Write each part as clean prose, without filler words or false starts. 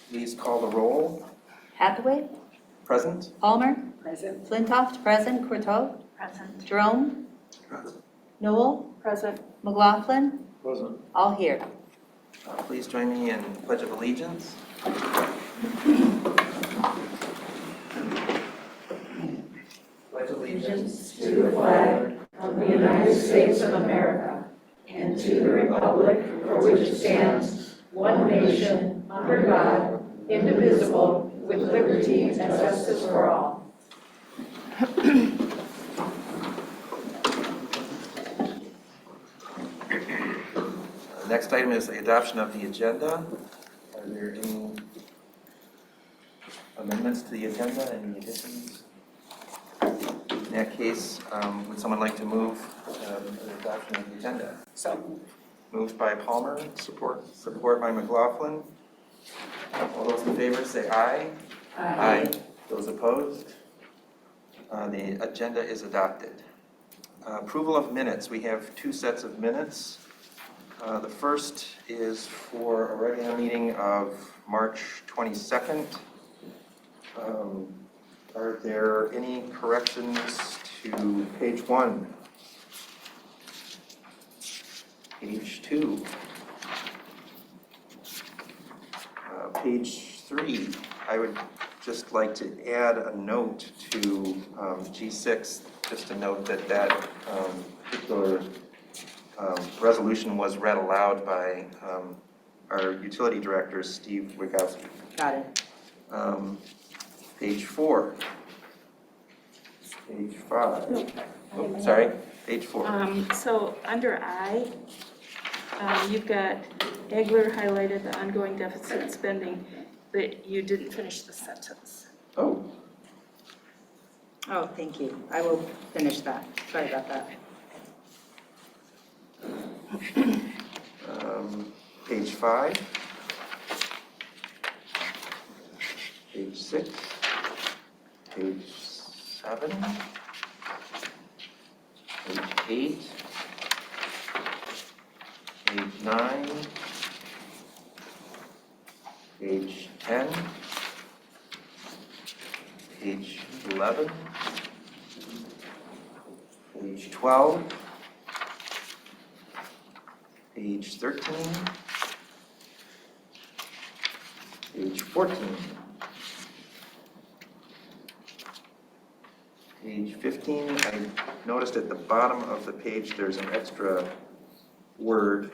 Please call the roll. Hathaway, Present? Palmer, Present. Flintoff, present, Courteau, Present. Jerome, Noel, Present. McLaughlin, Present. all here. Please join me in Pledge of Allegiance. Pledge allegiance To the flag of the United States of America and to the republic for which it stands, one nation, under God, indivisible, with liberty and justice for all. Next item is the adoption of the agenda. Are there any amendments to the agenda, any additions? In that case, would someone like to move the adoption of the agenda? So. Moved by Palmer. Support. Support by McLaughlin. All those in favor say aye. Aye. Those opposed? The agenda is adopted. Approval of minutes. We have two sets of minutes. The first is for a regular meeting of March 22nd. Are there any corrections to page 1? Page 2? Page 3, I would just like to add a note to G6, just to note that that particular resolution was read aloud by our utility director, Steve Wigowski. Got it. Page 4. Page 5. Oh, sorry, page 4. So under I, you've got Egler highlighted the ongoing deficit spending, but you didn't finish the sentence. Oh, Oh, thank you. I will finish that. Sorry about that. Page 5. Page 6. Page 7. Page 8. Page 9. Page 10. Page 11. Page 12. Page 13. Page 14. Page 15, I noticed at the bottom of the page there's an extra word.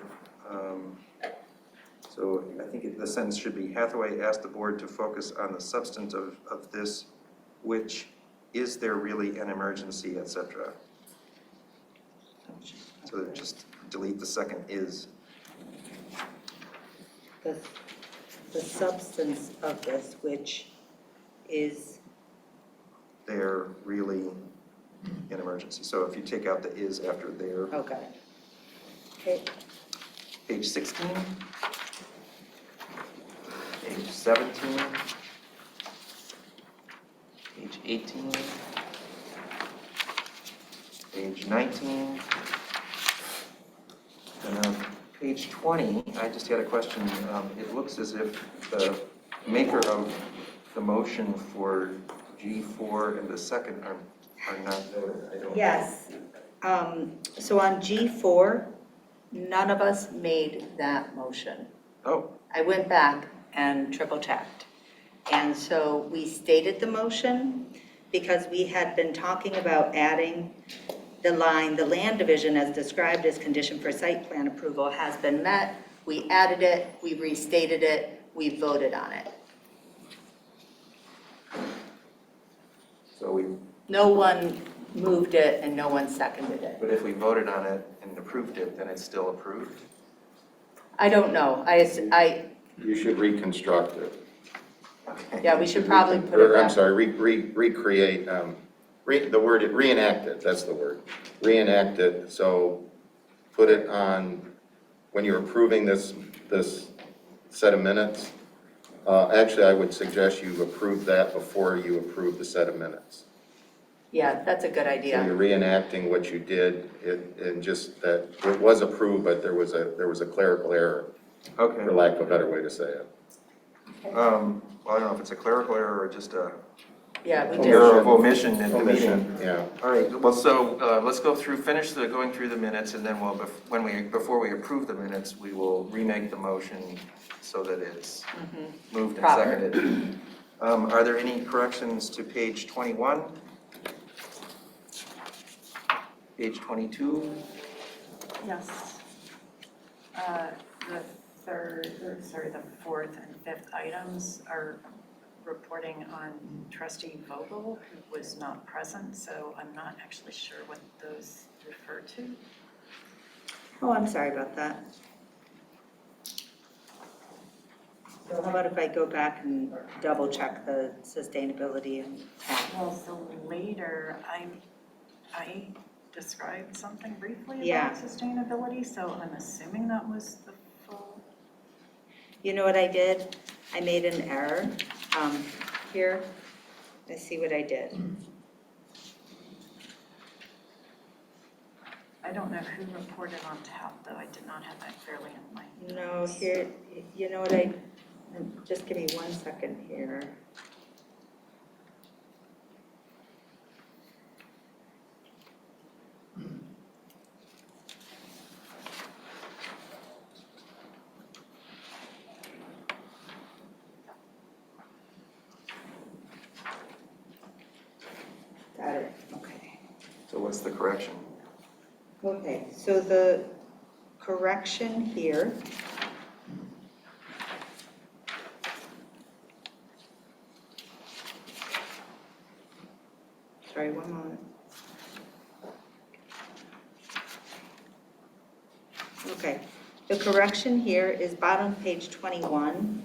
So I think the sentence should be, Hathaway asked the board to focus on the substance of this, which is there really an emergency, etc. So just delete the second is. The substance of this, which is, They're really an emergency. So if you take out the is after there. okay. Okay. Page 16. Page 17. Page 18. Page 19. And page 20, I just had a question. It looks as if the maker of the motion for G4 and the second are not there. I don't. Yes. So on G4, none of us made that motion. Oh, I went back and triple checked. And so we stated the motion because we had been talking about adding the line, the land division as described as condition for site plan approval has been met. We added it, we restated it, we voted on it. so we, No one moved it and no one seconded it. but if we voted on it and approved it, then it's still approved? I don't know. You should reconstruct it. Okay. Yeah, we should probably put it Or, I'm back. sorry, recreate, the word, reenact it, that's the word. Reenact it, so put it on, when you're approving this set of minutes, actually, I would suggest you approve that before you approve the set of minutes. Yeah, that's a good So idea. you're reenacting what you did, and just that it was approved, but there was a clerical error. Okay. for lack of a better way to say it. Well, I don't know if it's a clerical error or just a Yeah, we error did. of omission in the meeting. Omission, yeah. All right, well, so let's go through, going through the minutes, and then before we approve the minutes, we will remake the motion so that it's moved and Proper. seconded. Are there any corrections to page 21? Page 22? Yes. The fourth and fifth items are reporting on trustee Vogel, who was not present, so I'm not actually sure what those refer to. Oh, I'm sorry about that. So how about if I go back and double check the sustainability and tax? Well, so later, I described something briefly Yeah. about sustainability, so I'm assuming that was the full. You know what I did? I made an error here. Let's see what I did. I don't know who reported on tap, though. I did not have that clearly in mind. No, here, you know what just give me 1 second here. Got it, okay. So what's the correction? Okay, so the correction here sorry, one moment. Okay, the correction here is bottom page 21.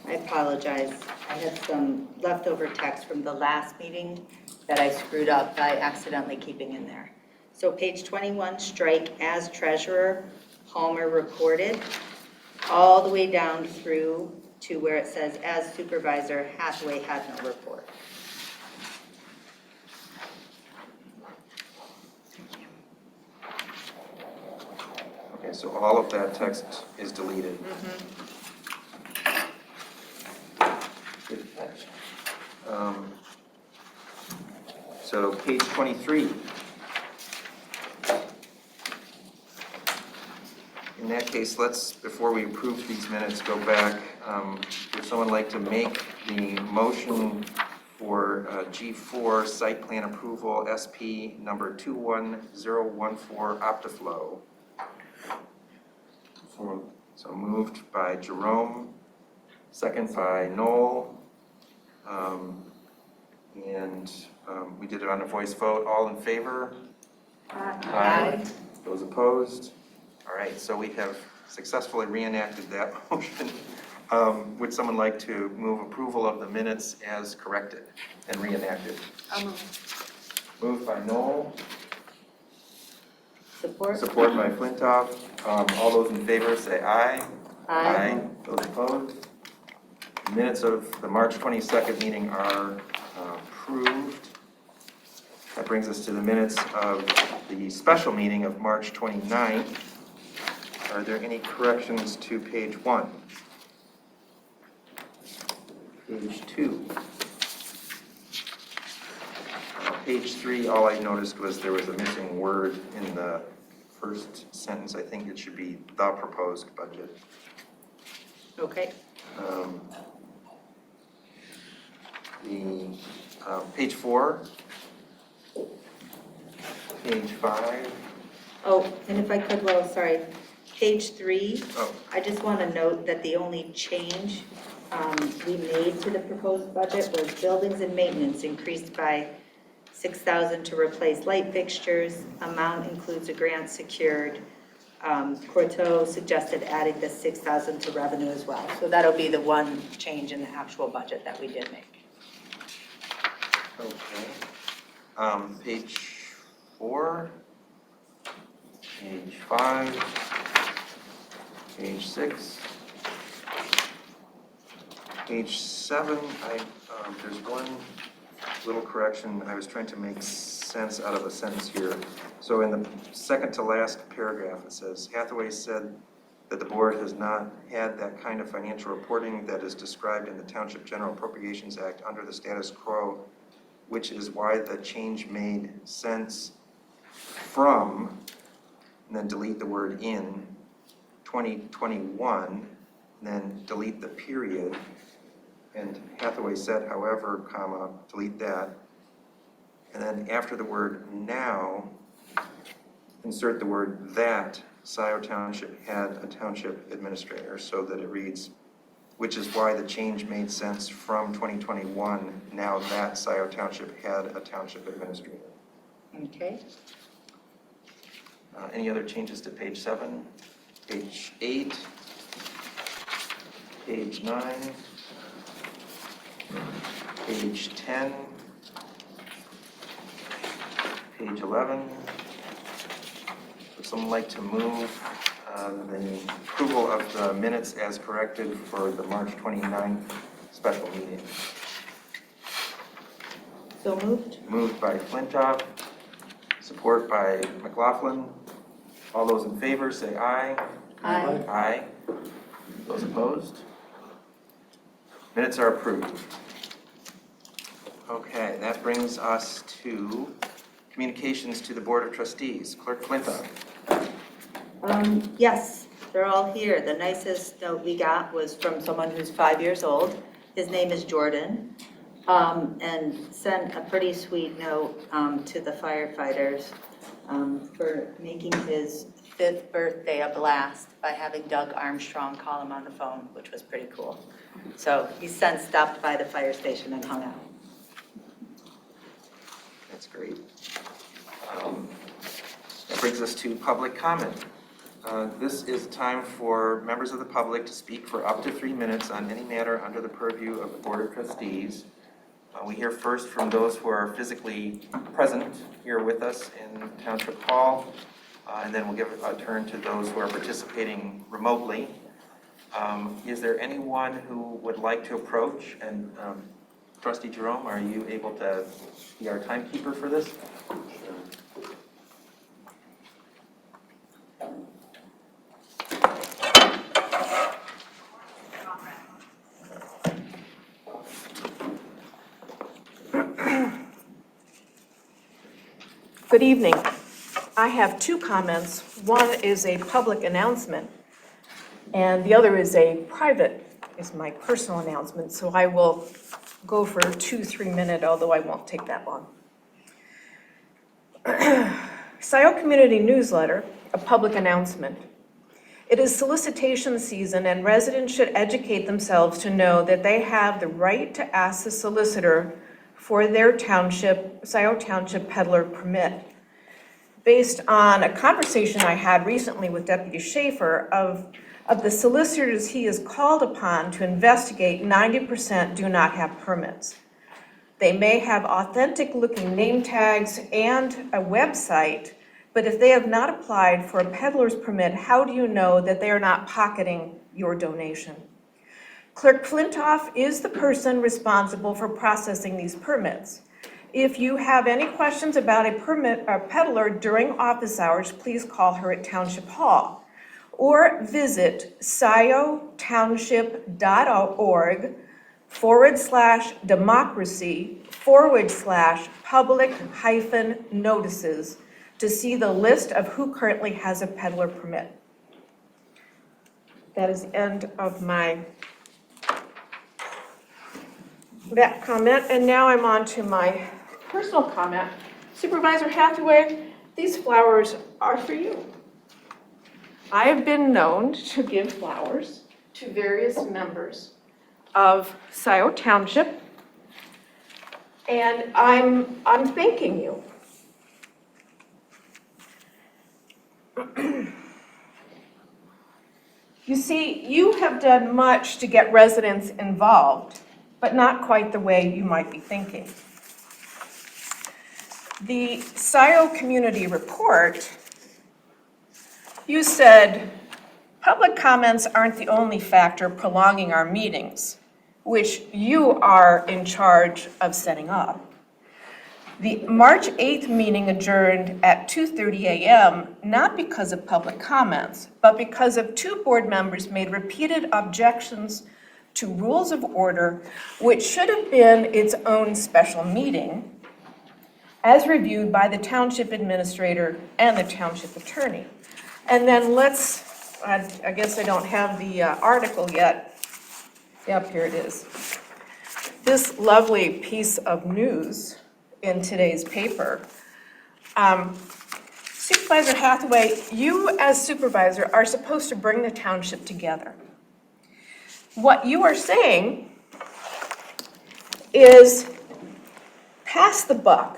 I apologize. I had some leftover text from the last meeting that I screwed up by accidentally keeping in there. So page 21, strike as treasurer, Palmer reported, all the way down through to where it says as supervisor, Hathaway had no report. Okay, so all of that text is deleted. Good catch. So page 23. In that case, let's, before we approve these minutes, go back. Would someone like to make the motion for G4 site plan approval, SP number 21014 Optiflow? So moved by Jerome, second by Noel. We did it on a voice vote. All in favor? Aye. Those opposed? All right, so we have successfully reenacted that motion. Would someone like to move approval of the minutes as corrected and reenacted? I'll move. Moved by Noel, Support? support by Flintoff. All those in favor say aye. Aye. Those opposed? Minutes of the March 22nd meeting are approved. That brings us to the minutes of the special meeting of March 29th. Are there any corrections to page 1? Page 2? Page 3, all I noticed was there was a missing word in the first sentence. I think it should be the proposed budget. Okay. Page 4, page 5. Oh, and if I could, well, sorry, page 3, Oh, I just want to note that the only change we made to the proposed budget was buildings and maintenance increased by $6,000 to replace light fixtures. Amount includes a grant secured. Corto suggested adding the $6,000 to revenue as well. So that'll be the one change in the actual budget that we did make. okay. Page 4, page 5, page 6, page 7. There's one little correction. I was trying to make sense out of a sentence here. So in the second to last paragraph, it says, Hathaway said that the board has not had that kind of financial reporting that is described in the Township General Appropriations Act under the status quo, which is why the change made sense from, and then delete the word in, 2021, and then delete the period, and Hathaway said, however, comma, delete that, and then after the word now, insert the word that Scio Township had a township administrator, so that it reads, which is why the change made sense from 2021, now that Scio Township had a township administrator. Okay. Any other changes to page 7, page 8, page 9, page 10, page 11? Would someone like to move the approval of the minutes as corrected for the March 29th special meeting? So moved. Moved by Flintoff, support by McLaughlin. All those in favor say aye. Aye. Aye. Those opposed? Minutes are approved. Okay, that brings us to communications to the Board of Trustees. Clerk Flintoff. Yes, they're all here. The nicest note we got was from someone who's 5 years old. His name is Jordan, and sent a pretty sweet note to the firefighters for making his 5th birthday a blast by having Doug Armstrong call him on the phone, which was pretty cool. So he since stopped by the fire station and hung out. That's great. That brings us to public comment. This is time for members of the public to speak for up to 3 minutes on any matter under the purview of the Board of Trustees. We hear first from those who are physically present here with us in Township Hall, and then we'll give a turn to those who are participating remotely. Is there anyone who would like to approach? And Trustee Jerome, are you able to be our timekeeper for this? Good evening. I have 2 comments. One is a public announcement, and the other is my personal announcement, so I will go for 2 3-minute, although I won't take that long. Scio Community Newsletter, a public announcement. It is solicitation season, and residents should educate themselves to know that they have the right to ask the solicitor for their Scio Township peddler permit. Based on a conversation I had recently with Deputy Schaefer, of the solicitors he is called upon to investigate, 90% do not have permits. They may have authentic-looking name tags and a website, but if they have not applied for a peddler's permit, how do you know that they are not pocketing your donation? Clerk Flintoff is the person responsible for processing these permits. If you have any questions about a peddler during office hours, please call her at Township Hall or visit sciotownship.org/democracy/public-notices to see the list of who currently has a peddler permit. That is the end of that comment, and now I'm on to my personal comment. Supervisor Hathaway, these flowers are for you. I have been known to give flowers to various members of Scio Township, and I'm thanking you. You see, you have done much to get residents involved, but not quite the way you might be thinking. The Scio Community Report, you said, public comments aren't the only factor prolonging our meetings, which you are in charge of setting up. The March 8th meeting adjourned at 2:30 a.m., not because of public comments, but because of two board members made repeated objections to rules of order, which should have been its own special meeting, as reviewed by the township administrator and the township attorney. And then I guess I don't have the article yet. Yep, here it is. This lovely piece of news in today's paper. Supervisor Hathaway, you as supervisor are supposed to bring the township together. What you are saying is pass the buck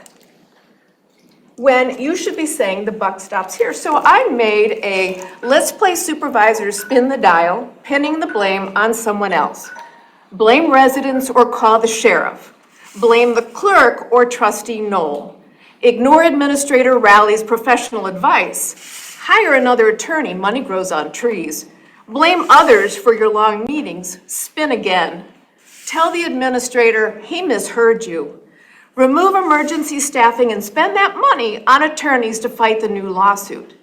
when you should be saying the buck stops here. So I made a let's play supervisor, spin the dial, pinning the blame on someone else. Blame residents or call the sheriff. Blame the clerk or trustee Knoll. Ignore administrator Rowley's professional advice. Hire another attorney, money grows on trees. Blame others for your long meetings, spin again. Tell the administrator he misheard you. Remove emergency staffing and spend that money on attorneys to fight the new lawsuit.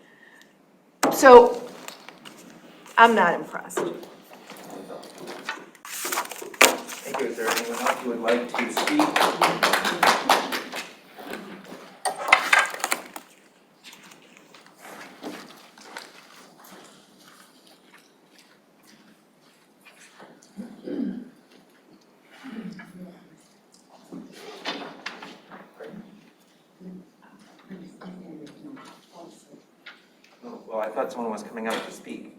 So, I'm not impressed. Thank you. Is there anyone else who would like to speak? Oh, well, I thought someone was coming up to speak.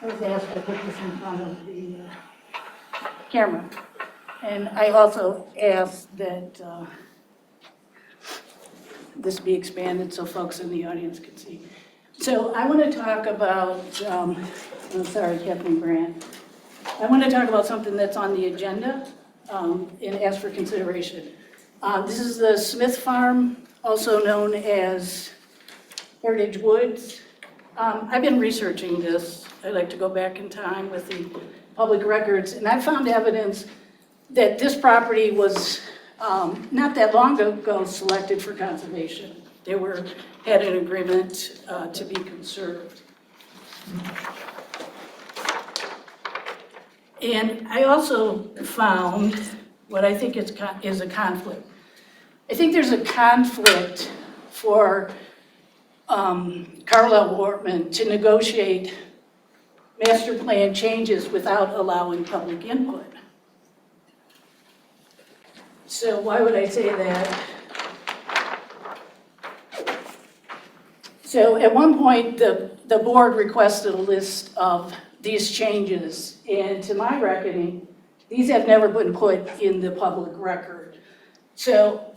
I was asked to put this in front of the camera. And I also asked that this be expanded so folks in the audience could see. So I want to talk about, sorry, Kathleen Grant. I want to talk about something that's on the agenda and ask for consideration. This is the Smith Farm, also known as Heritage Woods. I've been researching this. I like to go back in time with the public records, and I found evidence that this property was not that long ago selected for conservation. They had an agreement to be conserved. And I also found what I think is a conflict. I think there's a conflict for Carlisle Wortman to negotiate master plan changes without allowing public input. So why would I say that? So at one point, the board requested a list of these changes, and to my reckoning, these have never been put in the public record. So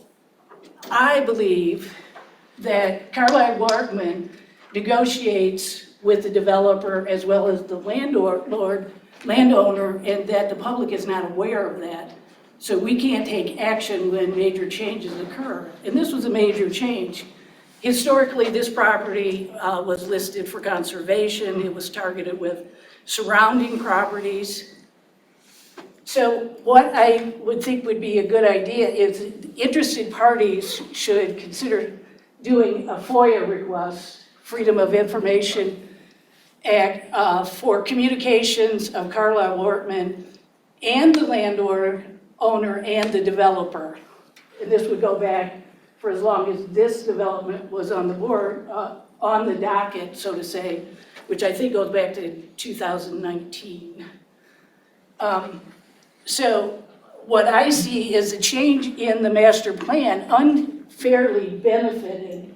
I believe that Carlisle Wortman negotiates with the developer as well as the landowner, and that the public is not aware of that. So we can't take action when major changes occur. And this was a major change. Historically, this property was listed for conservation. It was targeted with surrounding properties. So what I would think would be a good idea is interested parties should consider doing a FOIA request, Freedom of Information Act, for communications of Carlisle Wortman and the landowner and the developer. And this would go back for as long as this development was on the board, on the docket, so to say, which I think goes back to 2019. So what I see is a change in the master plan unfairly benefited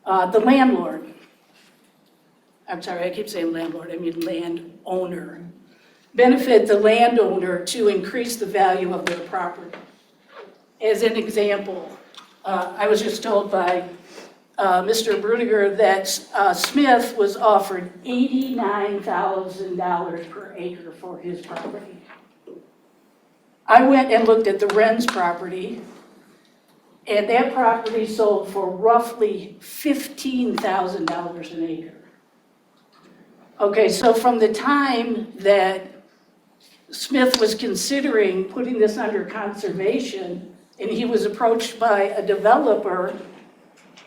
the landlord. I'm sorry, I keep saying landlord, I mean landowner. Benefit the landowner to increase the value of their property. As an example, I was just told by Mr. Brudiger that Smith was offered $89,000 per acre for his property. I went and looked at the Wren's property, And that property sold for roughly $15,000 an acre. Okay, so from the time that Smith was considering putting this under conservation, and he was approached by a developer,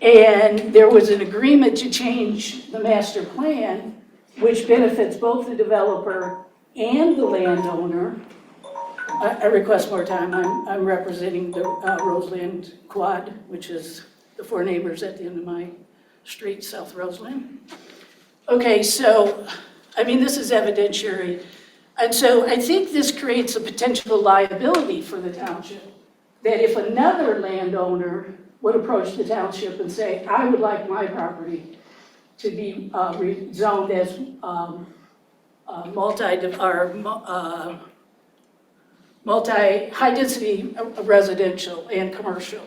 and there was an agreement to change the master plan, which benefits both the developer and the landowner. I request more time. I'm representing the Roseland Quad, which is the 4 neighbors at the end of my street, South Roseland. Okay, so, I mean, this is evidentiary. And so I think this creates a potential liability for the township, that if another landowner would approach the township and say, I would like my property to be rezoned as high-density residential and commercial.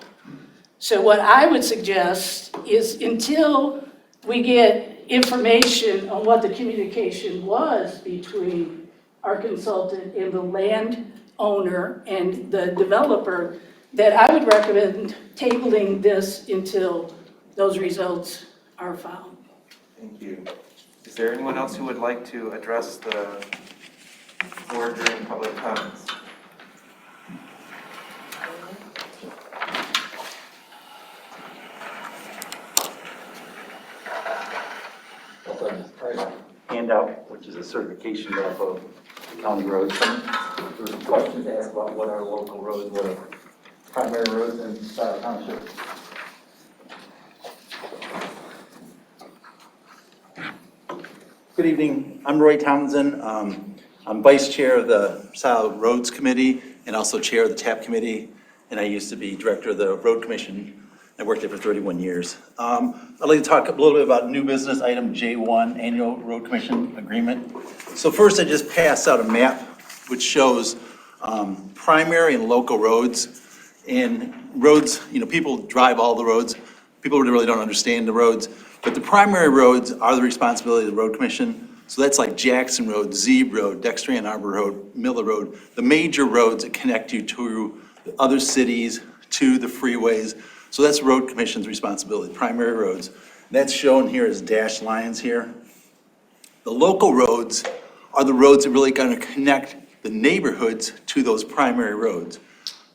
So what I would suggest is until we get information on what the communication was between our consultant and the landowner and the developer, that I would recommend tabling this until those results are found. Thank you. Is there anyone else who would like to address the board during public comments? Handout, which is a certification of county roads. There's some questions asked about what are local roads, what are primary roads in Scio Township. Good evening, I'm Roy Townsend. I'm vice chair of the Scio Roads Committee and also chair of the TAP Committee, and I used to be director of the Road Commission. I worked there for 31 years. I'd like to talk a little bit about new business item J1, Annual Road Commission Agreement. So first I just passed out a map which shows primary and local roads. And roads, you know, people drive all the roads. People really don't understand the roads. But the primary roads are the responsibility of the Road Commission. So that's like Jackson Road, Zeeb Road, Dexter Ann Arbor Road, Miller Road, the major roads that connect you to the other cities, to the freeways. So that's Road Commission's responsibility, primary roads. That's shown here as dashed lines here. The local roads are the roads that really going to connect the neighborhoods to those primary roads.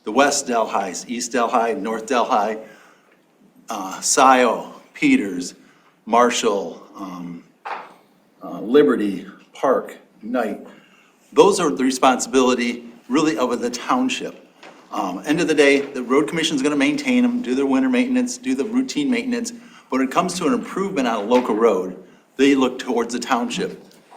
The West Delhi, East Delhi, North Delhi, Scio, Peters, Marshall, Liberty, Park, Knight. Those are the responsibility really of the township. End of the day, the Road Commission is going to maintain them, do their winter maintenance, do the routine maintenance. But when it comes to an improvement on a local road, they look towards the township.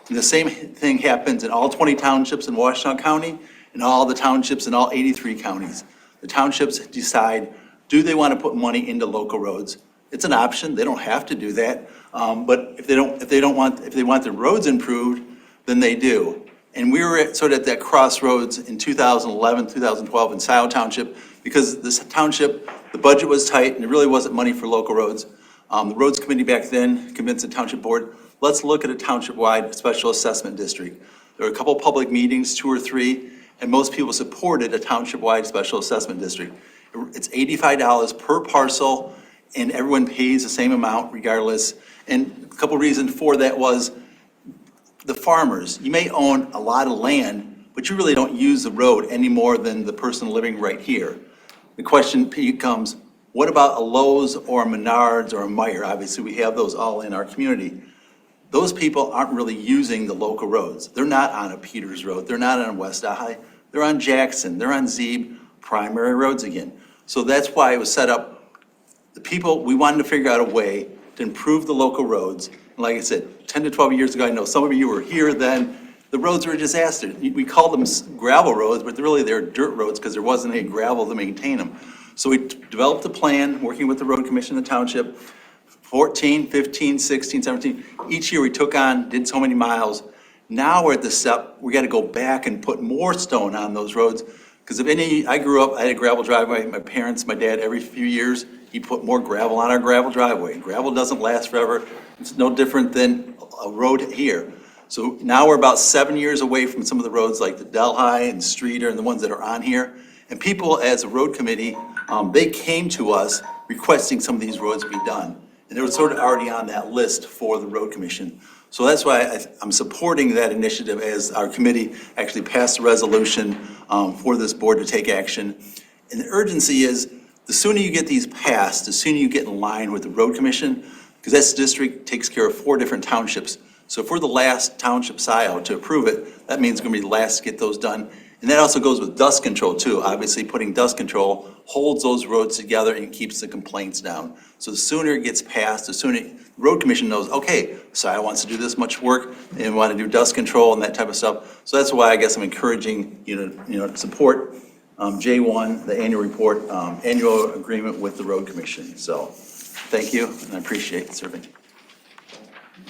And the same thing happens in all 20 townships in Washington County and all the townships in all 83 counties. The townships decide, do they want to put money into local roads? It's an option. They don't have to do that. But if they want their roads improved, then they do. And we were sort of at that crossroads in 2011, 2012 in Scio Township, because this township, the budget was tight and there really wasn't money for local roads. The Roads Committee back then convinced the township board, let's look at a township-wide special assessment district. There were a couple public meetings, 2 or 3, and most people supported a township-wide special assessment district. It's $85 per parcel, and everyone pays the same amount regardless. And a couple reasons for that was the farmers. You may own a lot of land, but you really don't use the road any more than the person living right here. The question becomes, what about a Lowe's or a Menards or a Meijer? Obviously, we have those all in our community. Those people aren't really using the local roads. They're not on a Peters Road. They're not on West High. They're on Jackson. They're on Zeeb, primary roads again. So that's why it was set up. The people, we wanted to figure out a way to improve the local roads. And like I said, 10 to 12 years ago, I know some of you were here then, the roads were a disaster. We called them gravel roads, but really they're dirt roads because there wasn't any gravel to maintain them. So we developed a plan, working with the Road Commission and the township, 14, 15, 16, 17. Each year we took on, did so many miles. Now we're at the step, we got to go back and put more stone on those roads. Because I grew up, I had a gravel driveway. My parents, my dad, every few years, he put more gravel on our gravel driveway. Gravel doesn't last forever. It's no different than a road here. So now we're about 7 years away from some of the roads like the Delhi and Streeter and the ones that are on here. And people, as a road committee, they came to us requesting some of these roads be done. And they were sort of already on that list for the road commission. So that's why I'm supporting that initiative as our committee actually passed a resolution for this board to take action. And the urgency is, the sooner you get these passed, the sooner you get in line with the road commission, because this district takes care of 4 different townships. So if we're the last township, Scio, to approve it, that means it's gonna be the last to get those done. And that also goes with dust control too. Obviously, putting dust control holds those roads together and keeps the complaints down. So the sooner it gets passed, the sooner the road commission knows, okay, Scio wants to do this much work and want to do dust control and that type of stuff. So that's why I guess I'm encouraging you to support J1, the annual report, annual agreement with the road commission. So thank you, and I appreciate serving.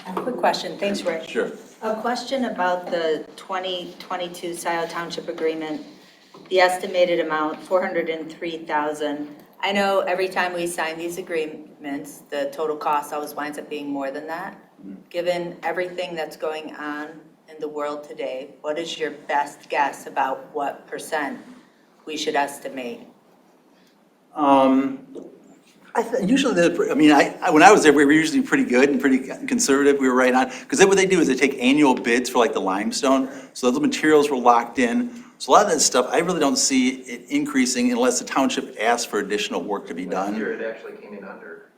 A quick question, thanks, Rick. Sure. A question about the 2022 Scio Township Agreement, the estimated amount, $403,000. I know every time we sign these agreements, the total cost always winds up being more than that. Given everything that's going on in the world today, what is your best guess about what % we should estimate? Usually, when I was there, we were usually pretty good and pretty conservative. We were right on, because what they do is they take annual bids for like the limestone. So those materials were locked in. So a lot of that stuff, I really don't see it increasing unless the township asks for additional work to be done. Last year, it actually came in under.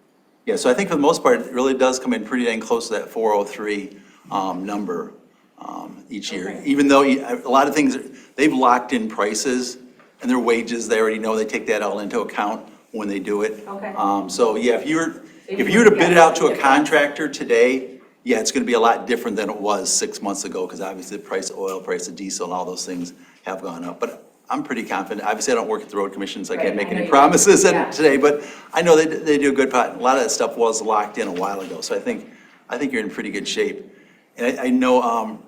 Yeah, so I think for the most part, it really does come in pretty dang close to that 403 number each year. Okay. Even though a lot of things, they've locked in prices and their wages, they already know, they take that all into account when they do it. Okay. So yeah, if you were to bid it out to a contractor today, yeah, it's gonna be a lot different than it was 6 months ago, because obviously the price of oil, price of diesel, and all those things have gone up. But I'm pretty confident. Obviously, I don't work at the road commission, so I can't make any promises today, but I know they do a good part. A lot of that stuff was locked in a while ago, so I think you're in pretty good shape. And I know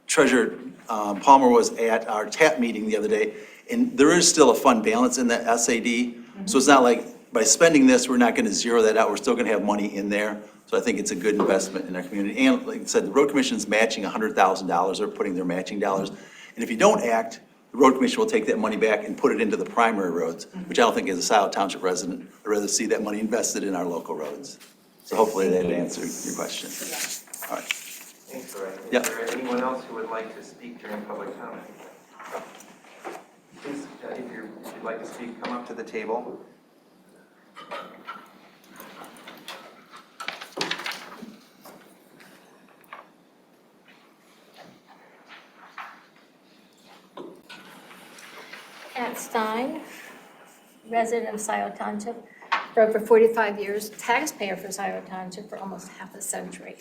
Treasurer Palmer was at our TAP meeting the other day, and there is still a fund balance in that SAD. So it's not like by spending this, we're not gonna zero that out. We're still gonna have money in there. So I think it's a good investment in our community. And like I said, the road commission's matching $100,000. They're putting their matching dollars. And if you don't act, the road commission will take that money back and put it into the primary roads, which I don't think as a Scio Township resident, I'd rather see that money invested in our local roads. So hopefully that answered your question. All right. Thanks, Ray. Yep. Is there anyone else who would like to speak during public comment? Please, if you'd like to speak, come up to the table. Pat Stein, resident of Scio Township for over 45 years, taxpayer for Scio Township for almost half a century.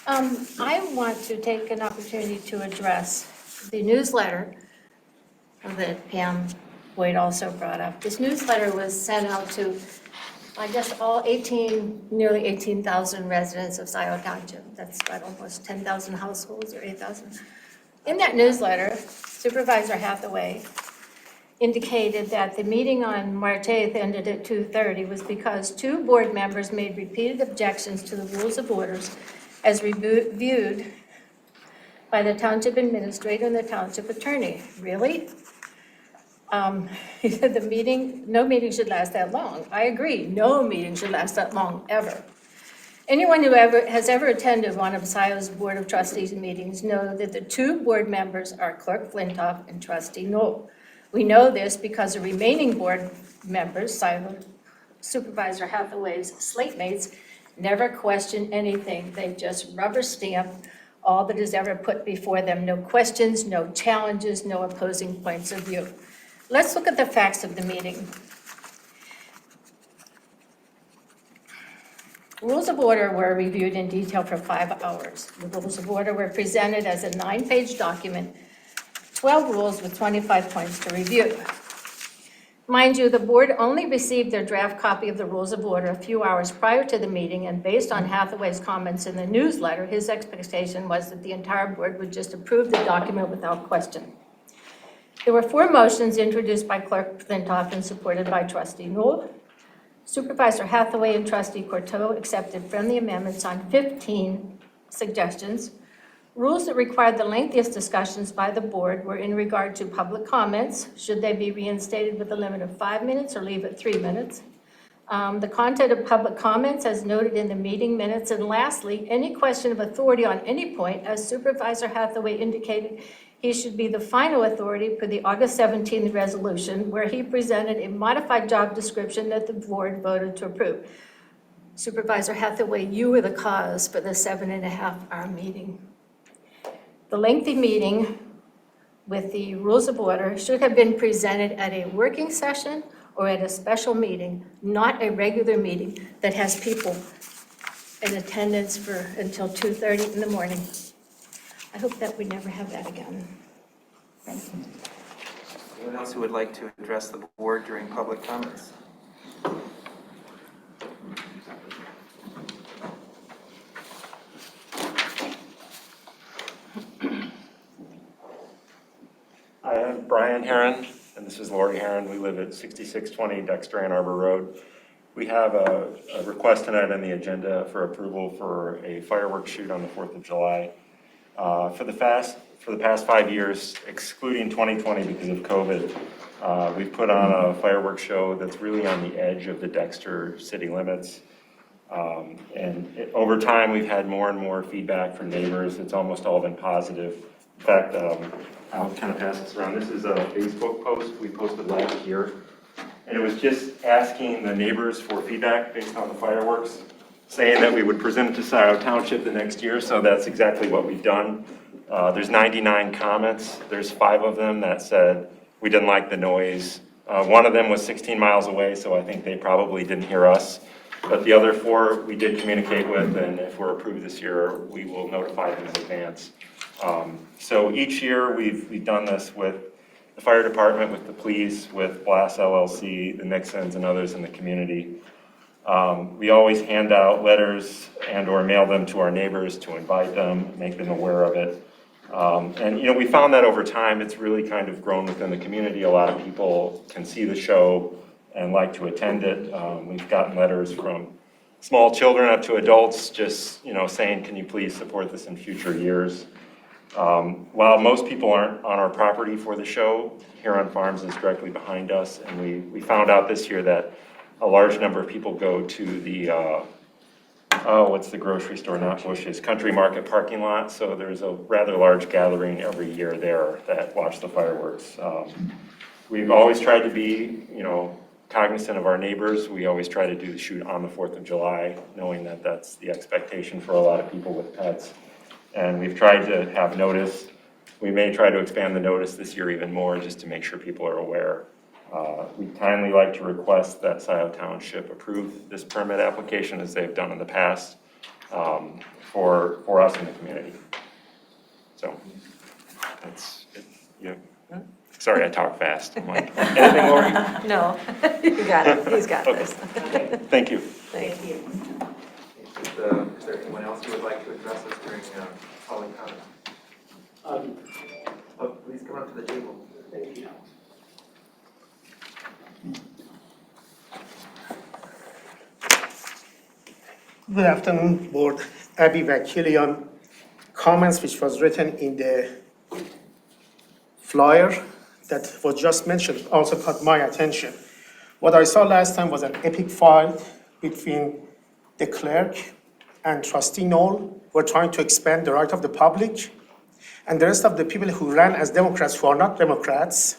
I want to take an opportunity to address the newsletter that Pam Boyd also brought up. This newsletter was sent out to, I guess, all nearly 18,000 residents of Scio Township. That's about almost 10,000 households or 8,000. In that newsletter, Supervisor Hathaway indicated that the meeting on March 8th ended at 2:30 was because 2 board members made repeated objections to the rules of orders as reviewed by the township administrator and the township attorney. Really? He said no meeting should last that long. I agree, no meeting should last that long, ever. Anyone who has ever attended one of Scio's Board of Trustees meetings know that the 2 board members are Clerk Flintoff and Trustee Knoll. We know this because the remaining board members, Supervisor Hathaway's slate mates, never question anything. They just rubber stamp all that is ever put before them. No questions, no challenges, no opposing points of view. Let's look at the facts of the meeting. Rules of order were reviewed in detail for 5 hours. The rules of order were presented as a 9-page document, 12 rules with 25 points to review. Mind you, the board only received their draft copy of the rules of order a few hours prior to the meeting, and based on Hathaway's comments in the newsletter, his expectation was that the entire board would just approve the document without question. There were 4 motions introduced by Clerk Flintoff and supported by Trustee Knoll. Supervisor Hathaway and Trustee Courteau accepted friendly amendments on 15 suggestions. Rules that required the lengthiest discussions by the board were in regard to public comments. Should they be reinstated with a limit of 5 minutes or leave at 3 minutes? The content of public comments as noted in the meeting minutes. And lastly, any question of authority on any point, as Supervisor Hathaway indicated, he should be the final authority for the August 17th resolution, where he presented a modified job description that the board voted to approve. Supervisor Hathaway, you were the cause for the 7.5-hour meeting. The lengthy meeting with the rules of order should have been presented at a working session or at a special meeting, not a regular meeting that has people in attendance for until 2:30 in the morning. I hope that we never have that again. Thank you. Anyone else who would like to address the board during public comments? I'm Brian Herron, and this is Lori Herron. We live at 6620 Dexter Ann Arbor Road. We have a request tonight on the agenda for approval for a fireworks shoot on the 4th of July. For the past 5 years, excluding 2020 because of COVID, we've put on a fireworks show that's really on the edge of the Dexter city limits. Over time, we've had more and more feedback from neighbors. It's almost all been positive. In fact, I'll kind of pass this around. This is a Facebook post we posted last year. And it was just asking the neighbors for feedback based on the fireworks, saying that we would present it to Scio Township the next year. So that's exactly what we've done. There's 99 comments. There's 5 of them that said we didn't like the noise. One of them was 16 miles away, so I think they probably didn't hear us. But the other 4 we did communicate with, and if we're approved this year, we will notify them in advance. So each year we've done this with the fire department, with the police, with Blast LLC, the Nixons, and others in the community. We always hand out letters and or mail them to our neighbors to invite them, make them aware of it. And you know, we found that over time it's really kind of grown within the community. A lot of people can see the show and like to attend it. We've gotten letters from small children up to adults just, you know, saying, can you please support this in future years? While most people aren't on our property for the show, Huron Farms is directly behind us, and we found out this year that a large number of people go to the, what's the grocery store, not Bush's, Country Market parking lot, so there's a rather large gathering every year there that watch the fireworks. We've always tried to be, you know, cognizant of our neighbors. We always try to do the shoot on the 4th of July, knowing that that's the expectation for a lot of people with pets. And we've tried to have notice. We may try to expand the notice this year even more just to make sure people are aware. We kindly like to request that Scio Township approve this permit application as they've done in the past for us in the community. So that's it. Yeah. Sorry, I talk fast. I'm like, anything, Lori? No, you got it. He's got Okay. this. Thank you. Thank you. Is there anyone else who would like to address us during public comment? Please come up to the table. Thank you. Good afternoon, Board. Abi Vakilian. Comments which was written in the flyer that was just mentioned also caught my attention. What I saw last time was an epic fight between the clerk and Trustee Knoll who are trying to expand the right of the public, and the rest of the people who ran as Democrats who are not Democrats,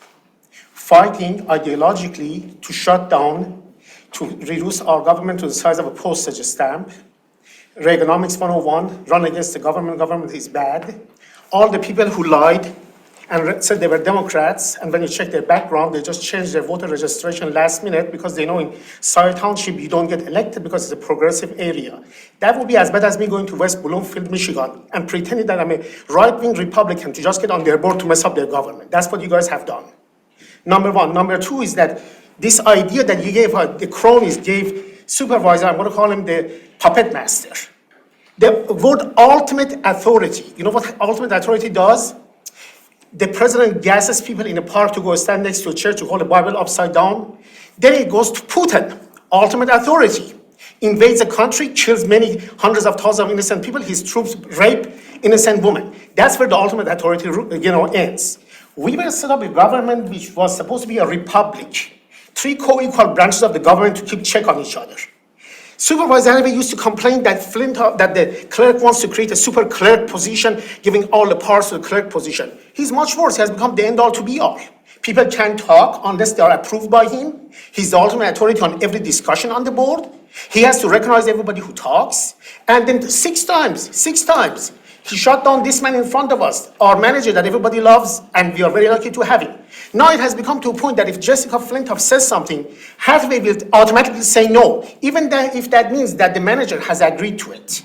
fighting ideologically to shut down, to reduce our government to the size of a postage stamp. Reaganomics 101, run against the government is bad. All the people who lied and said they were Democrats, and when you check their background, they just changed their voter registration last minute because they know in Scio Township you don't get elected because it's a progressive area. That would be as bad as me going to West Bloomfield, Michigan, and pretending that I'm a right-wing Republican to just get on their board to mess up their government. That's what you guys have done. Number one. Number two is that this idea that you gave, the cronies gave supervisor, I'm going to call him the puppet master. The word ultimate authority, you know what ultimate authority does? The president gasses people in a park to go stand next to a church to hold the Bible upside down. Then it goes to Putin, ultimate authority. invades a country, kills many hundreds of thousands of innocent people, his troops rape innocent women. That's where the ultimate authority, ends. We were set up a government which was supposed to be a republic, 3 co-equal branches of the government to keep check on each other. Supervisor anyway used to complain that that the clerk wants to create a super clerk position, giving all the parts to the clerk position. He's much worse. He has become the end-all to be-all. People can't talk unless they are approved by him. He's the ultimate authority on every discussion on the board. He has to recognize everybody who talks. And then 6 times, he shut down this man in front of us, our manager that everybody loves, and we are very lucky to have him. Now it has become to a point that if Jessica Flintoff says something, Hathaway will automatically say no, even if that means that the manager has agreed to it.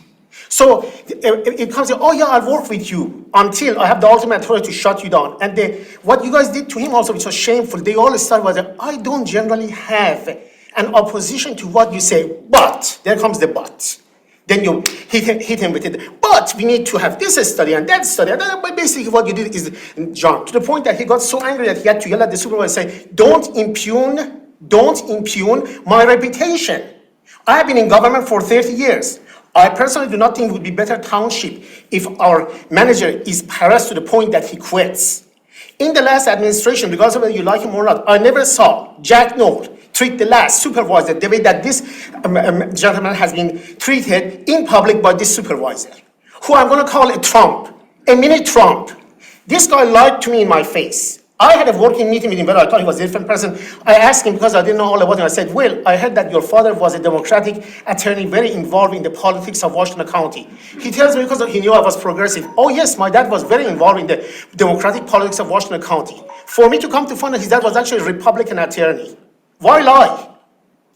So it comes, oh yeah, I'll work with you until I have the ultimate authority to shut you down. And what you guys did to him also, which was shameful, they all started with, I don't generally have an opposition to what you say, but, there comes the but. Then you hit him with it. But we need to have this study and that study. And then basically what you did is, John, to the point that he got so angry that he had to yell at the supervisor and say, don't impugn my reputation. I have been in government for 30 years. I personally do not think it would be better township if our manager is harassed to the point that he quits. In the last administration, regardless of whether you like him or not, I never saw Jack Knoll treat the last supervisor the way that this gentleman has been treated in public by this supervisor, who I'm going to call a Trump, a mini Trump. This guy lied to me in my face. I had a working meeting with him, but I thought he was a different person. I asked him because I didn't know all about him. I said, Will, I heard that your father was a Democratic attorney very involved in the politics of Washington County. He tells me because he knew I was progressive. Oh yes, my dad was very involved in the Democratic politics of Washington County. For me to come to find out his dad was actually a Republican attorney. Why lie?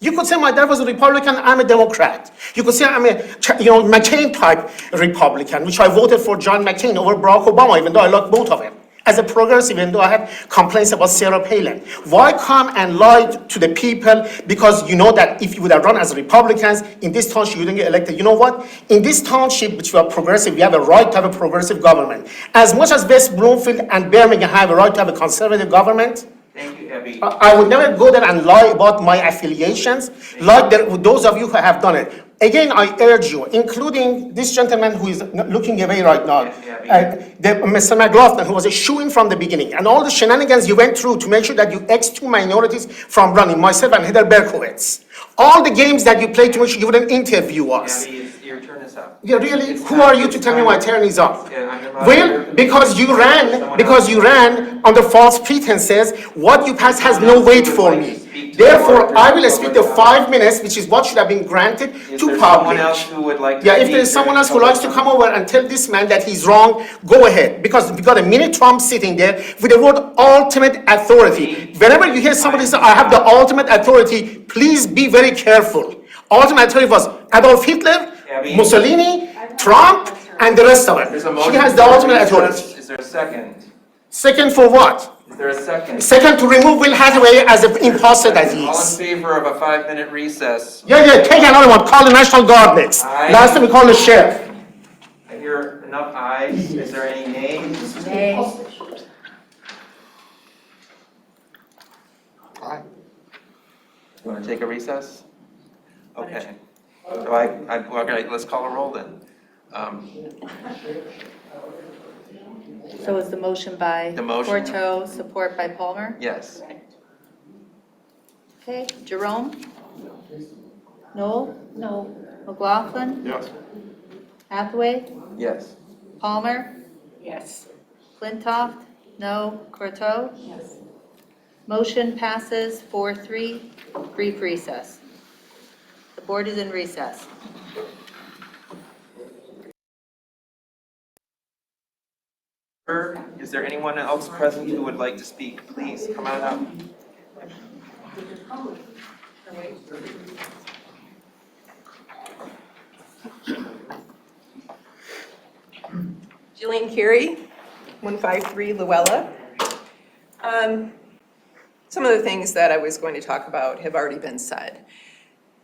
You could say my dad was a Republican, I'm a Democrat. You could say I'm a McCain type Republican, which I voted for John McCain over Barack Obama, even though I like both of them. As a progressive, even though I had complaints about Sarah Palin. Why come and lie to the people? Because you know that if you would have run as Republicans, in this township you wouldn't get elected. You know what? In this township, which we are progressive, we have a right to have a progressive government. As much as West Bloomfield and Birmingham have a right to have a conservative government, Thank you, Abby. I would never go there and lie about my affiliations, like those of you who have done it. Again, I urge you, including this gentleman who is looking away right now, Mr. McLaughlin, who was a shoo-in from the beginning, and all the shenanigans you went through to make sure that you X 2 minorities from running, myself and Heather Berkowitz. All the games that you played to make sure you wouldn't interview us. Abby, your turn is up. Yeah, really? It's Who time- are you it's to tell me time- my turn is up? Yeah, I'm your Well, moderator. because you ran under false pretenses, what you passed has no weight for me. Therefore, I will speak the 5 minutes, which is what should have been granted Is to there someone public. else who would like to Yeah, if speak there is someone during else who likes to public come over and tell this man that he's wrong, go ahead. Because we've got a mini Trump sitting there with the word ultimate authority. Whenever you hear somebody say, I have the ultimate authority, please be very careful. Ultimate authority was Adolf Hitler, Abby. Mussolini, Trump, and the rest of There's a it. motion. She has the ultimate authority. Is there a second? Second for what? Is there a second? Second to remove Will Hathaway as an imposter that he All in is. favor of a 5-minute recess? Yeah, take another one. Call the National Guard next. Aye. Last time we called the sheriff. I hear enough ayes. Is there any nays? Nay. You want to take a recess? Okay. So okay, let's call a roll then. So is the motion by The motion. Corto, support by Palmer? Yes. Okay, Jerome? Noel? No. McLaughlin? Yes. Hathaway? Yes. Palmer? Yes. Flintoff? No. Corto? Yes. Motion passes 4-3, brief recess. The board is in recess. Is there anyone else present who would like to speak? Please, come on up. Jillian Carey, 153 Luella. Some of the things that I was going to talk about have already been said.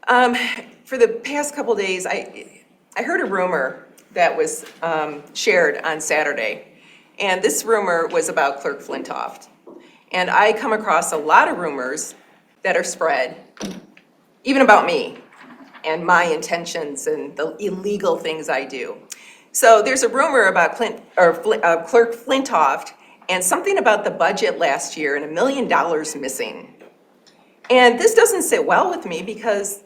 For the past couple days, I heard a rumor that was shared on Saturday, and this rumor was about Clerk Flintoff. And I come across a lot of rumors that are spread, even about me, and my intentions and the illegal things I do. So there's a rumor about Clerk Flintoff and something about the budget last year and $1 million missing. And this doesn't sit well with me because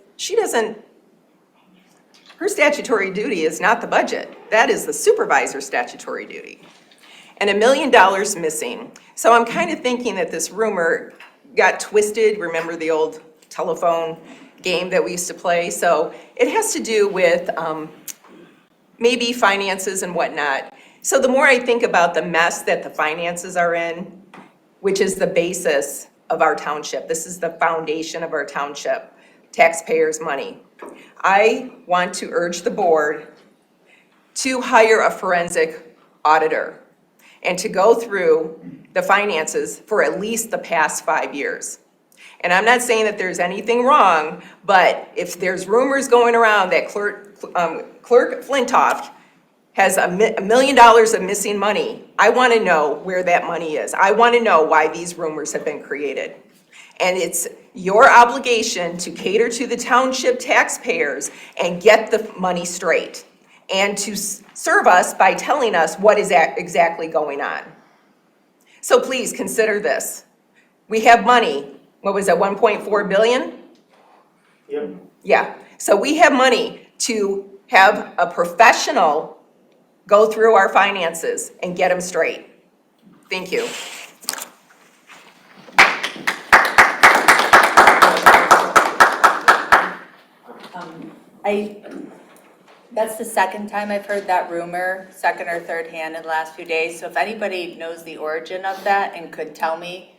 her statutory duty is not the budget. That is the supervisor's statutory duty. And $1 million missing. So I'm kind of thinking that this rumor got twisted. Remember the old telephone game that we used to play? So it has to do with maybe finances and whatnot. So the more I think about the mess that the finances are in, which is the basis of our township, this is the foundation of our township, taxpayers' money. I want to urge the board to hire a forensic auditor and to go through the finances for at least the past 5 years. And I'm not saying that there's anything wrong, but if there's rumors going around that Clerk Flintoff has $1 million of missing money, I want to know where that money is. I want to know why these rumors have been created. And it's your obligation to cater to the township taxpayers and get the money straight, and to serve us by telling us what is exactly going on. So please consider this. We have money, what was it, 1.4 billion? Yep. Yeah, so we have money to have a professional go through our finances and get them straight. Thank you. That's the second time I've heard that rumor, second or third hand in the last few days. So if anybody knows the origin of that and could tell me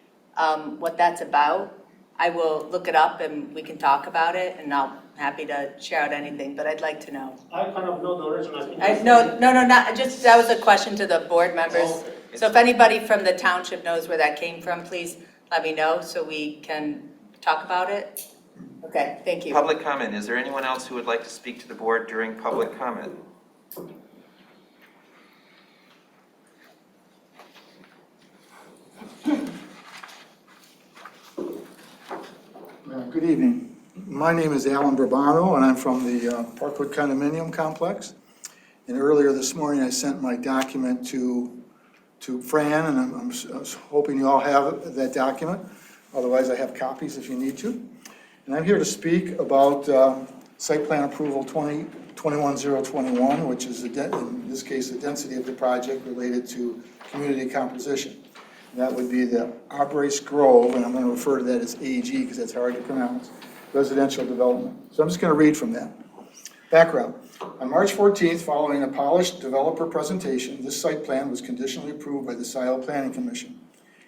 what that's about, I will look it up and we can talk about it, and I'm happy to share out anything, but I'd like to know. I kind of know the origin. No, not, just, that was a question to the board members. Oh, okay. So if anybody from the township knows where that came from, please let me know so we can talk about it. Okay, thank you. Public comment. Is there anyone else who would like to speak to the board during public comment? Good evening. My name is Alan Brabano, and I'm from the Parkwood Condominium Complex. And earlier this morning, I sent my document to Fran, and I'm hoping you all have that document. Otherwise, I have copies if you need to. And I'm here to speak about site plan approval 21021, which is, in this case, the density of the project related to community composition. That would be the Arboris Grove, and I'm going to refer to that as AG because that's hard to pronounce, residential development. So I'm just going to read from that. Background. On March 14th, following a polished developer presentation, this site plan was conditionally approved by the Scio Planning Commission.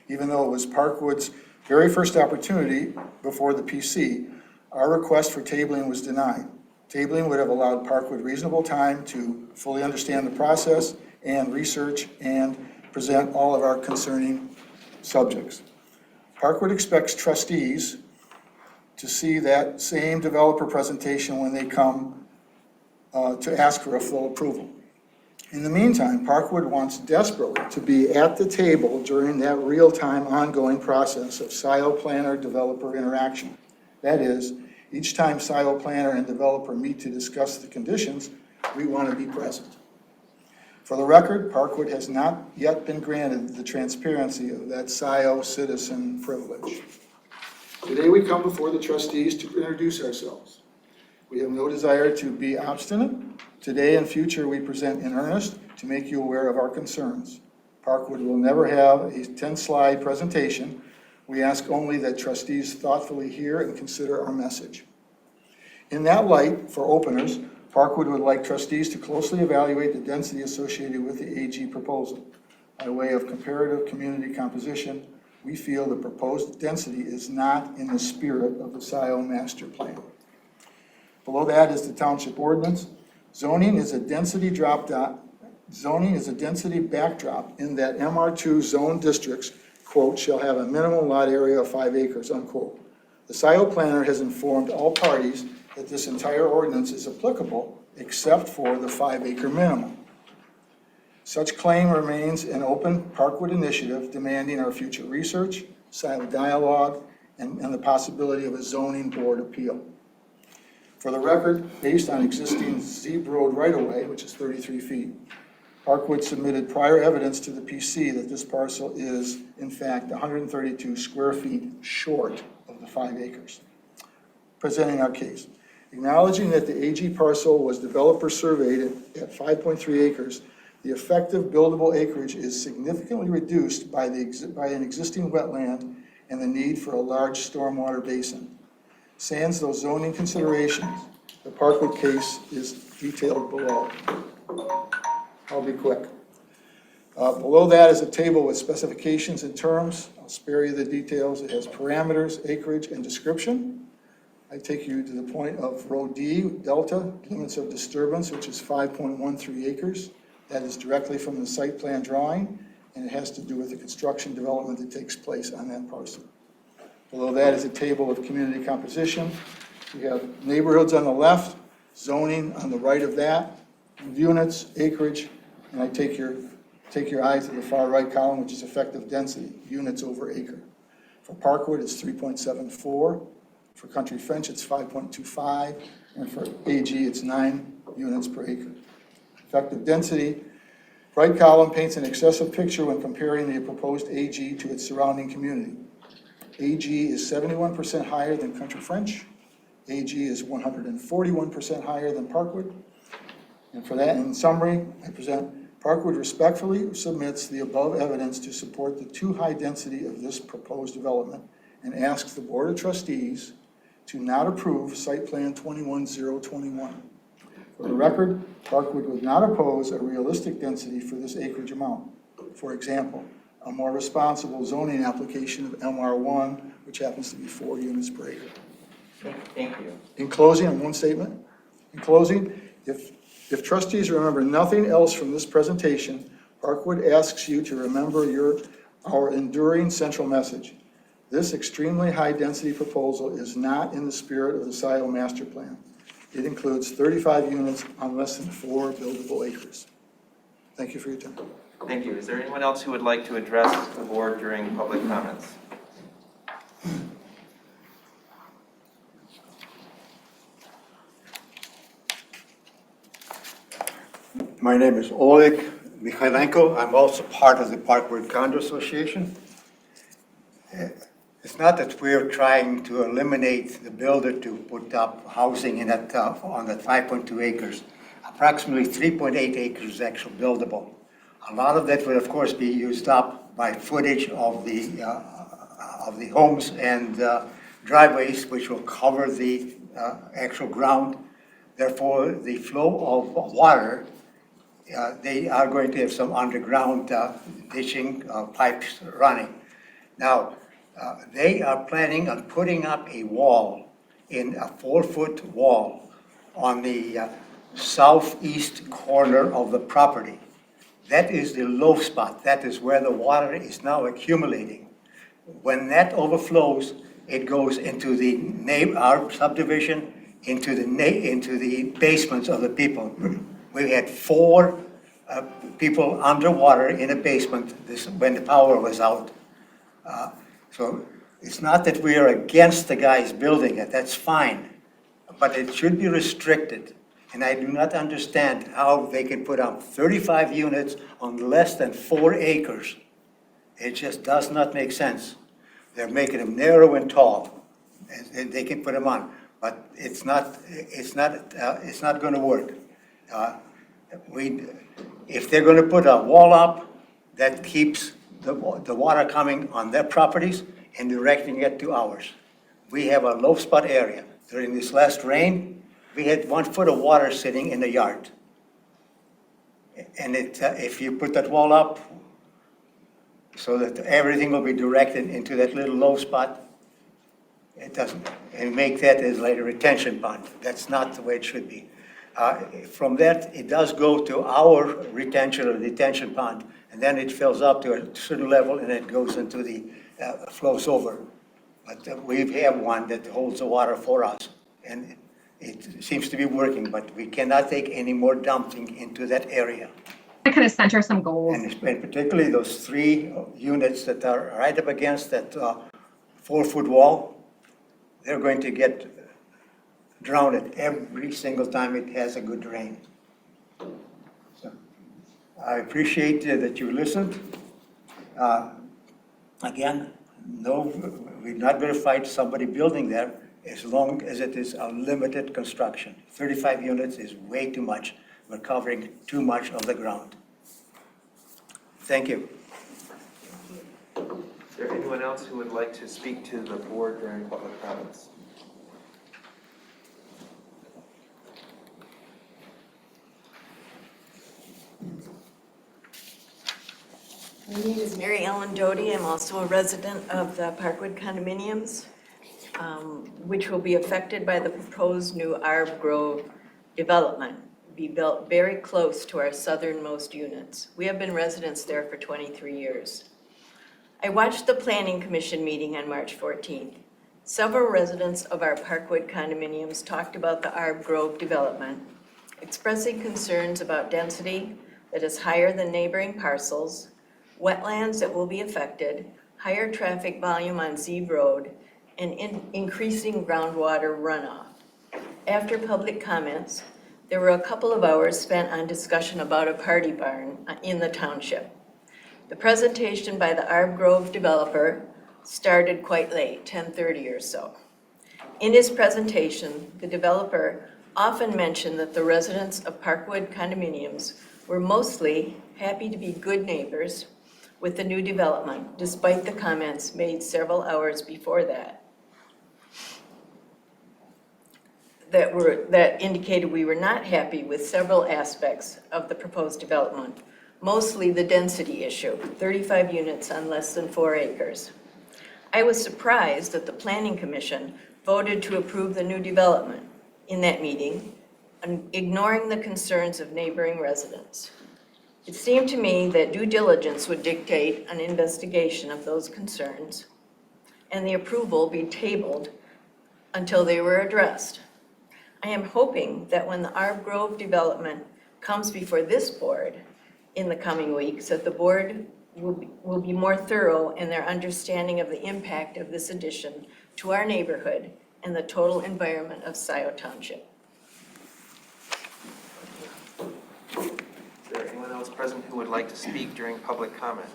Even though it was Parkwood's very first opportunity before the PC, our request for tabling was denied. Tabling would have allowed Parkwood reasonable time to fully understand the process and research and present all of our concerning subjects. Parkwood expects trustees to see that same developer presentation when they come to ask for a full approval. In the meantime, Parkwood wants desperately to be at the table during that real-time ongoing process of Scio planner-developer interaction. That is, each time Scio planner and developer meet to discuss the conditions, we want to be present. For the record, Parkwood has not yet been granted the transparency of that Scio citizen privilege. Today we come before the trustees to introduce ourselves. We have no desire to be obstinate. Today and future we present in earnest to make you aware of our concerns. Parkwood will never have a 10-slide presentation. We ask only that trustees thoughtfully hear and consider our message. In that light, for openers, Parkwood would like trustees to closely evaluate the density associated with the AG proposal. By way of comparative community composition, we feel the proposed density is not in the spirit of the Scio master plan. Below that is the township ordinance. Zoning is a density backdrop in that MR2 zone districts, quote, shall have a minimum lot area of 5 acres, unquote. The Scio planner has informed all parties that this entire ordinance is applicable except for the 5-acre minimum. Such claim remains an open Parkwood initiative demanding our future research, Scio dialogue, and the possibility of a zoning board appeal. For the record, based on existing ZEB road right-of-way, which is 33 feet, Parkwood submitted prior evidence to the PC that this parcel is, in fact, 132 square feet short of the 5 acres. Presenting our case. Acknowledging that the AG parcel was developer surveyed at 5.3 acres, the effective buildable acreage is significantly reduced by an existing wetland and the need for a large stormwater basin. Sans those zoning considerations, the Parkwood case is detailed below. I'll be quick. Below that is a table with specifications and terms. I'll spare you the details. It has parameters, acreage, and description. I take you to the point of row D, delta, limits of disturbance, which is 5.13 acres. That is directly from the site plan drawing, and it has to do with the construction development that takes place on that parcel. Below that is a table of community composition. We have neighborhoods on the left, zoning on the right of that, units, acreage, and I take your eye to the far right column, which is effective density, units over acre. For Parkwood, it's 3.74. For Country French, it's 5.25, and for AG, it's 9 units per acre. Effective density, right column paints an excessive picture when comparing the proposed AG to its surrounding community. AG is 71% higher than Country French. AG is 141% higher than Parkwood. And for that, in summary, I present Parkwood respectfully submits the above evidence to support the too high density of this proposed development and asks the Board of Trustees to not approve Site Plan 21021. For the record, Parkwood would not oppose a realistic density for this acreage amount. For example, a more responsible zoning application of MR1, which happens to be 4 units per acre. Thank you. In closing, one statement. In closing, if trustees remember nothing else from this presentation, Parkwood asks you to remember our enduring central message. This extremely high-density proposal is not in the spirit of the Scio master plan. It includes 35 units on less than 4 buildable acres. Thank you for your time. Thank you. Is there anyone else who would like to address the board during public comments? My name is Oleg Mikhailenko. I'm also part of the Parkwood Condo Association. It's not that we're trying to eliminate the builder to put up housing in that, on that 5.2 acres. Approximately 3.8 acres is actually buildable. A lot of that will, of course, be used up by footage of the homes and driveways, which will cover the actual ground. Therefore, the flow of water, they are going to have some underground ditching pipes running. Now, they are planning on putting up a wall, in a 4-foot wall on the southeast corner of the property. That is the low spot. That is where the water is now accumulating. When that overflows, it goes into our subdivision, into the basements of the people. We had 4 people underwater in a basement when the power was out. So it's not that we are against the guys building it, that's fine, but it should be restricted. And I do not understand how they can put up 35 units on less than 4 acres. It just does not make sense. They're making them narrow and tall, and they can put them on, but it's not going to work. If they're going to put a wall up, that keeps the water coming on their properties and directing it to ours. We have a low spot area. During this last rain, we had 1 foot of water sitting in the yard. And if you put that wall up so that everything will be directed into that little low spot, it doesn't. And make that as like a retention pond. That's not the way it should be. From that, it does go to our retention or detention pond, and then it fills up to a certain level and it goes into the, flows over. But we have one that holds the water for us, and it seems to be working, but we cannot take any more dumping into that area. I kind of center some goals. And particularly those 3 units that are right up against that 4-foot wall, they're going to get drown it every single time it has a good rain. So, I appreciate that you listened. Again, no, we're not going to fight somebody building there as long as it is a limited construction. 35 units is way too much. We're covering too much of the ground. Thank you. Is there anyone else who would like to speak to the board during public comments? My name is Mary Ellen Doty. I'm also a resident of the Parkwood condominiums, which will be affected by the proposed new Arb Grove development, be built very close to our southernmost units. We have been residents there for 23 years. I watched the Planning Commission meeting on March 14th. Several residents of our Parkwood condominiums talked about the Arb Grove development, expressing concerns about density that is higher than neighboring parcels, wetlands that will be affected, higher traffic volume on Zeeb Road, and increasing groundwater runoff. After public comments, there were a couple of hours spent on discussion about a party barn in the township. The presentation by the Arb Grove developer started quite late, 10:30 or so. In his presentation, the developer often mentioned that the residents of Parkwood condominiums were mostly happy to be good neighbors with the new development, despite the comments made several hours before that that indicated we were not happy with several aspects of the proposed development, mostly the density issue, 35 units on less than 4 acres. I was surprised that the Planning Commission voted to approve the new development in that meeting, ignoring the concerns of neighboring residents. It seemed to me that due diligence would dictate an investigation of those concerns and the approval be tabled until they were addressed. I am hoping that when the Arb Grove development comes before this board in the coming weeks, that the board will be more thorough in their understanding of the impact of this addition to our neighborhood and the total environment of Scio Township. Is there anyone else present who would like to speak during public comment?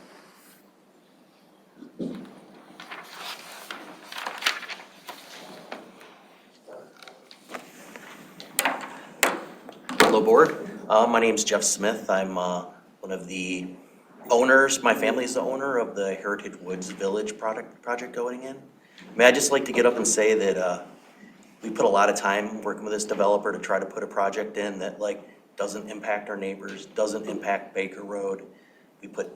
Hello, board. My name's Jeff Smith. I'm one of the owners. My family's the owner of the Heritage Woods Village project going in. May I just like to get up and say that we put a lot of time working with this developer to try to put a project in that doesn't impact our neighbors, doesn't impact Baker Road. The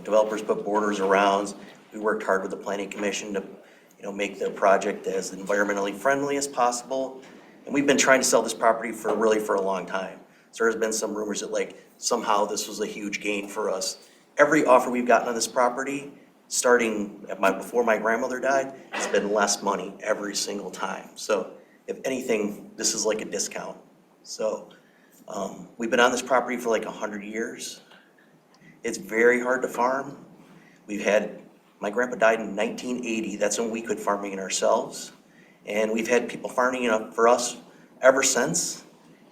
developers put borders around. We worked hard with the Planning Commission to make the project as environmentally friendly as possible. And we've been trying to sell this property for a long time. So there's been some rumors that somehow this was a huge gain for us. Every offer we've gotten on this property, starting before my grandmother died, it's been less money every single time. So if anything, this is like a discount. So we've been on this property for 100 years. It's very hard to farm. My grandpa died in 1980. That's when we quit farming it ourselves. And we've had people farming it up for us ever since,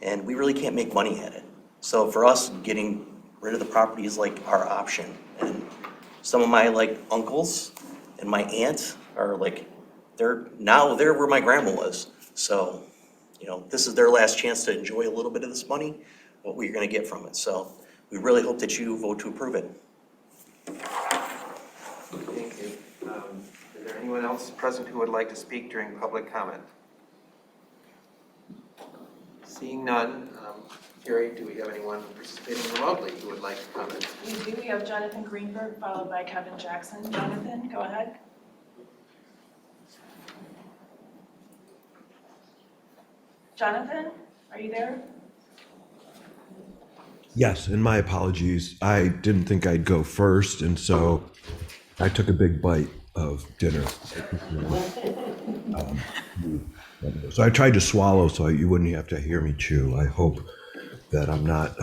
and we really can't make money at it. So for us, getting rid of the property is our option. And some of my uncles and my aunt are they're where my grandma was. So, this is their last chance to enjoy a little bit of this money, what we're gonna get from it. So we really hope that you vote to approve it. Thank you. Is there anyone else present who would like to speak during public comment? Seeing none, Carrie, do we have anyone participating remotely who would like to comment? We do. We have Jonathan Greenberg, followed by Kevin Jackson. Jonathan, go ahead. Jonathan, are you there? Yes, and my apologies. I didn't think I'd go first, and so I took a big bite of dinner. So I tried to swallow so you wouldn't have to hear me chew. I hope that I'm not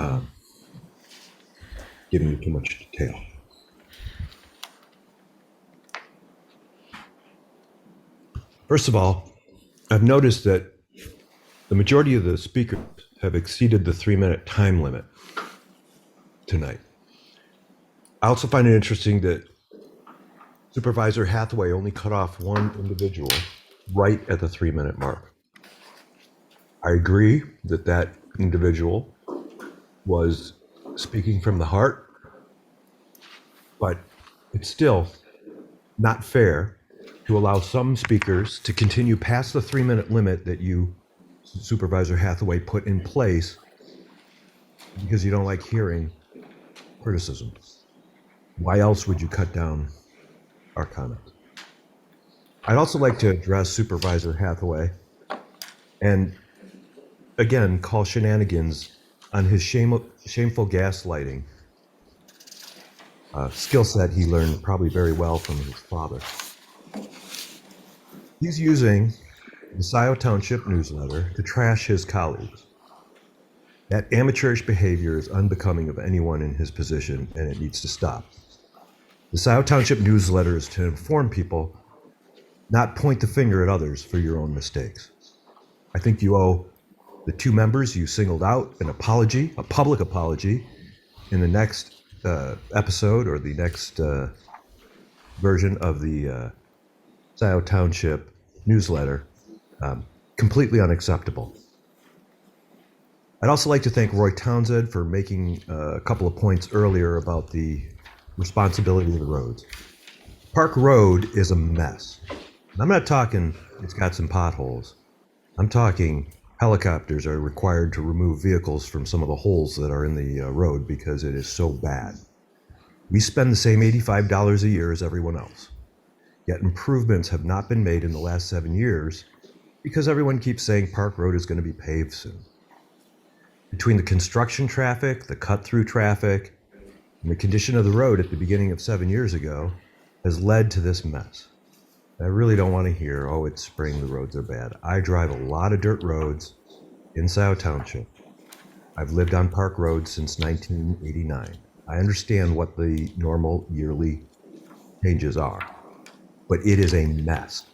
giving you too much detail. First of all, I've noticed that The majority of the speakers have exceeded the 3-minute time limit tonight. I also find it interesting that Supervisor Hathaway only cut off one individual right at the 3-minute mark. I agree that that individual was speaking from the heart, but it's still not fair to allow some speakers to continue past the 3-minute limit that you, Supervisor Hathaway, put in place because you don't like hearing criticism. Why else would you cut down our comments? I'd also like to address Supervisor Hathaway and again call shenanigans on his shameful gaslighting skill set he learned probably very well from his father. He's using the Scio Township newsletter to trash his colleagues. That amateurish behavior is unbecoming of anyone in his position, and it needs to stop. The Scio Township newsletter is to inform people, not point the finger at others for your own mistakes. I think you owe the 2 members you singled out an apology, a public apology, in the next episode or the next version of the Scio Township newsletter. Completely unacceptable. I'd also like to thank Roy Townsend for making a couple of points earlier about the responsibility of the roads. Park Road is a mess. And I'm not talking it's got some potholes. I'm talking helicopters are required to remove vehicles from some of the holes that are in the road because it is so bad. We spend the same $85 a year as everyone else. Yet improvements have not been made in the last 7 years because everyone keeps saying Park Road is going to be paved soon. Between the construction traffic, the cut-through traffic, and the condition of the road at the beginning of 7 years ago has led to this mess. I really don't want to hear, oh, it's spring, the roads are bad. I drive a lot of dirt roads in Scio Township. I've lived on Park Road since 1989. I understand what the normal yearly changes are, but it is a mess.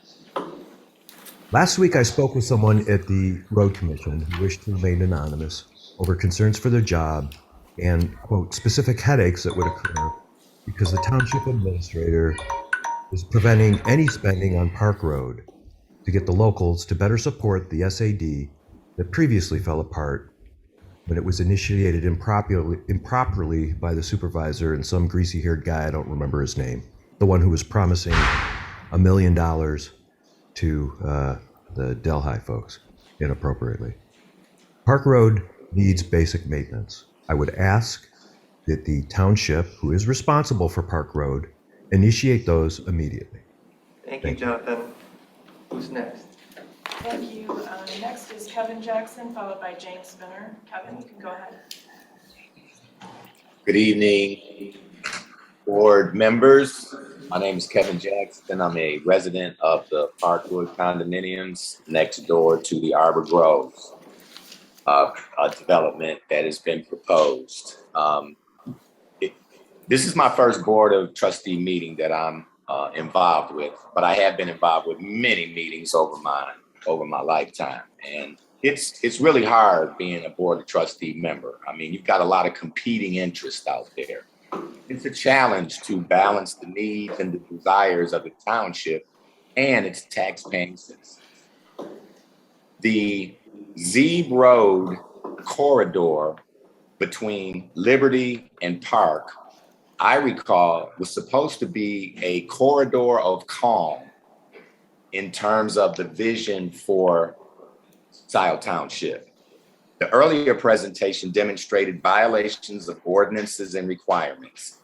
Last week, I spoke with someone at the Road Commission who wished to remain anonymous over concerns for their job and, quote, specific headaches that would occur because the township administrator is preventing any spending on Park Road to get the locals to better support the SAD that previously fell apart when it was initiated improperly by the supervisor and some greasy-haired guy, I don't remember his name, the one who was promising $1 million to the Delhi folks inappropriately. Park Road needs basic maintenance. I would ask that the township, who is responsible for Park Road, initiate those immediately. Thank you, Jonathan. Who's next? Thank you. Next is Kevin Jackson, followed by James Spinner. Kevin, you can go ahead. Good evening, board members. My name is Kevin Jackson. I'm a resident of the Parkwood condominiums next door to the Arbor Groves development that has been proposed. This is my first board of trustee meeting that I'm involved with, but I have been involved with many meetings over my lifetime. And it's really hard being a board of trustee member. I mean, you've got a lot of competing interests out there. It's a challenge to balance the needs and the desires of the township and its tax-paying citizens. The Zeeb Road corridor between Liberty and Park, I recall, was supposed to be a corridor of calm in terms of the vision for Scio Township. The earlier presentation demonstrated violations of ordinances and requirements.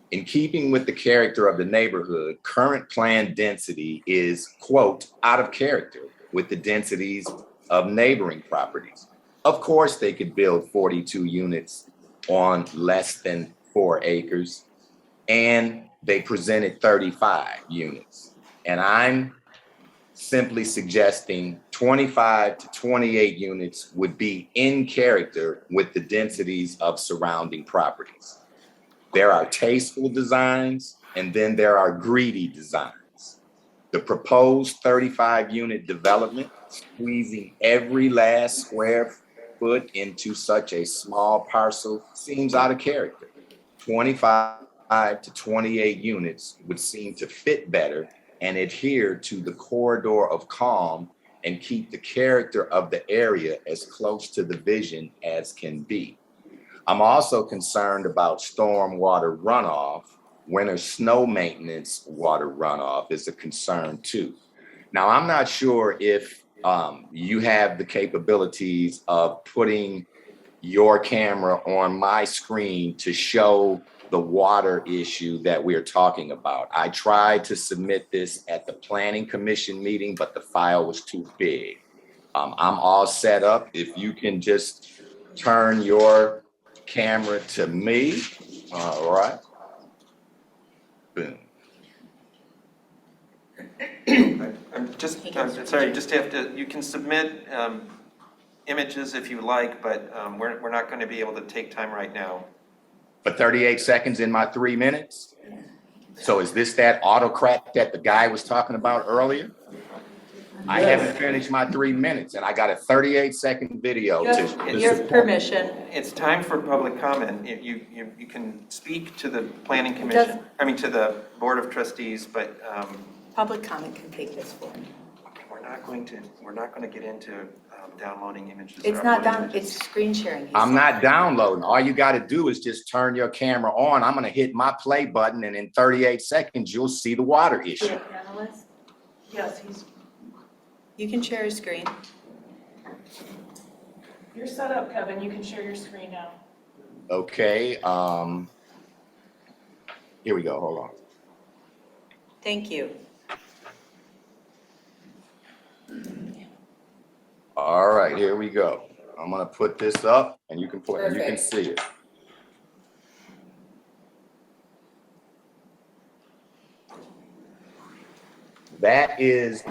In keeping with the character of the neighborhood, current planned density is, quote, out of character with the densities of neighboring properties. Of course, they could build 42 units on less than 4 acres, and they presented 35 units. And I'm simply suggesting 25 to 28 units would be in character with the densities of surrounding properties. There are tasteful designs, and then there are greedy designs. The proposed 35-unit development, squeezing every last square foot into such a small parcel seems out of character. 25 to 28 units would seem to fit better and adhere to the corridor of calm and keep the character of the area as close to the vision as can be. I'm also concerned about stormwater runoff. Winter snow maintenance water runoff is a concern too. Now, I'm not sure if you have the capabilities of putting your camera on my screen to show the water issue that we're talking about. I tried to submit this at the Planning Commission meeting, but the file was too big. I'm all set up. If you can just turn your camera to me, all right. Boom. I'm sorry, just have to, you can submit images if you like, but we're not going to be able to take time right now. For 38 seconds in my 3 minutes? So is this that autocrat that the guy was talking about earlier? I haven't finished my 3 minutes and I got a 38-second video to Your support. permission. It's time for public comment. You can speak to the Planning Commission, to the Board of Trustees, but Public comment can take this form. we're not going to get into downloading images. It's not down, it's screen sharing. I'm not downloading. All you got to do is just turn your camera on. I'm going to hit my play button and in 38 seconds, you'll see the water issue. Analyst? Yes, You can share your screen. you're set up, Kevin. You can share your screen now. Okay. Here we go. Hold on. Thank you. All right, here we go. I'm gonna put this up and you can play, you can see it. That is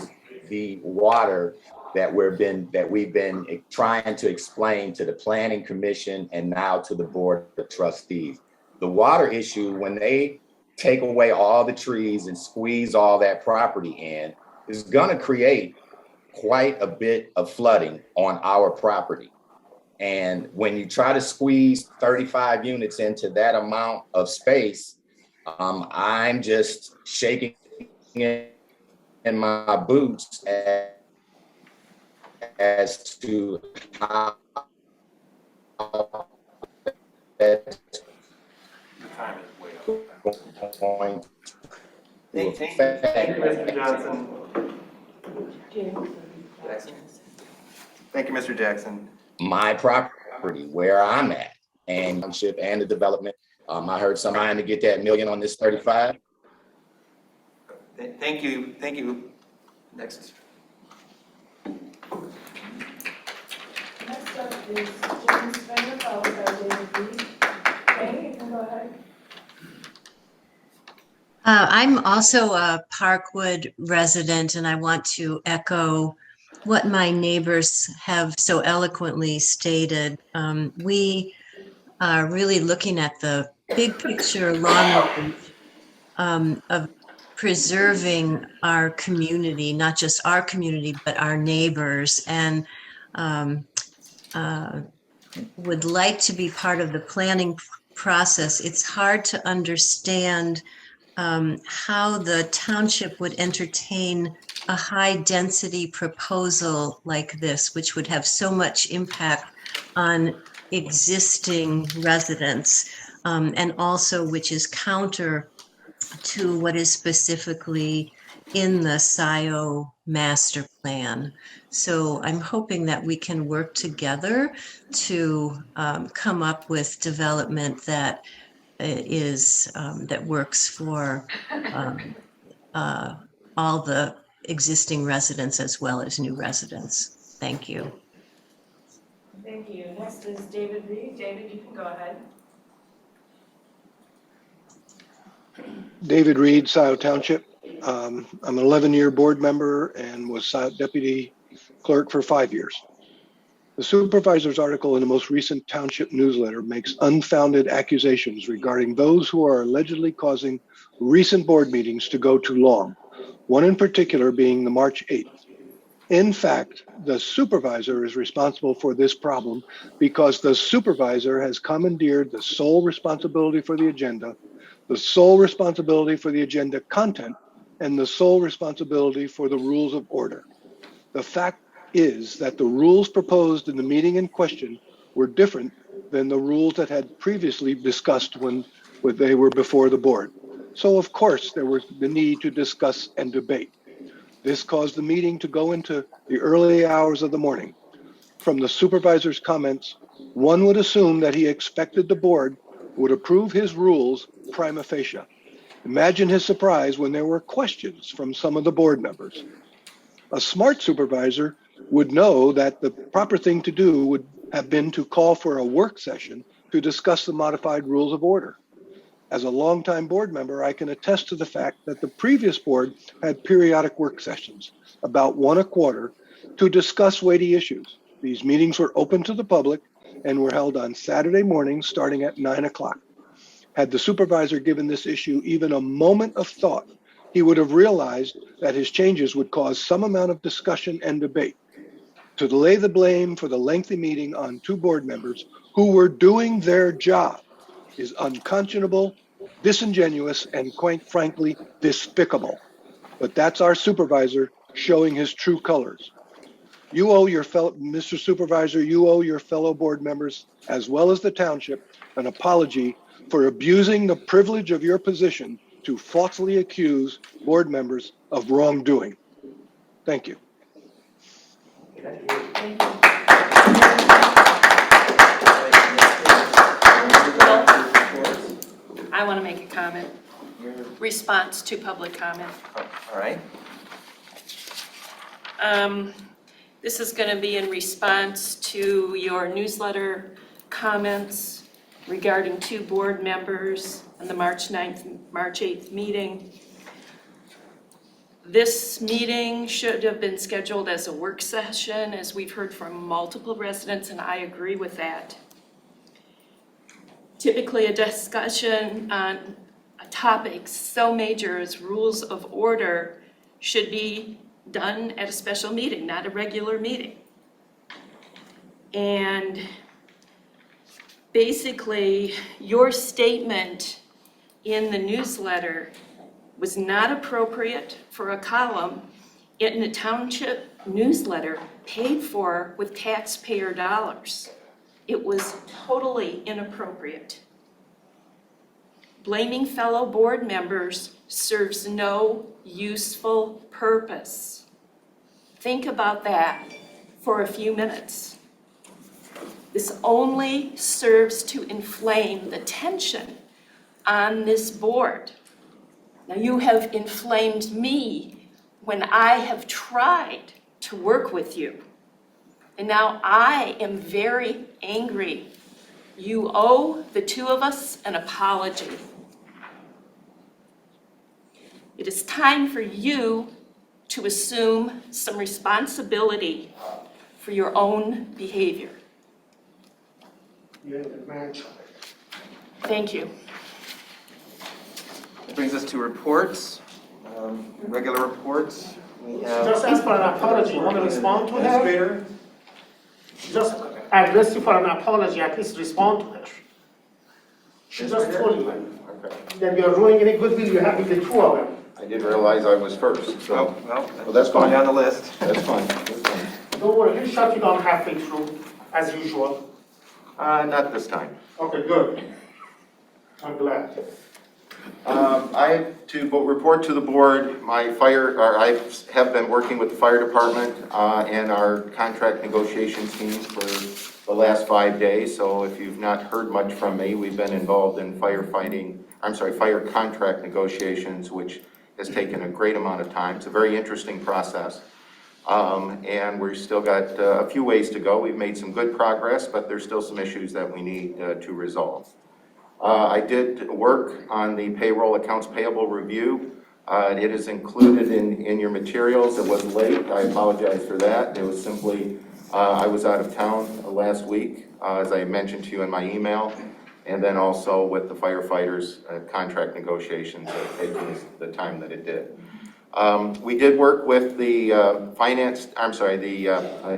the water that we've been trying to explain to the Planning Commission and now to the Board of Trustees. The water issue, when they take away all the trees and squeeze all that property in, is gonna create quite a bit of flooding on our property. And when you try to squeeze 35 units into that amount of space, I'm just shaking in my boots as to how that's going to affect. Thank you, Mr. Johnson. Thank you, Mr. Jackson. My property, where I'm at, and township and the development. I heard somebody trying to get that million on this 35. Thank you. Next. Next up is James Spender, followed by David Reed. Okay, you can go ahead. I'm also a Parkwood resident, and I want to echo what my neighbors have so eloquently stated. We are really looking at the big picture long range of preserving our community, not just our community, but our neighbors, and would like to be part of the planning process. It's hard to understand how the township would entertain a high density proposal like this, which would have so much impact on existing residents, and also which is counter to what is specifically in the Scio master plan. So I'm hoping that we can work together to come up with development that that works for all the existing residents as well as new residents. Thank you. Thank you. Next is David Reed. David, you can go ahead. David Reed, Scio Township. I'm an 11-year board member and was Scio Deputy Clerk for 5 years. The supervisor's article in the most recent township newsletter makes unfounded accusations regarding those who are allegedly causing recent board meetings to go too long. one in particular being the March 8th. In fact, the supervisor is responsible for this problem because the supervisor has commandeered the sole responsibility for the agenda, the sole responsibility for the agenda content, and the sole responsibility for the rules of order. The fact is that the rules proposed in the meeting in question were different than the rules that had previously discussed when they were before the board. So of course, there was the need to discuss and debate. This caused the meeting to go into the early hours of the morning. From the supervisor's comments, one would assume that he expected the board would approve his rules prima facie. Imagine his surprise when there were questions from some of the board members. A smart supervisor would know that the proper thing to do would have been to call for a work session to discuss the modified rules of order. As a longtime board member, I can attest to the fact that the previous board had periodic work sessions, about one a quarter, to discuss weighty issues. These meetings were open to the public and were held on Saturday mornings starting at 9 o'clock. Had the supervisor given this issue even a moment of thought, he would have realized that his changes would cause some amount of discussion and debate. To lay the blame for the lengthy meeting on two board members who were doing their job is unconscionable, disingenuous, and quite frankly, despicable. But that's our supervisor showing his true colors. You owe your fellow, Mr. Supervisor, you owe your fellow board members, as well as the township, an apology for abusing the privilege of your position to falsely accuse board members of wrongdoing. Thank you. I want to make a comment. Response to public comment. All right. This is going to be in response to your newsletter comments regarding two board members on the March 9th, March 8th meeting. This meeting should have been scheduled as a work session, as we've heard from multiple residents, and I agree with that. Typically, a discussion on a topic so major as rules of order should be done at a special meeting, not a regular meeting. And basically, your statement in the newsletter was not appropriate for a column in a township newsletter paid for with taxpayer dollars. It was totally inappropriate. Blaming fellow board members serves no useful purpose. Think about that for a few minutes. This only serves to inflame the tension on this board. Now, you have inflamed me when I have tried to work with you. And now I am very angry. You owe the two of us an apology. It is time for you to assume some responsibility for your own behavior. Thank you. That brings us to reports, regular reports. We have. Just ask for an apology. You want to respond to her? Just address you for an apology, at least respond to her. She just told you that you're ruining any goodwill you have with the two of them. I didn't realize I was first, so. Well, that's going fine. down the list. That's fine. That's fine. Don't worry, he'll shut you down halfway through, as usual. Not this time. Okay, good. I'm glad. I report to the board, I have been working with the fire department and our contract negotiation teams for the last 5 days. So if you've not heard much from me, we've been involved in fire contract negotiations, which has taken a great amount of time. It's a very interesting process. And we've still got a few ways to go. We've made some good progress, but there's still some issues that we need to resolve. I did work on the payroll accounts payable review. It is included in your materials. It was late. I apologize for that. It was simply, I was out of town last week, as I mentioned to you in my email, and then also with the firefighters' contract negotiations taking the time that it did. We did work with the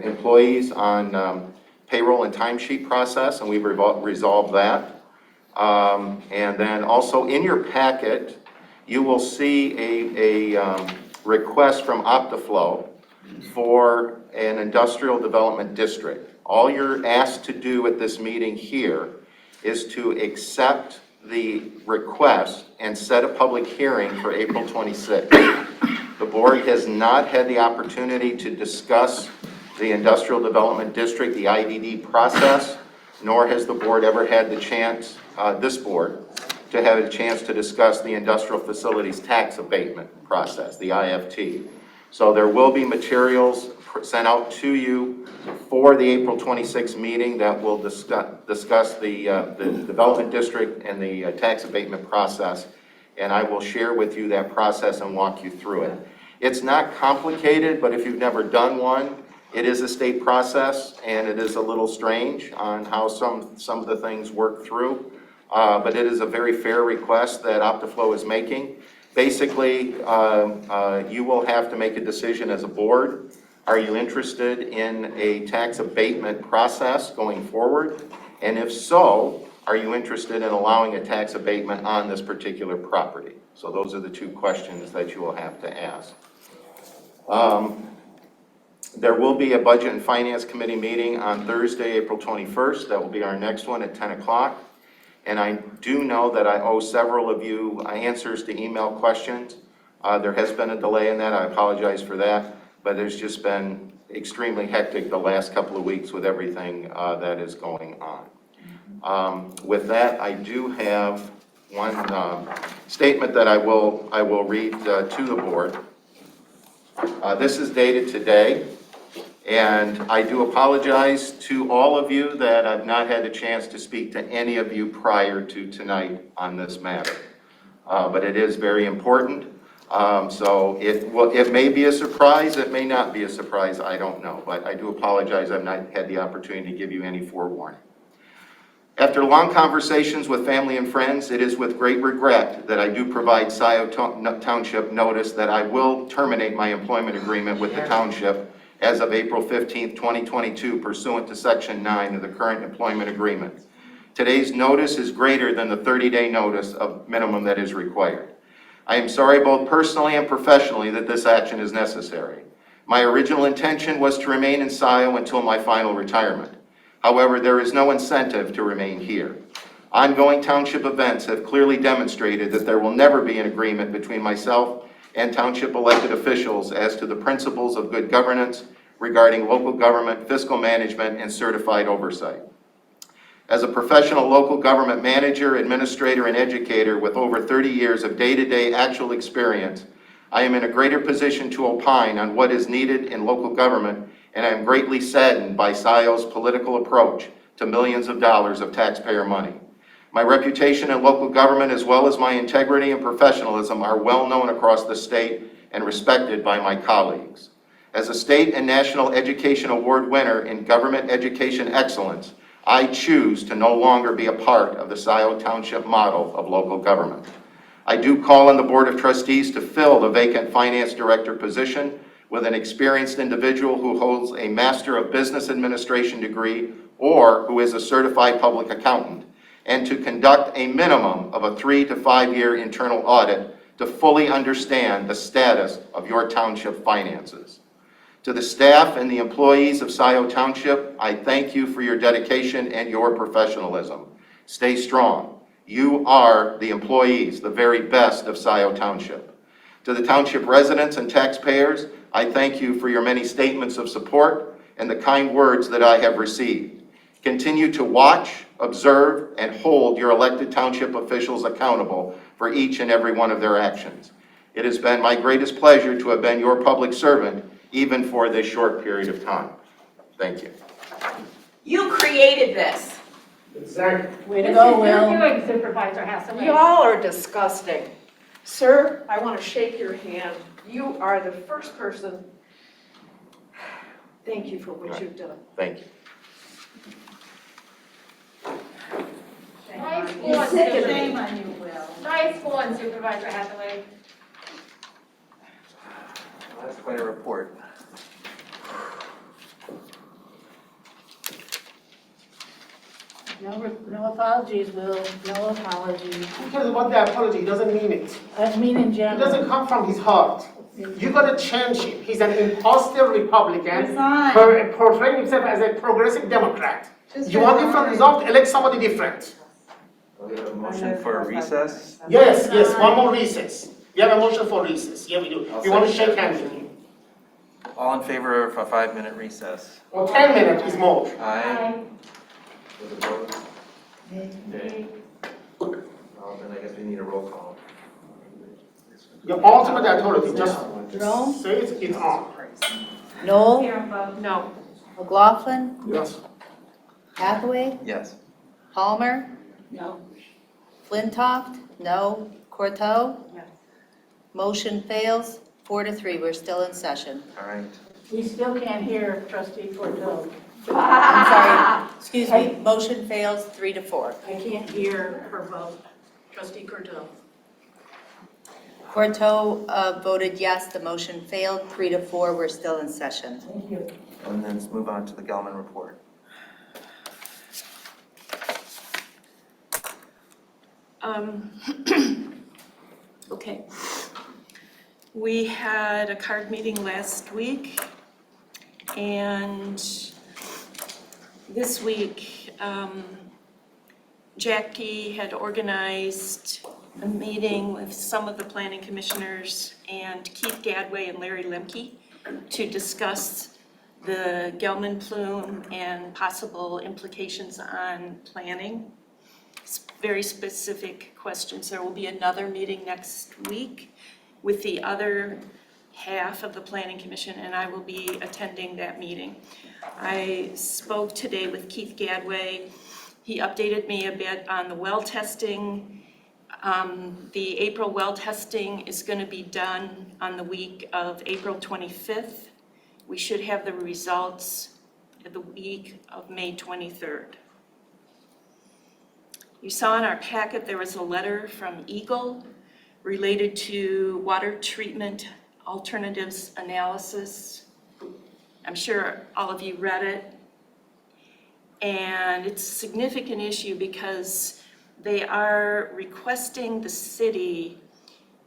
employees on payroll and timesheet process, and we've resolved that. And then also in your packet, you will see a request from OptiFlow for an industrial development district. All you're asked to do at this meeting here is to accept the request and set a public hearing for April 26th. The board has not had the opportunity to discuss the industrial development district, the IDD process, nor has the board ever had the chance, this board, to have a chance to discuss the industrial facilities tax abatement process, the IFT. So there will be materials sent out to you for the April 26th meeting that will discuss the development district and the tax abatement process. And I will share with you that process and walk you through it. It's not complicated, but if you've never done one, it is a state process and it is a little strange on how some of the things work through. But it is a very fair request that OptiFlow is making. Basically, you will have to make a decision as a board. Are you interested in a tax abatement process going forward? And if so, are you interested in allowing a tax abatement on this particular property? So those are the two questions that you will have to ask. There will be a Budget and Finance Committee meeting on Thursday, April 21st. That will be our next one at 10 o'clock. And I do know that I owe several of you answers to email questions. There has been a delay in that. I apologize for that. But there's just been extremely hectic the last couple of weeks with everything that is going on. With that, I do have one statement that I will read to the board. This is dated today, and I do apologize to all of you that I've not had a chance to speak to any of you prior to tonight on this matter. But it is very important. So it may be a surprise, it may not be a surprise, I don't know. But I do apologize, I've not had the opportunity to give you any forewarning. After long conversations with family and friends, it is with great regret that I do provide Scio Township notice that I will terminate my employment agreement with the township as of April 15th, 2022, pursuant to Section 9 of the current employment agreement. Today's notice is greater than the 30-day notice of minimum that is required. I am sorry both personally and professionally that this action is necessary. My original intention was to remain in Scio until my final retirement. However, there is no incentive to remain here. Ongoing township events have clearly demonstrated that there will never be an agreement between myself and township elected officials as to the principles of good governance regarding local government, fiscal management, and certified oversight. As a professional local government manager, administrator, and educator with over 30 years of day-to-day actual experience, I am in a greater position to opine on what is needed in local government, and I am greatly saddened by Scio's political approach to millions of dollars of taxpayer money. My reputation in local government, as well as my integrity and professionalism, are well known across the state and respected by my colleagues. As a state and national education award winner in government education excellence, I choose to no longer be a part of the Scio Township model of local government. I do call on the Board of Trustees to fill the vacant Finance Director position with an experienced individual who holds a Master of Business Administration degree or who is a certified public accountant, and to conduct a minimum of a 3 to 5 year internal audit to fully understand the status of your township finances. To the staff and the employees of Scio Township, I thank you for your dedication and your professionalism. Stay strong. You are the employees, the very best of Scio Township. To the township residents and taxpayers, I thank you for your many statements of support and the kind words that I have received. Continue to watch, observe, and hold your elected township officials accountable for each and every one of their actions. It has been my greatest pleasure to have been your public servant, even for this short period of time. Thank you. You created this. Exactly. Way to go, You're Will. doing, Supervisor Hathaway. Y'all are disgusting. Sir, I want to shake your hand. You are the first person. Thank you for what you've done. Thank you. Nice You one, sick of Supervisor. me. Shame on you, Will. Nice one, Supervisor Hathaway. That's quite a report. No apologies, Will, no apologies. Who cares about the apology? He doesn't mean it. I mean in It general. doesn't come from his heart. You gotta change him. He's an imposter Republican, Resign. portraying himself as a progressive Democrat. You want different result? Elect somebody different. We have a motion for a recess. Yes, one more recess. We have a motion for recess. Yeah, we do. We want to shake hands with you. All in favor of a 5-minute recess? Or 10 minutes is more. Aye. Those opposed? Okay. Well, then I guess we need a roll call. Your ultimate authority, just Jerome? say it's on. Noel? No. McLaughlin? Yes. Hathaway? Yes. Palmer? No. Flintoff? No. Corto? Yes. Motion fails, 4-3. We're still in session. All right. We still can't hear trustee Corto. I'm sorry, excuse me, motion fails 3-4. I can't hear her vote. Trustee Corto. Corto voted yes, the motion failed, 3-4. We're still in session. Thank you. And then let's move on to the Gelman report. Okay. We had a card meeting last week, and this week, Jackie had organized a meeting with some of the planning commissioners and Keith Gadway and Larry Lemke to discuss the Gelman plume and possible implications on planning. Very specific questions. There will be another meeting next week with the other half of the planning commission, and I will be attending that meeting. I spoke today with Keith Gadway. He updated me a bit on the well testing. The April well testing is going to be done on the week of April 25th. We should have the results the week of May 23rd. You saw in our packet there was a letter from Eagle related to water treatment alternatives analysis. I'm sure all of you read it. And it's a significant issue because they are requesting the city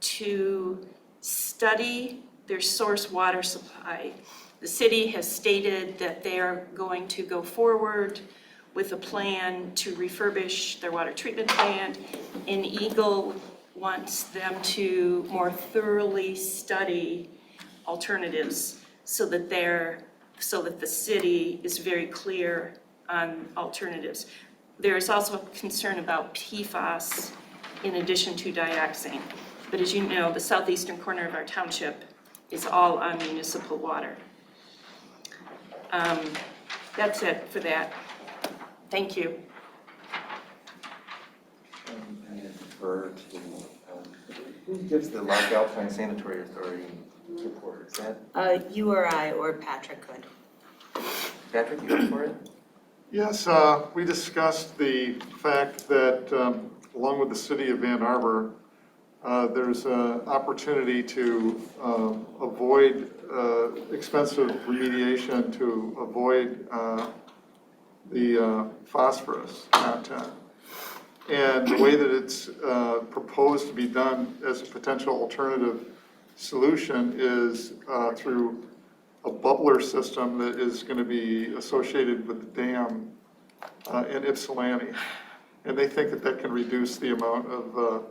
to study their source water supply. The city has stated that they are going to go forward with a plan to refurbish their water treatment plant, and Eagle wants them to more thoroughly study alternatives so that the city is very clear on alternatives. There is also a concern about PFAS in addition to dioxane. But as you know, the southeastern corner of our township is all on municipal water. That's it for that. Thank you. Defer to, who gives the Lock Alpine Sanitary Authority report? Is that You or I or Patrick could. Patrick, you up for it? Yes, we discussed the fact that along with the city of Ann Arbor, there's an opportunity to avoid expensive remediation, to avoid the phosphorus content. And the way that it's proposed to be done as a potential alternative solution is through a bubbler system that is going to be associated with the dam in Ypsilanti. And they think that that can reduce the amount of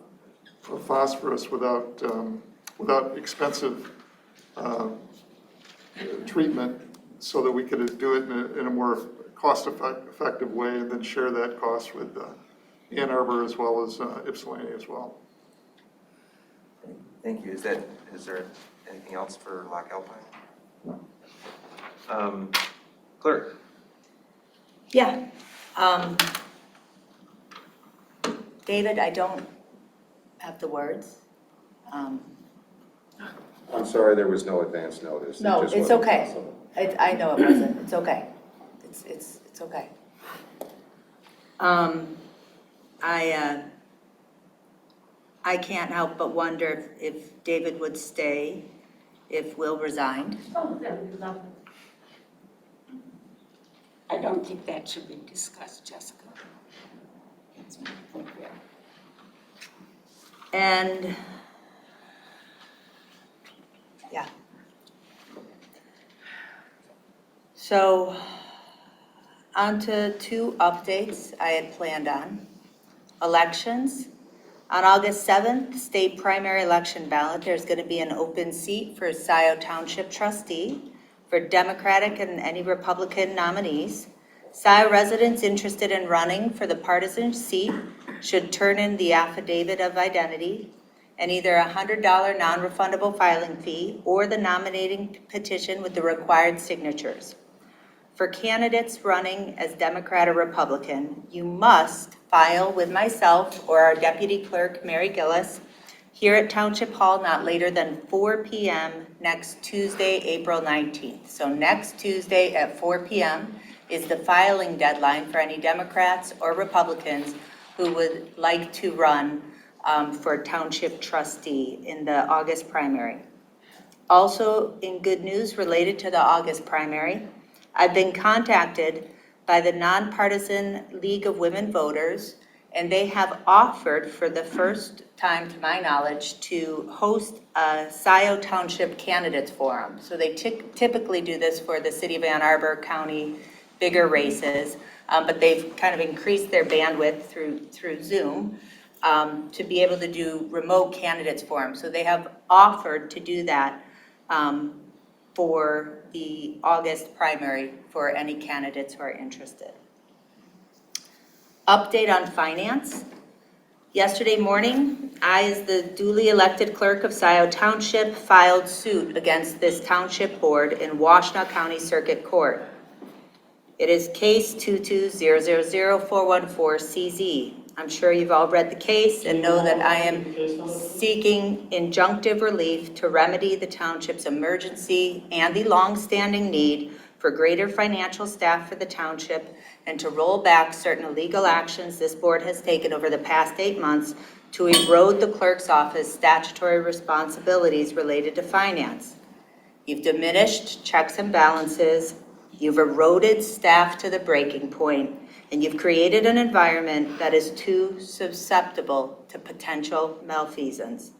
phosphorus without expensive treatment, so that we could do it in a more cost-effective way, and then share that cost with Ann Arbor as well as Ypsilanti as well. Thank you. Is there anything else for Lock Alpine? Clerk. Yeah. David, I don't have the words. I'm sorry, there was no advance notice. No, just it's wasn't okay. possible. I know it wasn't. It's okay. It's okay. I can't help but wonder if David would stay if Will resigned. Oh, that would be lovely. I don't think that should be discussed, Jessica. That's my point there. And, yeah. So, on to 2 updates I had planned on. Elections. On August 7th, state primary election ballot, there's going to be an open seat for Scio Township trustee for Democratic and any Republican nominees. Scio residents interested in running for the partisan seat should turn in the affidavit of identity and either a $100 non-refundable filing fee or the nominating petition with the required signatures. For candidates running as Democrat or Republican, you must file with myself or our Deputy Clerk, Mary Gillis, here at Township Hall not later than 4 p.m. next Tuesday, April 19th. So next Tuesday at 4 p.m. is the filing deadline for any Democrats or Republicans who would like to run for Township trustee in the August primary. Also, in good news related to the August primary, I've been contacted by the Nonpartisan League of Women Voters, and they have offered for the first time, to my knowledge, to host a Scio Township Candidates Forum. So they typically do this for the City of Ann Arbor County bigger races, but they've kind of increased their bandwidth through Zoom to be able to do remote candidates forums. So they have offered to do that for the August primary for any candidates who are interested. Update on finance. Yesterday morning, I, as the duly elected clerk of Scio Township, filed suit against this township board in Washtenaw County Circuit Court. It is case 2200414CZ. I'm sure you've all read the case and know that I am seeking injunctive relief to remedy the township's emergency and the long-standing need for greater financial staff for the township and to roll back certain illegal actions this board has taken over the past 8 months to erode the clerk's office statutory responsibilities related to finance. You've diminished checks and balances, you've eroded staff to the breaking point, and you've created an environment that is too susceptible to potential malfeasance.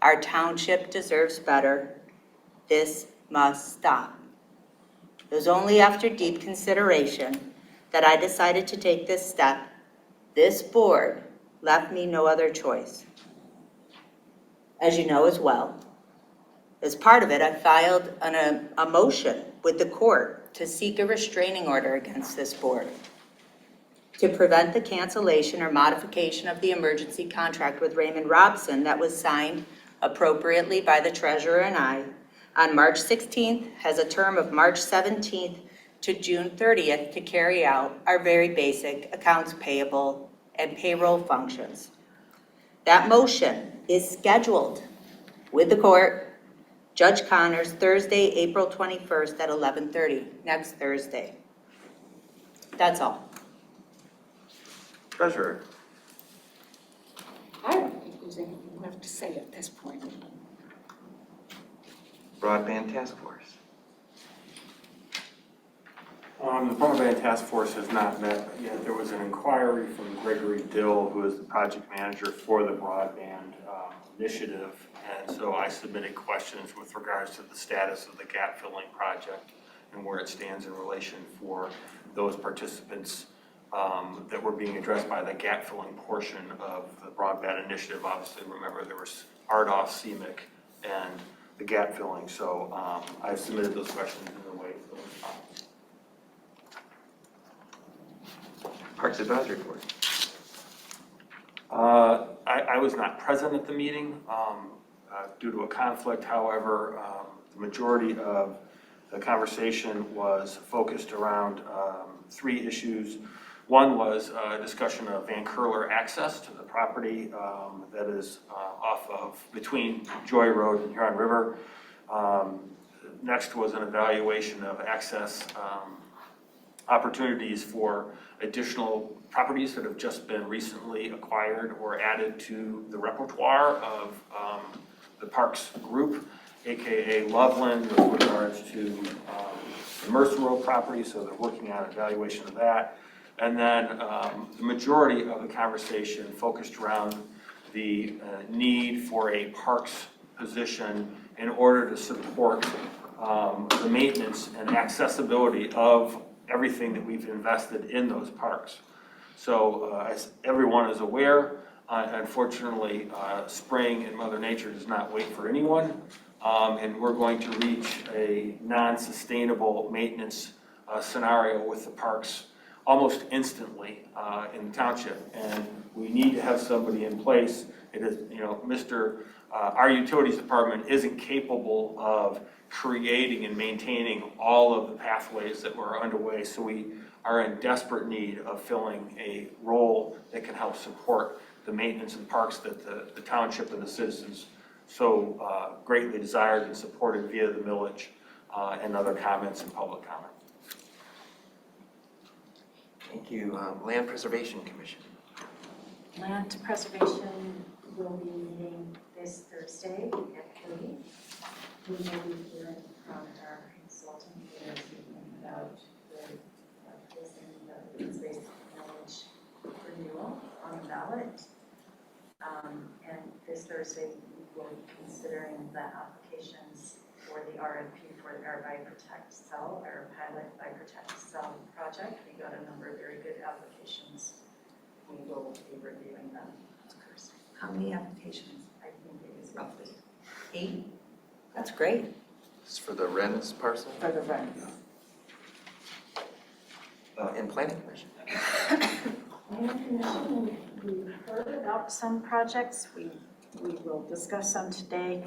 Our township deserves better. This must stop. It was only after deep consideration that I decided to take this step. This board left me no other choice. As you know as well, as part of it, I filed a motion with the court to seek a restraining order against this board to prevent the cancellation or modification of the emergency contract with Raymond Robson that was signed appropriately by the treasurer and I on March 16th, has a term of March 17th to June 30th to carry out our very basic accounts payable and payroll functions. That motion is scheduled with the court, Judge Connors, Thursday, April 21st at 11:30, next Thursday. That's all. Treasurer. I don't think there's anything left to say at this point. Broadband Task Force. The Broadband Task Force has not met yet. There was an inquiry from Gregory Dill, who is the project manager for the broadband initiative. And so I submitted questions with regards to the status of the gap filling project and where it stands in relation for those participants that were being addressed by the gap filling portion of the broadband initiative. Obviously, remember there was RDOF, CMIC, and the gap filling. So I've submitted those questions in the way for response. Parks Advisory Board. I was not present at the meeting due to a conflict. However, the majority of the conversation was focused around 3 issues. One was a discussion of Van Curler access to the property that is off of between Joy Road and Huron River. Next was an evaluation of access opportunities for additional properties that have just been recently acquired or added to the repertoire of the Parks group. AKA Loveland, with regards to the Mercer Road property, so they're working on evaluation of that. And then the majority of the conversation focused around the need for a parks position in order to support the maintenance and accessibility of everything that we've invested in those parks. So as everyone is aware, unfortunately, spring and Mother Nature does not wait for anyone, and we're going to reach a non-sustainable maintenance scenario with the parks almost instantly in the township, and we need to have somebody in place. It is, our utilities department isn't capable of creating and maintaining all of the pathways that were underway, so we are in desperate need of filling a role that can help support the maintenance of parks that the township and the citizens so greatly desired and supported via the millage and other comments and public comment. Thank you. Land Preservation Commission. Land Preservation will be meeting this Thursday at 3. We will be hearing from our consultant this evening about placing the open-space millage renewal on the ballot. And this Thursday, we will be considering the applications for the RFP for our Buy Protect Sell, our pilot Buy Protect Sell project. We got a number of very good applications. We will be reviewing them first. How many applications? I think it is roughly 8? That's great. This is for the RENS parcel? for the friends. And Planning Commission. Planning Commission, we've heard about some projects. We will discuss some today.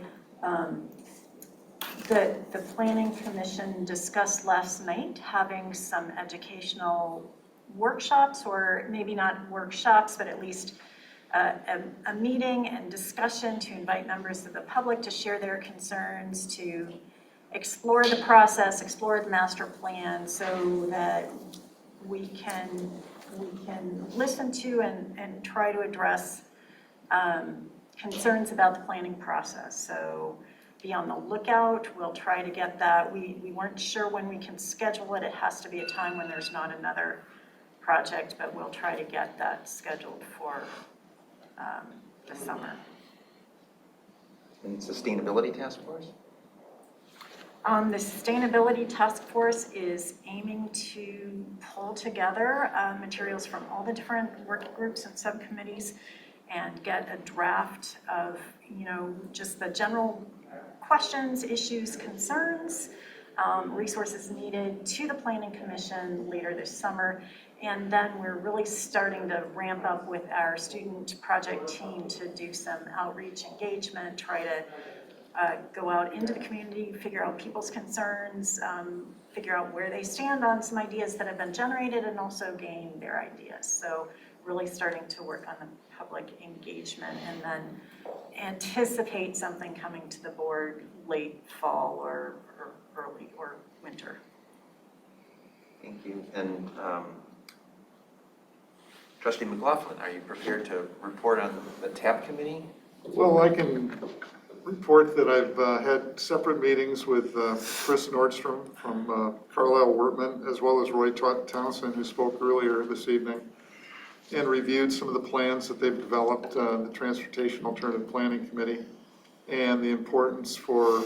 The Planning Commission discussed last night having some educational workshops, or maybe not workshops, but at least a meeting and discussion to invite members of the public to share their concerns, to explore the process, explore the master plan, so that we can listen to and try to address concerns about the planning process. So be on the lookout. We'll try to get that. We weren't sure when we can schedule it. It has to be a time when there's not another project, but we'll try to get that scheduled for the summer. And Sustainability Task Force? The Sustainability Task Force is aiming to pull together materials from all the different working groups and subcommittees and get a draft of, just the general questions, issues, concerns, resources needed to the Planning Commission later this summer. And then we're really starting to ramp up with our student project team to do some outreach engagement, try to go out into the community, figure out people's concerns, figure out where they stand on some ideas that have been generated, and also gain their ideas. So really starting to work on the public engagement, and then anticipate something coming to the board late fall or early or winter. Thank you. And Trustee McLaughlin, are you prepared to report on the TAP committee? Well, I can report that I've had separate meetings with Chris Nordstrom from Carlisle Wortman, as well as Roy Townsend, who spoke earlier this evening, and reviewed some of the plans that they've developed, the Transportation Alternative Planning Committee, and the importance for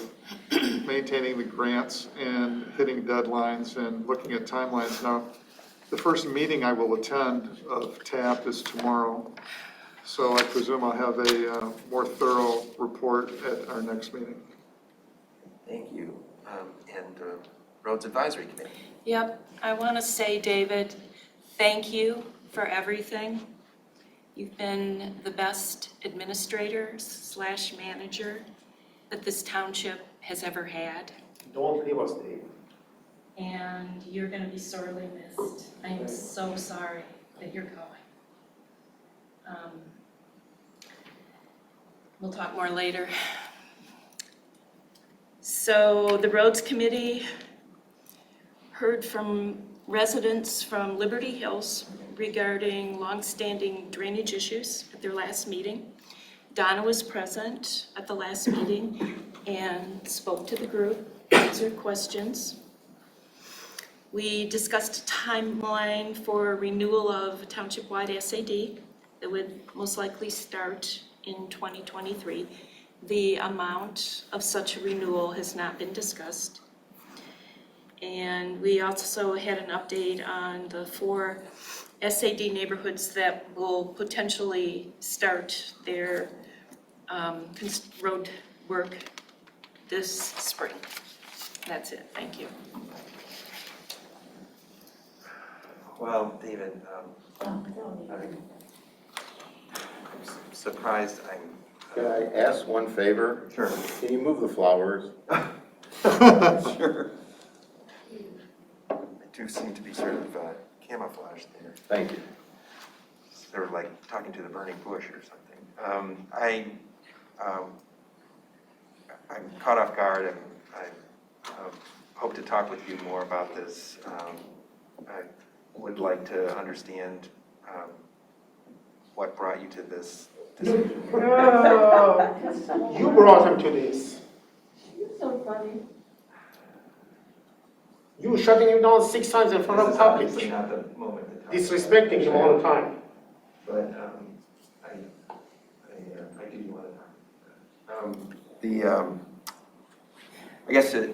maintaining the grants and hitting deadlines and looking at timelines. Now, the first meeting I will attend of TAP is tomorrow, so I presume I'll have a more thorough report at our next meeting. Thank you. And Roads Advisory Committee. Yep, I want to say, David, thank you for everything. You've been the best administrator/manager that this township has ever had. Don't leave us, Dave. And you're going to be sorely missed. I am so sorry that you're going. We'll talk more later. So the Roads Committee heard from residents from Liberty Hills regarding longstanding drainage issues at their last meeting. Donna was present at the last meeting and spoke to the group, answered questions. We discussed a timeline for renewal of township-wide SAD that would most likely start in 2023. The amount of such a renewal has not been discussed. And we also had an update on the 4 SAD neighborhoods that will potentially start their road work this spring. That's it, thank you. Well, David, I'm surprised Can I ask one favor? Sure. Can you move the flowers? Sure. They do seem to be sort of camouflaged there. Thank you. They were like talking to the burning bush or something. I'm caught off guard, and I hope to talk with you more about this. I would like to understand what brought you to this decision. You brought him to this. You're so funny. You shutting him down 6 times in front of public, Obviously not the moment to talk. disrespecting him all the time. But I do want to talk. I guess in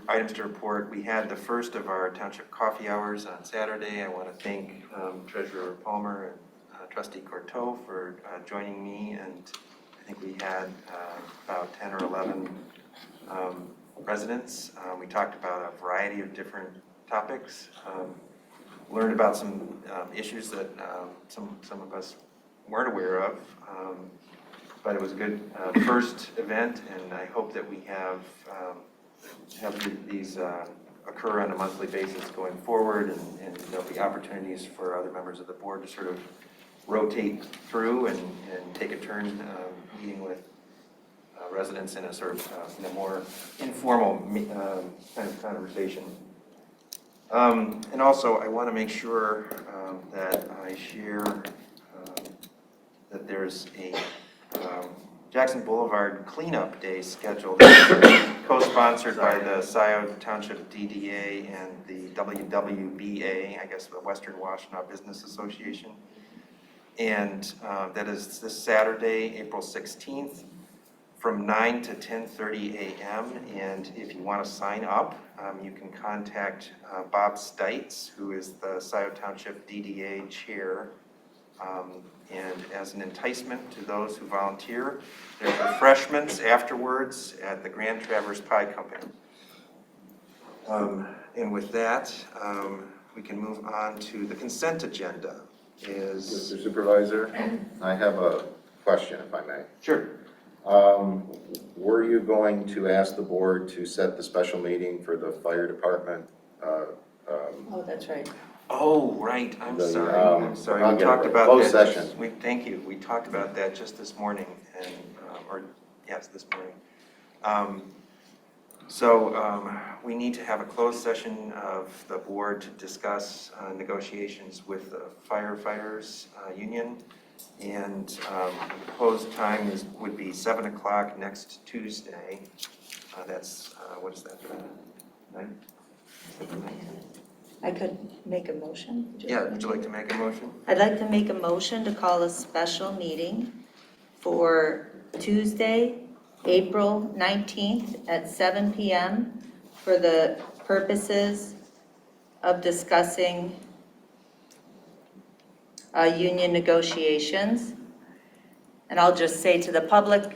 items to report, we had the first of our township coffee hours on Saturday. I want to thank Treasurer Palmer and Trustee Courteau for joining me, and I think we had about 10 or 11 residents. We talked about a variety of different topics, learned about some issues that some of us weren't aware of, but it was a good first event, and I hope that we have these occur on a monthly basis going forward, and there'll be opportunities for other members of the board to sort of rotate through and take a turn meeting with residents in a sort of in a more informal kind of conversation. And also, I want to make sure that I share that there's a Jackson Boulevard Cleanup Day scheduled, co-sponsored by the Scio Township DDA and the WWBA, I guess the Western Washtenaw Business Association. And that is this Saturday, April 16th, from 9 to 10:30 a.m. And if you want to sign up, you can contact Bob Stites, who is the Scio Township DDA chair. And as an enticement to those who volunteer, there's refreshments afterwards at the Grand Traverse Pie Company. And with that, we can move on to the consent agenda. Mr. Supervisor, I have a question, if I may. Sure. Were you going to ask the board to set the special meeting for the fire department? Oh, that's right. Oh, right, I'm The, sorry, I'll we get it talked right. about Closed that. session. Thank you, we talked about that just this morning, and, this morning. We need to have a closed session of the board to discuss negotiations with the firefighters union. And the proposed time would be 7 o'clock next Tuesday. That's, what is that, 9? I could make a motion? Yeah, would you like to make a motion? I'd like to make a motion to call a special meeting for Tuesday, April 19th at 7 p.m. for the purposes of discussing union negotiations. And I'll just say to the public,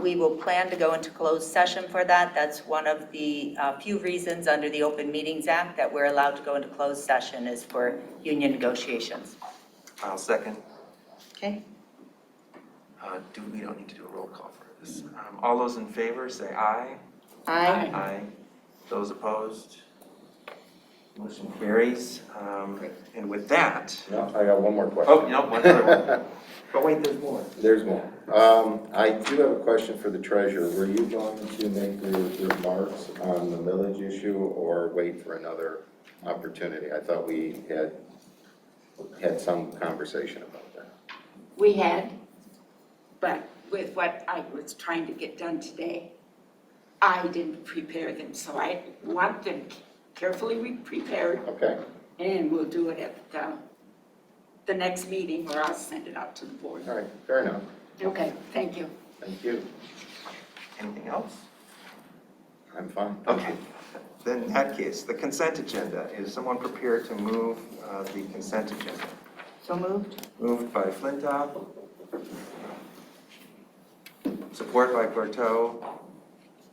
we will plan to go into closed session for that. That's one of the few reasons under the Open Meetings Act that we're allowed to go into closed session is for union negotiations. I'll second. Okay? We don't need to do a roll call for this. All those in favor, say aye. Aye. Aye. Those opposed? Motion carries. And with that. No, I got one more question. Oh, no, one other one. But wait, there's more. There's more. I do have a question for the treasurer. Were you going to make your remarks on the millage issue or wait for another opportunity? I thought we had some conversation about that. We had. but with what I was trying to get done today, I didn't prepare them, so I want them carefully prepared. Okay. And we'll do it at the next meeting, or I'll send it out to the board. All right, fair enough. Okay, thank you. Thank you. Anything else? I'm fine. Okay, then in that case, the consent agenda. Is someone prepared to move the consent agenda? So moved? Moved by Flintoff. Support by Corto.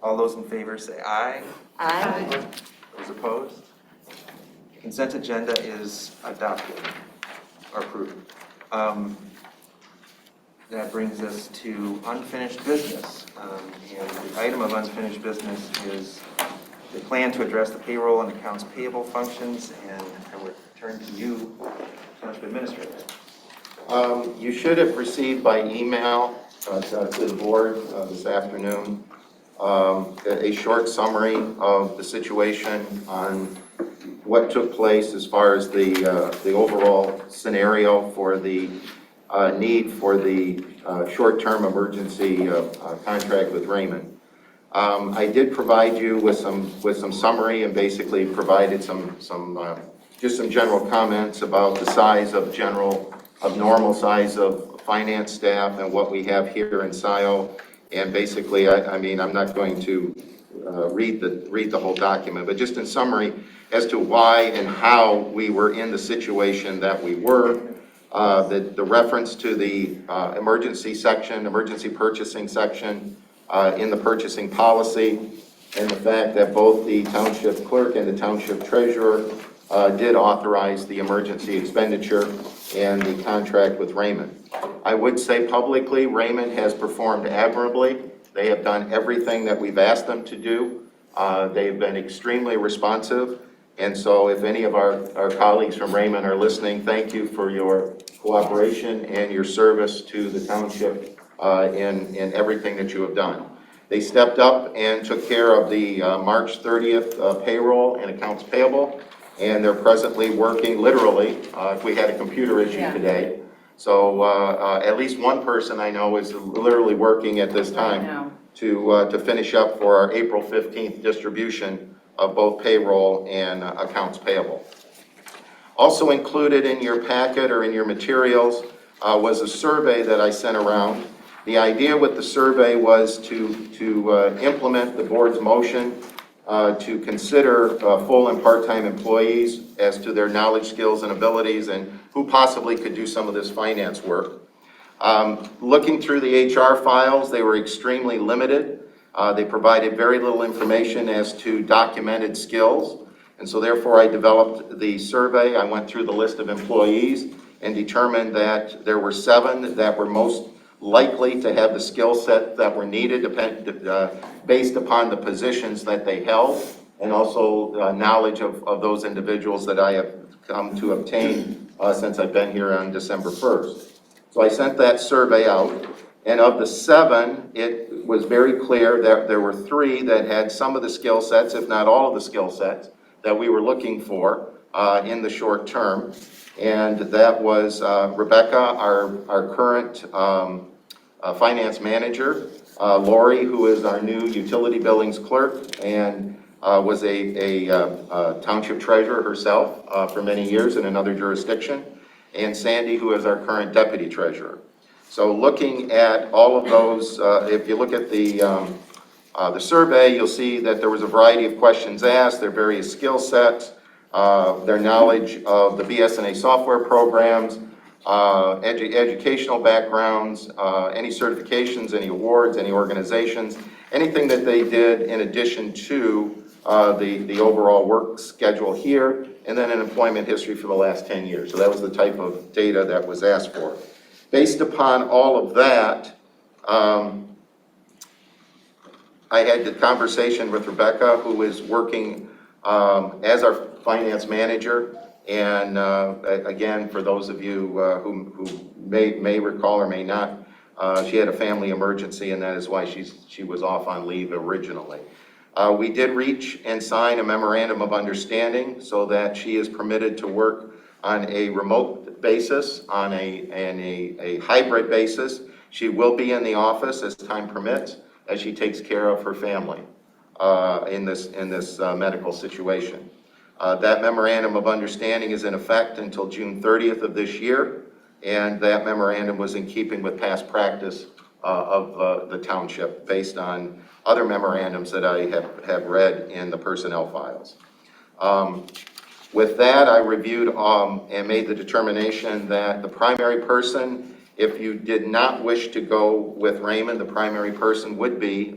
All those in favor say aye. Aye. Those opposed? Consent agenda is adopted or approved. That brings us to unfinished business. And the item of unfinished business is the plan to address the payroll and accounts payable functions. And I would turn to you, Township Administrator. You should have received by email to the board this afternoon a short summary of the situation on what took place as far as the overall scenario for the need for the short-term emergency contract with Raymond. I did provide you with some summary and basically provided just some general comments about the size of normal size of finance staff and what we have here in Scio. And basically, I mean, I'm not going to read the whole document, but just in summary as to why and how we were in the situation that we were. The reference to the emergency purchasing section in the purchasing policy, and the fact that both the township clerk and the township treasurer did authorize the emergency expenditure and the contract with Raymond. I would say publicly, Raymond has performed admirably. They have done everything that we've asked them to do. They've been extremely responsive. And so if any of our colleagues from Raymond are listening, thank you for your cooperation and your service to the township in everything that you have done. They stepped up and took care of the March 30th payroll and accounts payable, and they're presently working literally, if we had a computer issue today. So at least one person I know is literally working at this time to finish up for our April 15th distribution of both payroll and accounts payable. Also included in your packet or in your materials was a survey that I sent around. The idea with the survey was to implement the board's motion to consider full and part-time employees as to their knowledge, skills, and abilities, and who possibly could do some of this finance work. Looking through the HR files, they were extremely limited. They provided very little information as to documented skills. And so therefore I developed the survey. I went through the list of employees and determined that there were 7 that were most likely to have the skill set that were needed based upon the positions that they held, and also knowledge of those individuals that I have come to obtain since I've been here on December 1st. So I sent that survey out, and of the 7, it was very clear that there were 3 that had some of the skill sets, if not all of the skill sets, that we were looking for in the short term. And that was Rebecca, our current finance manager, Lori, who is our new utility billings clerk and was a township treasurer herself for many years in another jurisdiction, and Sandy, who is our current deputy treasurer. So looking at all of those, if you look at the survey, you'll see that there was a variety of questions asked, their various skill sets, their knowledge of the BS&A software programs, educational backgrounds, any certifications, any awards, any organizations, anything that they did in addition to the overall work schedule here, and then an employment history for the last 10 years. So that was the type of data that was asked for. Based upon all of that, I had the conversation with Rebecca, who is working as our finance manager. And again, for those of you who may recall or may not, she had a family emergency, and that is why she was off on leave originally. We did reach and sign a memorandum of understanding so that she is permitted to work on a remote basis, on a hybrid basis, She will be in the office as time permits, as she takes care of her family in this medical situation. That memorandum of understanding is in effect until June 30th of this year, and that memorandum was in keeping with past practice of the township based on other memorandums that I have read in the personnel files. With that, I reviewed and made the determination that the primary person, if you did not wish to go with Raymond, the primary person would be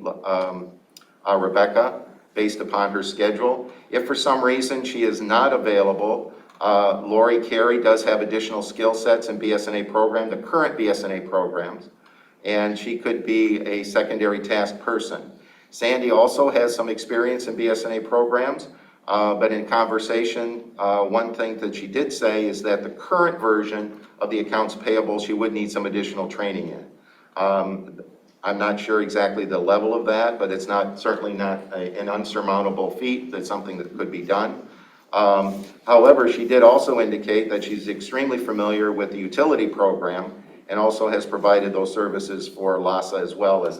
Rebecca, based upon her schedule. If for some reason she is not available, Lori Carey does have additional skill sets in BSNA program, the current BSNA programs, and she could be a secondary task person. Sandy also has some experience in BSNA programs, but in conversation, one thing that she did say is that the current version of the accounts payable, she would need some additional training in. I'm not sure exactly the level of that, but it's certainly not an unsurmountable feat. That's something that could be done. However, she did also indicate that she's extremely familiar with the utility program and also has provided those services for LASA as well as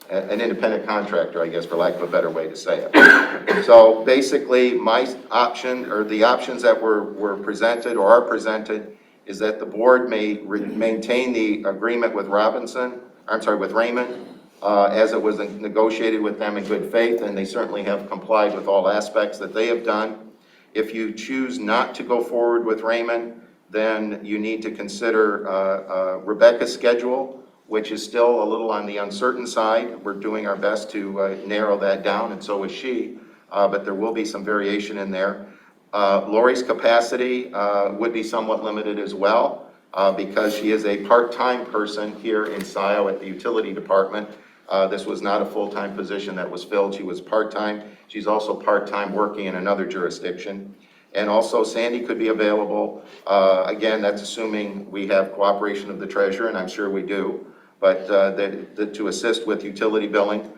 an independent contractor, I guess, for lack of a better way to say it. So basically, my option, or the options that were presented or are presented, is that the board may maintain the agreement with Raymond, as it was negotiated with them in good faith, and they certainly have complied with all aspects that they have done. If you choose not to go forward with Raymond, then you need to consider Rebecca's schedule, which is still a little on the uncertain side. We're doing our best to narrow that down, and so is she, but there will be some variation in there. Lori's capacity would be somewhat limited as well, because she is a part-time person here in Scio at the utility department. This was not a full-time position that was filled. She was part-time. She's also part-time working in another jurisdiction. And also Sandy could be available. Again, that's assuming we have cooperation of the treasurer, and I'm sure we do, but to assist with utility billing.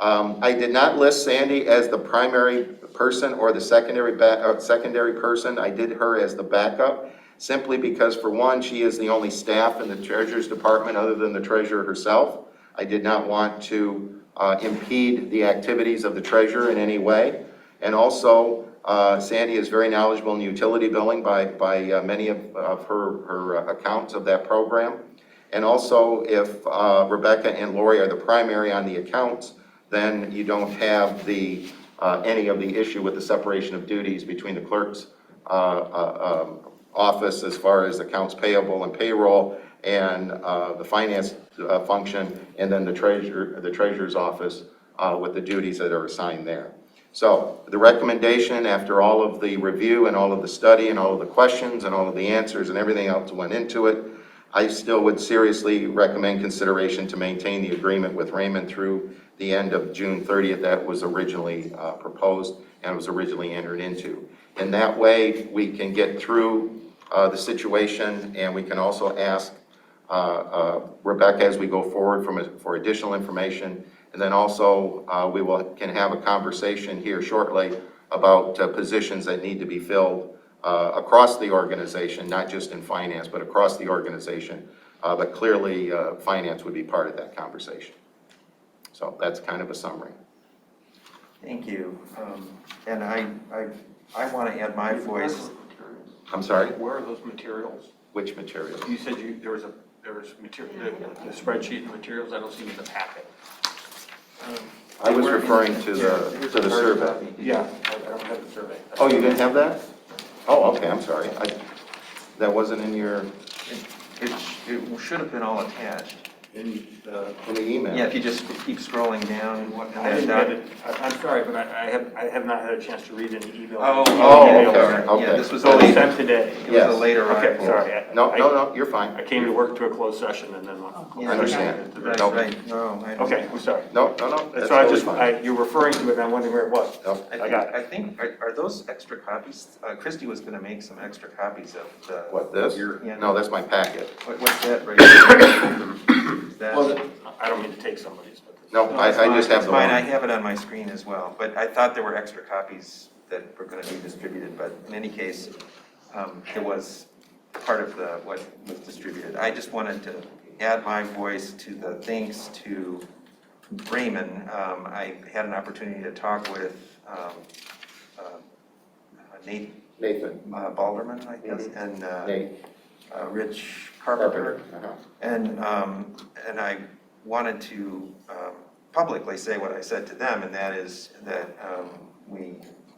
I did not list Sandy as the primary person or the secondary person. I did her as the backup, simply because, for one, she is the only staff in the treasurer's department other than the treasurer herself. I did not want to impede the activities of the treasurer in any way. And also, Sandy is very knowledgeable in utility billing by many of her accounts of that program. And also, if Rebecca and Lori are the primary on the accounts, then you don't have any of the issue with the separation of duties between the clerk's office as far as accounts payable and payroll, and the finance function, and then the treasurer's office with the duties that are assigned there. So the recommendation, after all of the review and all of the study and all of the questions and all of the answers and everything else went into it, I still would seriously recommend consideration to maintain the agreement with Raymond through the end of June 30th that was originally proposed and was originally entered into. In that way, we can get through the situation, and we can also ask Rebecca as we go forward for additional information. And then also we can have a conversation here shortly about positions that need to be filled across the organization, not just in finance, but across the organization. But clearly, finance would be part of that conversation. So that's kind of a summary. Thank you. And I want to add my voice. I'm sorry? Where are those materials? Which materials? You said there was material, the spreadsheet and materials. I don't see them in the packet. I was referring to the survey. Yeah, I don't have the survey. Oh, you didn't have that? Oh, okay, I'm sorry. That wasn't in your... It should have been all attached. In the email. Yeah, if you just keep scrolling down. I didn't get it. I'm sorry, but I have not had a chance to read any email. Okay. Yeah, this was only sent today. It was a later Okay, arrival. sorry. No, you're fine. I came to work to a closed session and then. I understand. Right. No, Okay, I'm sorry. No. So you're referring to it, and I'm wondering where it was. No. I got it. I think, are those extra copies? Christie was going to make some extra copies of the. What, this? Yeah, No, that's my packet. What's that right there? Is that? Well, I don't mean to take somebody's, but. No, I just have the mine. I one. have it on my screen as well, but I thought there were extra copies that were going to be distributed, but in any case, it was part part of what was distributed. I just wanted to add my voice to the thanks to Raymond. I had an opportunity to talk with Nathan. Balderman, I guess, and Nate. Rich Carpenter. Uh-huh. And I wanted to publicly say what I said to them, and that is that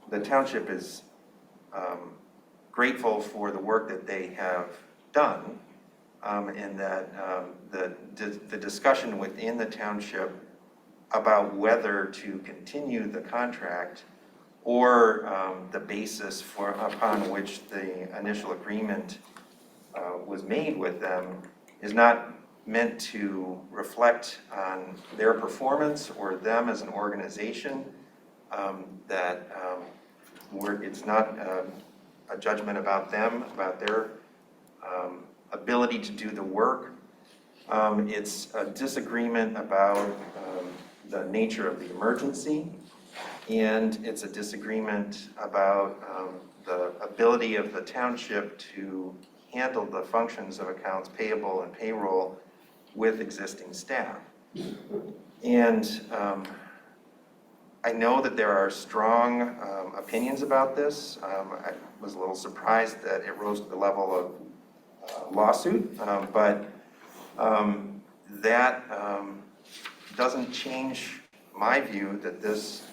the township is grateful for the work that they have done, and that the discussion within the township about whether to continue the contract or the basis upon which the initial agreement was made with them is not meant to reflect on their performance or them as an organization, it's not a judgment about them, about their ability to do the work. It's a disagreement about the nature of the emergency, and it's a disagreement about the ability of the township to handle the functions of accounts payable and payroll with existing staff. And I know that there are strong opinions about this. I was a little surprised that it rose to the level of lawsuit, but that doesn't change my view that this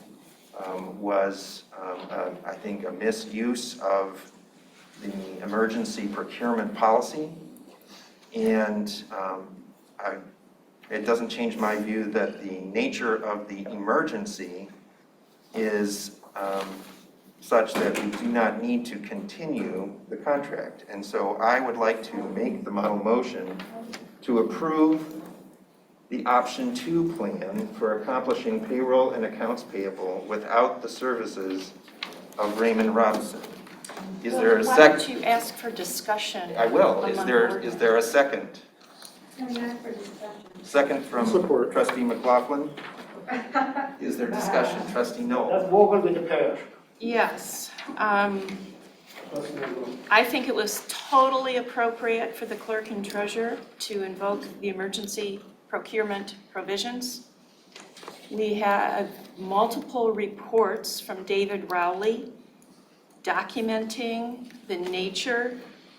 was, I think, a misuse of the emergency procurement policy. And it doesn't change my view that the nature of the emergency is such that we do not need to continue the contract. And so I would like to make the model motion to approve the option 2 plan for accomplishing payroll and accounts payable without the services of Raymond Robinson. Is there a Why second? don't you ask for discussion? I will. Is among there a second? Second from Support. Trustee McLaughlin. Is there discussion? Trustee Noel. Let's vote with the parish. Yes. I think it was totally appropriate for the clerk and treasurer to invoke the emergency procurement provisions. We had multiple reports from David Rowley documenting the nature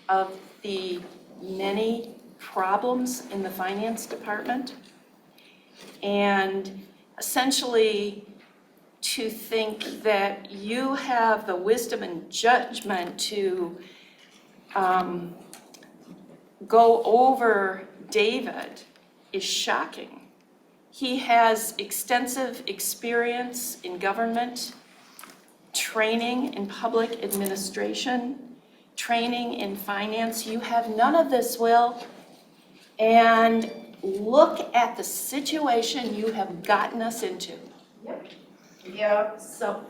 of the many problems in the finance department. And essentially, to think that you have the wisdom and judgment to go over David is shocking. He has extensive experience in government, training in public administration, training in finance. You have none of this, Will. And look at the situation you have gotten us into. Yep, so.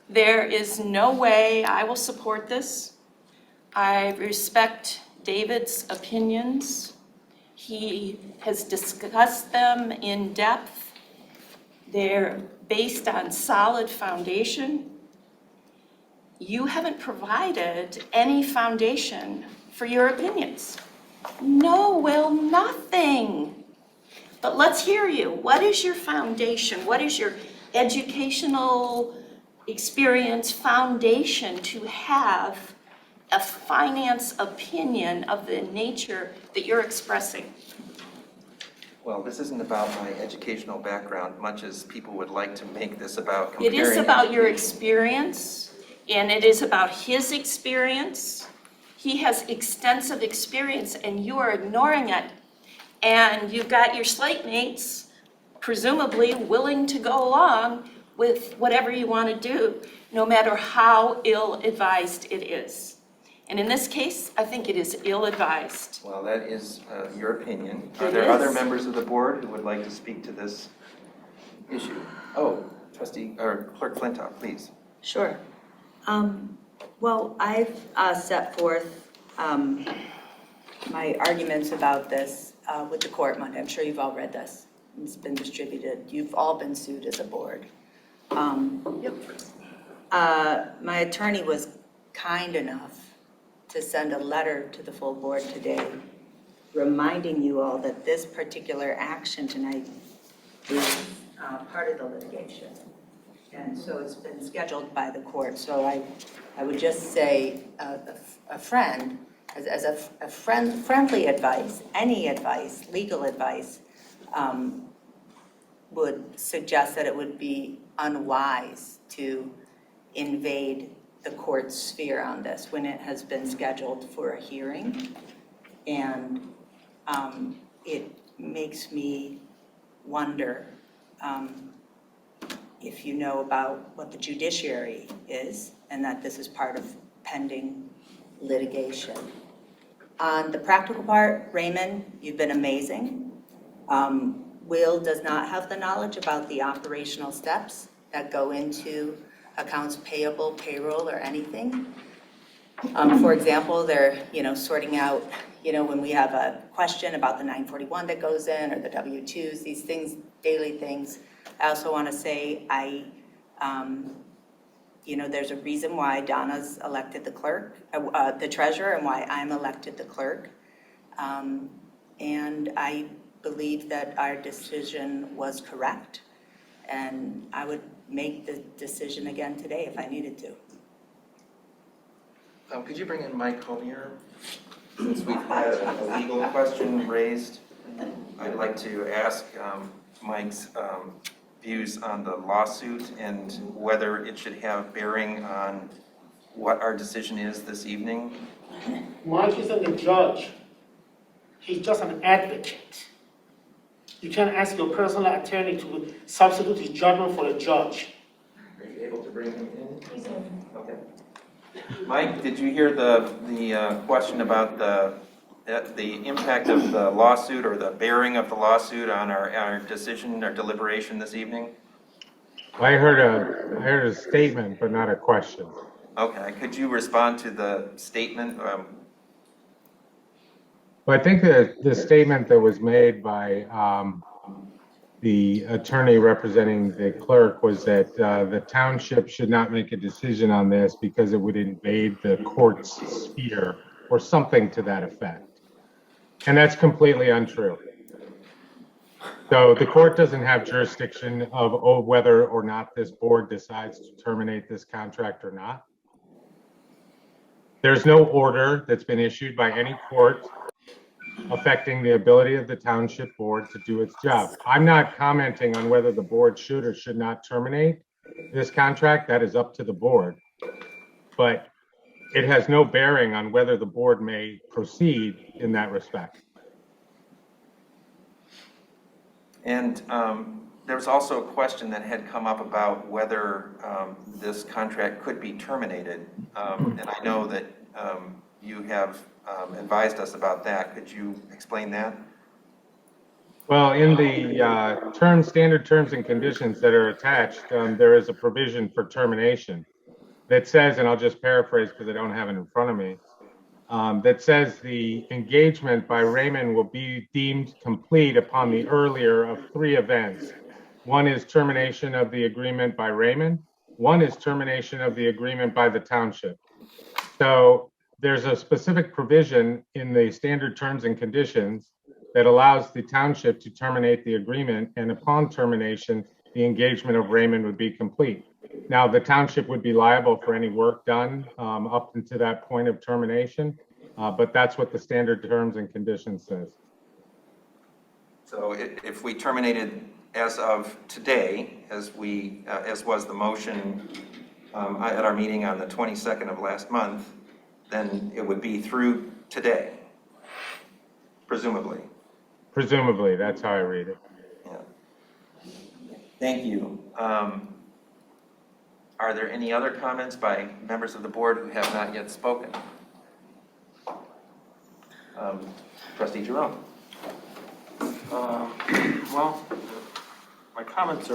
There is no way I will support this. I respect David's opinions. He has discussed them in depth. They're based on solid foundation. You haven't provided any foundation for your opinions. No, Will, nothing. But let's hear you. What is your foundation? What is your educational experience foundation to have a finance opinion of the nature that you're expressing? Well, this isn't about my educational background, much as people would like to make this about It comparing. is about your experience, and it is about his experience. He has extensive experience, and you are ignoring it. And you've got your slate mates, presumably willing to go along with whatever you want to do, no matter how ill-advised it is. And in this case, I think it is ill-advised. Well, that is your opinion. Are It there other is. members of the board who would like to speak to this issue? Oh, Clerk Flintoff, please. Sure. Well, I've set forth my arguments about this with the court Monday. I'm sure you've all read this. It's been distributed. You've all been sued as a board. My attorney was kind enough to send a letter to the full board today, reminding you all that this particular action tonight is part of the litigation. And so it's been scheduled by the court. So I would just say a friend, as a friendly advice, any advice, legal advice, would suggest that it would be unwise to invade the court's sphere on this when it has been scheduled for a hearing. And it makes me wonder if you know about what the judiciary is and that this is part of pending litigation. On the practical part, Raymond, you've been amazing. Will does not have the knowledge about the operational steps that go into accounts payable, payroll, or anything. For example, they're, sorting out, when we have a question about the 941 that goes in or the W-2s, these things, daily things. I also want to say there's a reason why Donna's elected the clerk, the treasurer, and why I'm elected the clerk. And I believe that our decision was correct. And I would make the decision again today if I needed to. Could you bring in Mike Homier? Since we've had a legal question raised, I'd like to ask Mike's views on the lawsuit and whether it should have bearing on what our decision is this evening. Mike isn't a judge. He's just an advocate. You can't ask your personal attorney to substitute his judgment for a judge. Are you able to bring him in? He's in. Okay. Mike, did you hear the question about the impact of the lawsuit or the bearing of the lawsuit on our decision, our deliberation this evening? I heard a statement, but not a question. Okay, could you respond to the statement? Well, I think that the statement that was made by the attorney representing the clerk was that the township should not make a decision on this because it would invade the court's sphere or something to that effect. And that's completely untrue. So the court doesn't have jurisdiction of whether or not this board decides to terminate this contract or not. There's no order that's been issued by any court affecting the ability of the township board to do its job. I'm not commenting on whether the board should or should not terminate this contract. That is up to the board. But it has no bearing on whether the board may proceed in that respect. And there was also a question that had come up about whether this contract could be terminated. And I know that you have advised us about that. Could you explain that? Well, in the standard terms and conditions that are attached, there is a provision for termination that says, and I'll just paraphrase because I don't have it in front of me, that says the engagement by Raymond will be deemed complete upon the earlier of three events. One is termination of the agreement by Raymond. One is termination of the agreement by the township. So there's a specific provision in the standard terms and conditions that allows the township to terminate the agreement, and upon termination, the engagement of Raymond would be complete. Now, the township would be liable for any work done up until that point of termination, but that's what the standard terms and conditions says. So if we terminated as of today, as was the motion at our meeting on the 22nd of last month, then it would be through today, presumably. Presumably, that's how I read it. Yeah. Thank you. Are there any other comments by members of the board who have not yet spoken? Trustee Jerome. Well, my comments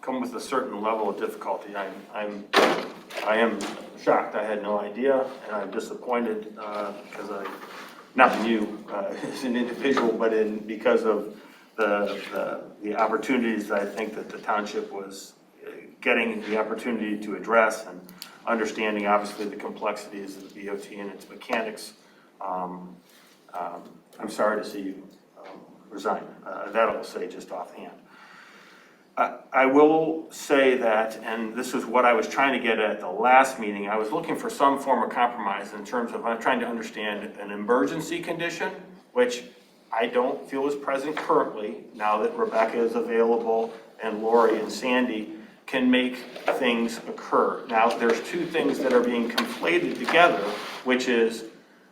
come with a certain level of difficulty. I am shocked. I had no idea, and I'm disappointed because not in you as an individual, but because of the opportunities that I think that the township was getting the opportunity to address and understanding obviously the complexities of the BOT and its mechanics. I'm sorry to see you resign. That I'll say just offhand. I will say that, and this is what I was trying to get at the last meeting, I was looking for some form of compromise in terms of, I'm trying to understand an emergency condition, which I don't feel is present currently, now that Rebecca is available and Lori and Sandy can make things occur. Now, there's two things that are being conflated together, which is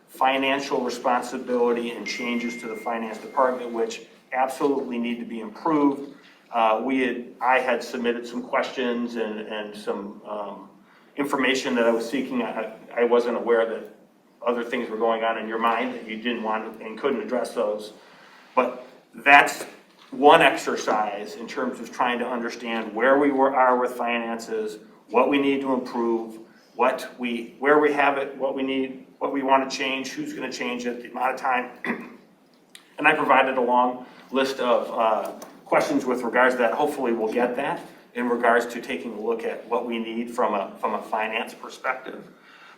financial responsibility and changes to the finance department, which absolutely need to be improved. I had submitted some questions and some information that I was seeking. I wasn't aware that other things were going on in your mind that you didn't want and couldn't address those. But that's one exercise in terms of trying to understand where we are with finances, what we need to improve, where we have it, what we need, what we want to change, who's going to change it, the amount of time. And I provided a long list of questions with regards to that. Hopefully we'll get that in regards to taking a look at what we need from a finance perspective.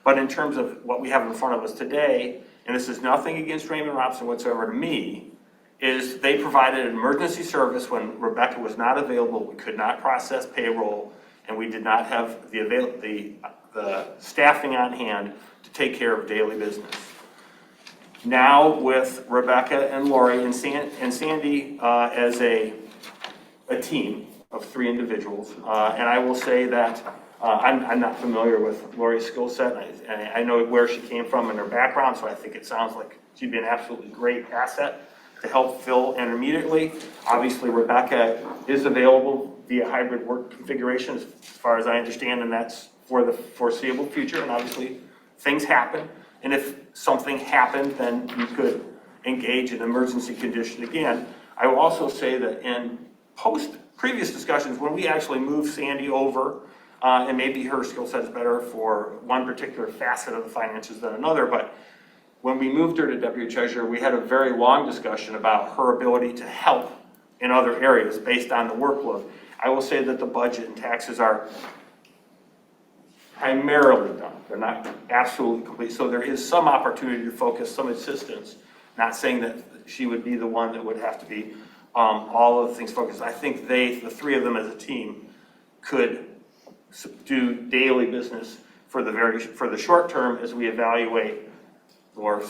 But in terms of what we have in front of us today, and this is nothing against Raymond Robson whatsoever to me, is they provided an emergency service when Rebecca was not available. We could not process payroll, and we did not have the staffing on hand to take care of daily business. Now with Rebecca and Lori and Sandy as a team of 3 individuals, and I will say that I'm not familiar with Lori's skill set. I know where she came from and her background, so I think it sounds like she'd be an absolutely great asset to help fill intermediately. Obviously, Rebecca is available via hybrid work configuration as far as I understand, and that's for the foreseeable future, and obviously things happen. And if something happened, then you could engage in emergency condition again. I will also say that in previous discussions, when we actually moved Sandy over, and maybe her skill set is better for one particular facet of the finances than another, but when we moved her to Deputy Treasurer, we had a very long discussion about her ability to help in other areas based on the workload. I will say that the budget and taxes are primarily done. They're not absolutely complete. So there is some opportunity to focus, some assistance, not saying that she would be the one that would have to be all of the things focused. I think the 3 of them as a team could do daily business for the short term as we evaluate or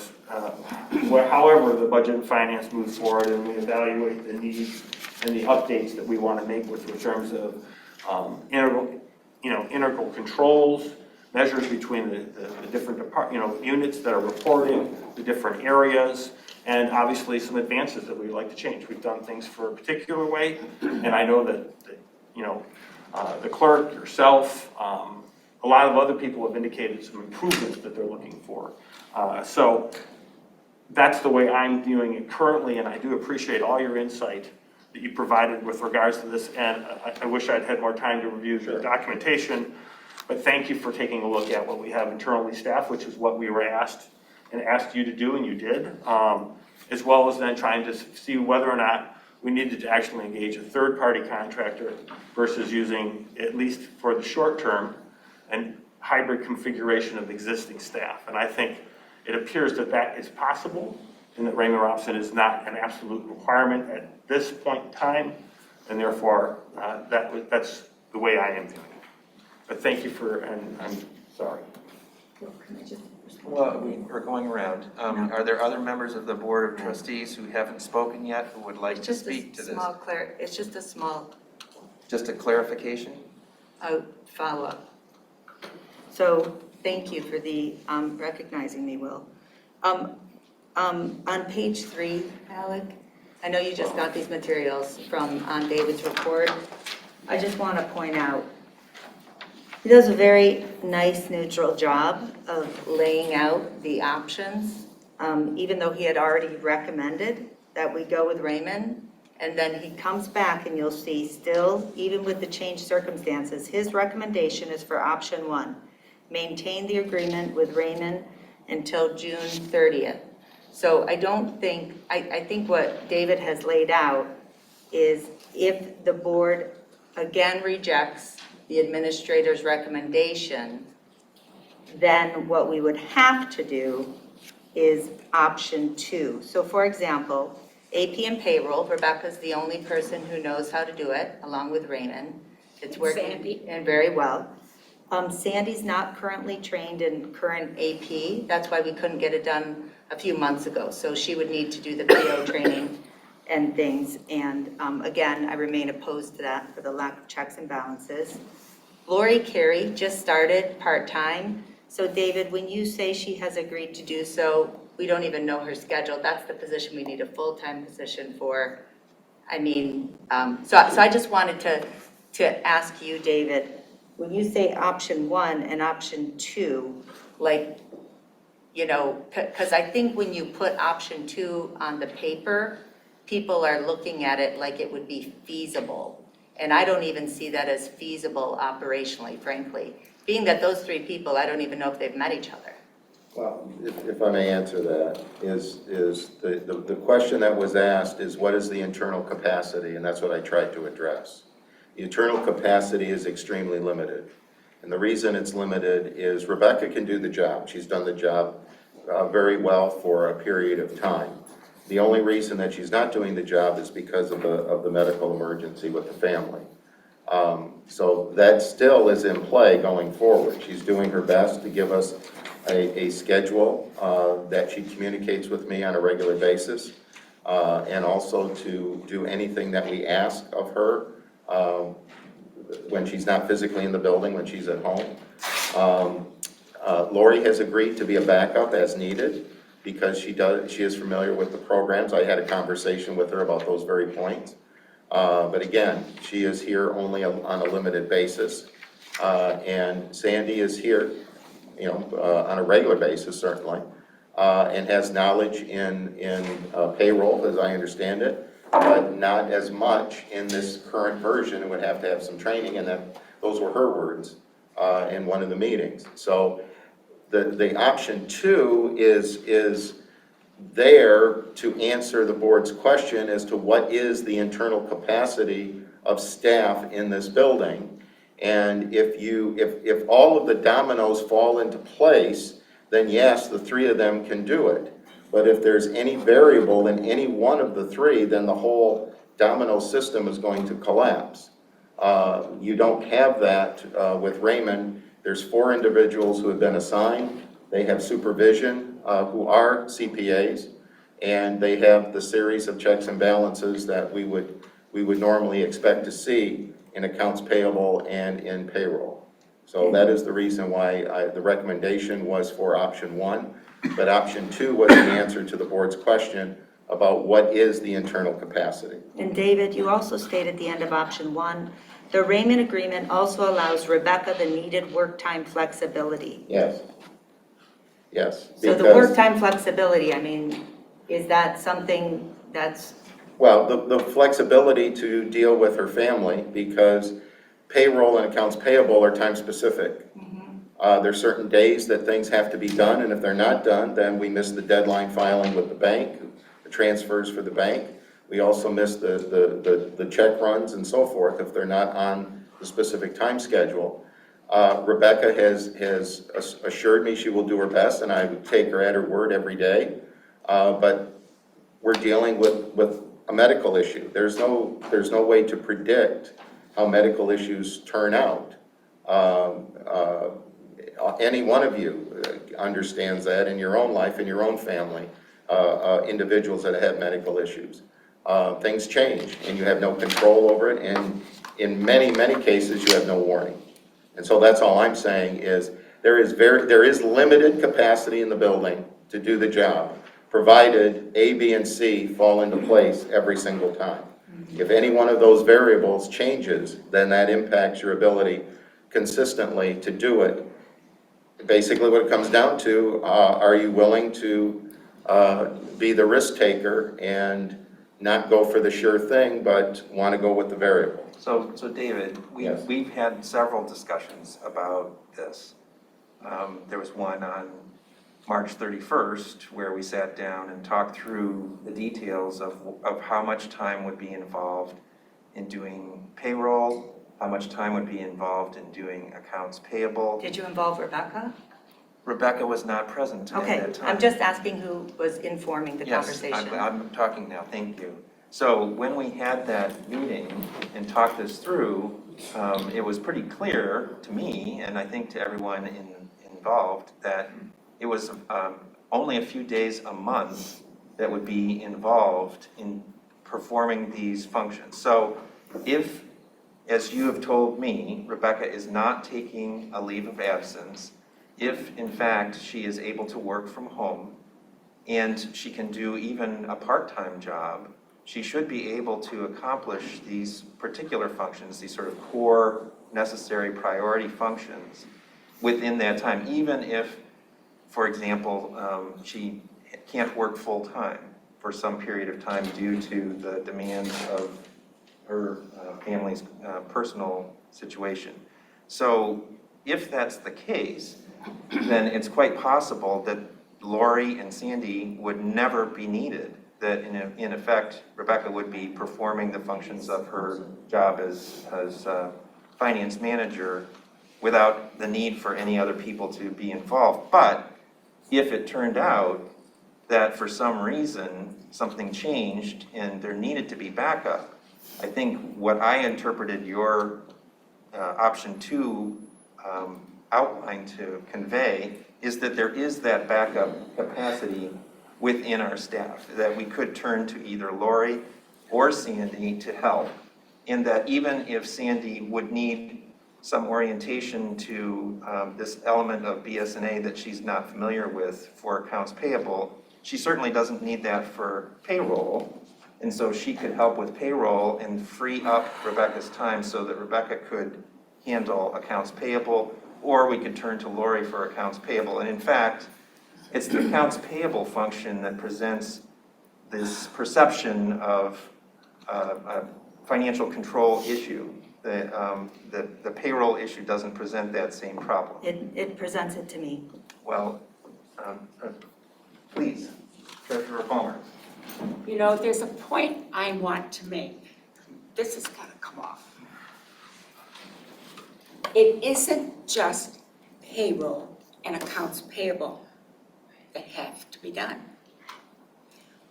however the budget and finance moves forward, and we evaluate the needs and the updates that we want to make with in terms of integral controls, measures between the different units that are reporting, the different areas, and obviously some advances that we'd like to change. We've done things for a particular way, and I know that the clerk, yourself, a lot of other people have indicated some improvements that they're looking for. So that's the way I'm viewing it currently, and I do appreciate all your insight that you provided with regards to this, and I wish I'd had more time to review the documentation, but thank you for taking a look at what we have internally staffed, which is what we were asked you to do, and you did, as well as then trying to see whether or not we needed to actually engage a third-party contractor versus using, at least for the short term, a hybrid configuration of existing staff. And I think it appears that that is possible, and that Raymond Robson is not an absolute requirement at this point in time, and therefore that's the way I am viewing it. But thank you and I'm sorry. Well, we're going around. Are there other members of the Board of Trustees who haven't spoken yet who would like to speak to this? It's just a small Just a clarification? follow-up. So thank you for the recognizing me, Will. On page 3, Alec, I know you just got these materials on David's report. I just want to point out, he does a very nice neutral job of laying out the options, even though he had already recommended that we go with Raymond. And then he comes back and you'll see still, even with the changed circumstances, his recommendation is for option 1, maintain the agreement with Raymond until June 30th. So I think what David has laid out is if the board again rejects the administrator's recommendation, then what we would have to do is option 2. So for example, AP and payroll, Rebecca's the only person who knows how to do it, along with Raymond. It's working Sandy. and very well. Sandy's not currently trained in current AP. That's why we couldn't get it done a few months ago. So she would need to do the PO training and things. And again, I remain opposed to that for the lack of checks and balances. Lori Carey just started part-time. So David, when you say she has agreed to do so, we don't even know her schedule. That's the position we need a full-time position for. I mean, so I just wanted to ask you, David, when you say option 1 and option 2, like, you know, because I think when you put option 2 on the paper, people are looking at it like it would be feasible. And I don't even see that as feasible operationally, frankly. Being that those 3 people, I don't even know if they've met each other. Well, if I may answer that, is the question that was asked is what is the internal capacity, and that's what I tried to address. The internal capacity is extremely limited. And the reason it's limited is Rebecca can do the job. She's done the job very well for a period of time. The only reason that she's not doing the job is because of the medical emergency with the family. So that still is in play going forward. She's doing her best to give us a schedule that she communicates with me on a regular basis, and also to do anything that we ask of her when she's not physically in the building, when she's at home. Lori has agreed to be a backup as needed because she is familiar with the programs. I had a conversation with her about those very points. But again, she is here only on a limited basis. And Sandy is here, you know, on a regular basis, certainly, and has knowledge in payroll, as I understand it, but not as much in this current version. It would have to have some training, and those were her words in one of the meetings. So the option 2 is there to answer the board's question as to what is the internal capacity of staff in this building. And if all of the dominoes fall into place, then yes, the 3 of them can do it. But if there's any variable in any one of the 3, then the whole domino system is going to collapse. You don't have that with Raymond. There's 4 individuals who have been assigned. They have supervision who are CPAs, and they have the series of checks and balances that we would normally expect to see in accounts payable and in payroll. So that is the reason why the recommendation was for option 1, but option 2 was an answer to the board's question about what is the internal capacity. And David, you also stated at the end of option 1, the Raymond agreement also allows Rebecca the needed work time flexibility. Yes. Yes. So the work time flexibility, I mean, is that something that's... Well, the flexibility to deal with her family, because payroll and accounts payable are time specific. There's certain days that things have to be done, and if they're not done, then we miss the deadline filing with the bank, the transfers for the bank. We also miss the check runs and so forth if they're not on the specific time schedule. Rebecca has assured me she will do her best, and I would take her at her word every day. But we're dealing with a medical issue. There's no way to predict how medical issues turn out. Any one of you understands that in your own life, in your own family, individuals that have medical issues. Things change, and you have no control over it, and in many, many cases, you have no warning. And so that's all I'm saying is there is limited capacity in the building to do the job, provided A, B, and C fall into place every single time. If any one of those variables changes, then that impacts your ability consistently to do it. Basically what it comes down to, are you willing to be the risk taker and not go for the sure thing, but want to go with the variable? So David, Yes. we've had several discussions about this. There was one on March 31st where we sat down and talked through the details of how much time would be involved in doing payroll, how much time would be involved in doing accounts payable. Did you involve Rebecca? Rebecca was not present at Okay, that time. I'm just asking who was informing the Yes, conversation. I'm talking now, thank you. So when we had that meeting and talked this through, it was pretty clear to me, and I think to everyone involved, that it was only a few days a month that would be involved in performing these functions. So if, as you have told me, Rebecca is not taking a leave of absence, if in fact she is able to work from home and she can do even a part-time job, she should be able to accomplish these particular functions, these sort of core necessary priority functions within that time, even if, for example, she can't work full-time for some period of time due to the demands of her family's personal situation. So if that's the case, then it's quite possible that Lori and Sandy would never be needed, that in effect, Rebecca would be performing the functions of her job as finance manager without the need for any other people to be involved. But if it turned out that for some reason something changed and there needed to be backup, I think what I interpreted your option 2 outline to convey is that there is that backup capacity within our staff, that we could turn to either Lori or Sandy to help, and that even if Sandy would need some orientation to this element of BS&A that she's not familiar with for accounts payable, she certainly doesn't need that for payroll. And so she could help with payroll and free up Rebecca's time so that Rebecca could handle accounts payable, or we could turn to Lori for accounts payable. And in fact, it's the accounts payable function that presents this perception of a financial control issue. The payroll issue doesn't present that same problem. It presents it to me. Well, please, Treasurer Palmer. You know, there's a point I want to make. This has got to come off. It isn't just payroll and accounts payable that have to be done.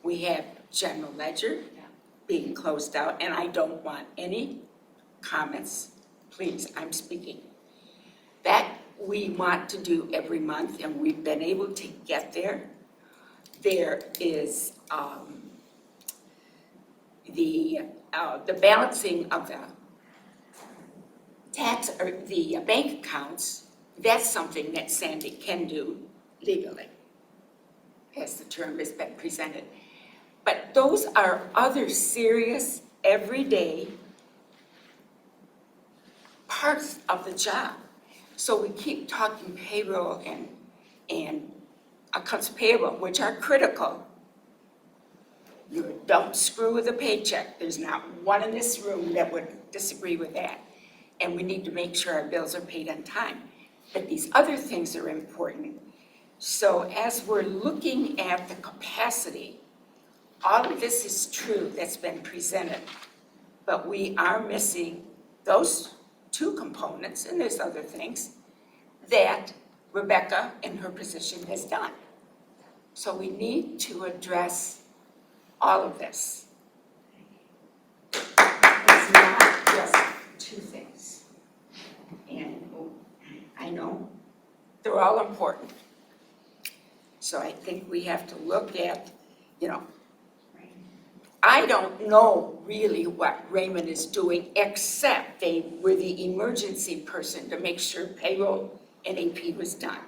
We have general ledger being closed out, and I don't want any comments. Please, I'm speaking. That we want to do every month, and we've been able to get there. There is the balancing of the tax or the bank accounts. That's something that Sandy can do legally, as the term has been presented. But those are other serious, everyday parts of the job. So we keep talking payroll and accounts payable, which are critical. You don't screw with a paycheck. There's not one in this room that would disagree with that. And we need to make sure our bills are paid on time. But these other things are important. So as we're looking at the capacity, all of this is true that's been presented, but we are missing those 2 components, and there's other things, that Rebecca in her position has done. So we need to address all of this. It's not just 2 things. And I know they're all important. So I think we have to look at, I don't know really what Raymond is doing, except they were the emergency person to make sure payroll and AP was done.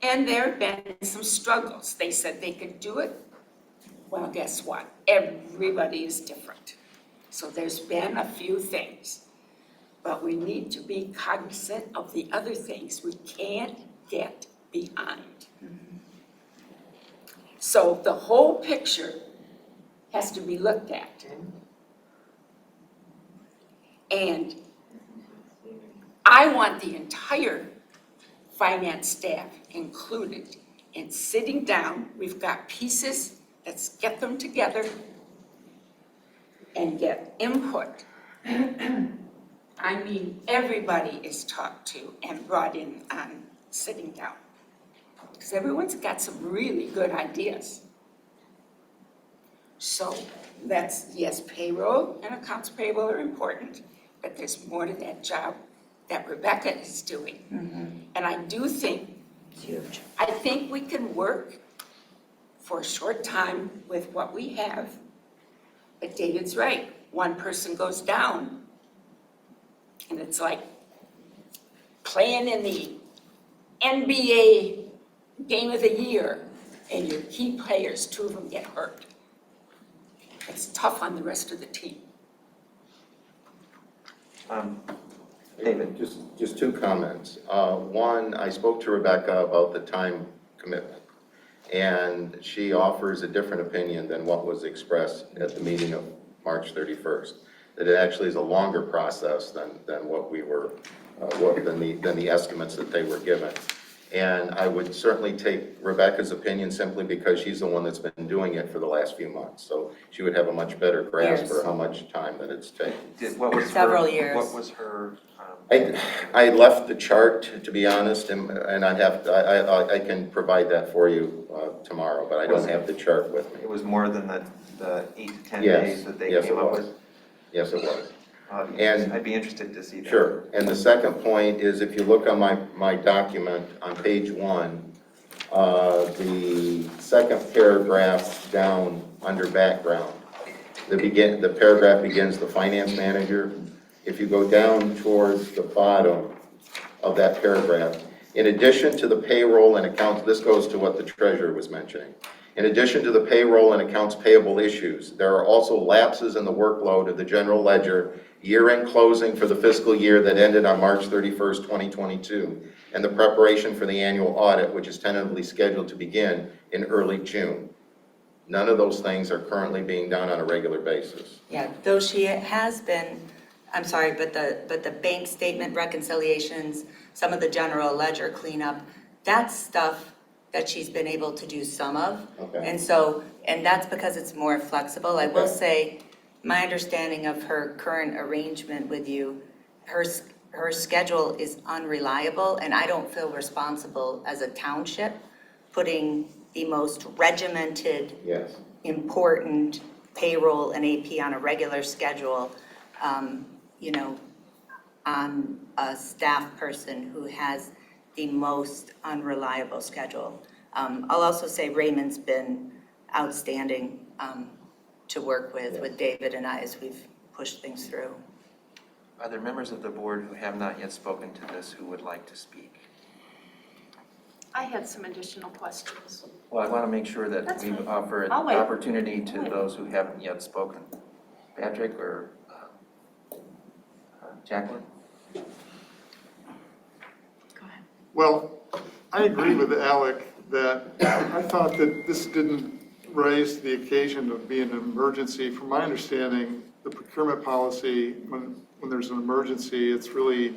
And there have been some struggles. They said they could do it. Well, guess what? Everybody is different. So there's been a few things, but we need to be cognizant of the other things we can't get behind. So the whole picture has to be looked at. And I want the entire finance staff included in sitting down. We've got pieces, let's get them together and get input. I mean, everybody is talked to and brought in on sitting down. Because everyone's got some really good ideas. So that's, yes, payroll and accounts payable are important, but there's more to that job that Rebecca is doing. And I do think, It's huge. I think we can work for a short time with what we have. But David's right, one person goes down, and it's like playing in the NBA game of the year, and your key players, 2 of them get hurt. It's tough on the rest of the team. David? Just 2 comments. One, I spoke to Rebecca about the time commitment, and she offers a different opinion than what was expressed at the meeting of March 31st, that it actually is a longer process than what we were, than the estimates that they were given. And I would certainly take Rebecca's opinion simply because she's the one that's been doing it for the last few months. So she would have a much better grasp for how much time that it's taken. Several years. What was her? I left the chart, to be honest, and I can provide that for you tomorrow, but I don't have the chart with me. It was more than the 8 to 10 Yes, days that they yes, came it up was. with? Yes, it was. And I'd be interested to see that. Sure. And the second point is, if you look on my document on page 1, the second paragraph down under background, the paragraph begins the finance manager. If you go down towards the bottom of that paragraph, in addition to the payroll and accounts, this goes to what the treasurer was mentioning. In addition to the payroll and accounts payable issues, there are also lapses in the workload of the general ledger year-end closing for the fiscal year that ended on March 31st, 2022, and the preparation for the annual audit, which is tentatively scheduled to begin in early June. None of those things are currently being done on a regular basis. Yeah, though she has been, I'm sorry, but the bank statement reconciliations, some of the general ledger cleanup, that's stuff that she's been able to do some of. Okay. And that's because it's more flexible. I will say, my understanding of her current arrangement with you, her schedule is unreliable, and I don't feel responsible as a township putting the most regimented, Yes. important payroll and AP on a regular schedule, on a staff person who has the most unreliable schedule. I'll also say Raymond's been outstanding to work with David and I as we've pushed things through. Are there members of the board who have not yet spoken to this who would like to speak? I had some additional questions. Well, I want to make sure that That's we fine. offer an I'll wait. opportunity to I'll wait. those who haven't yet spoken. Patrick or Jacqueline? Well, I agree with Alec that I thought that this didn't raise the occasion of being an emergency. From my understanding, the procurement policy, when there's an emergency, it's really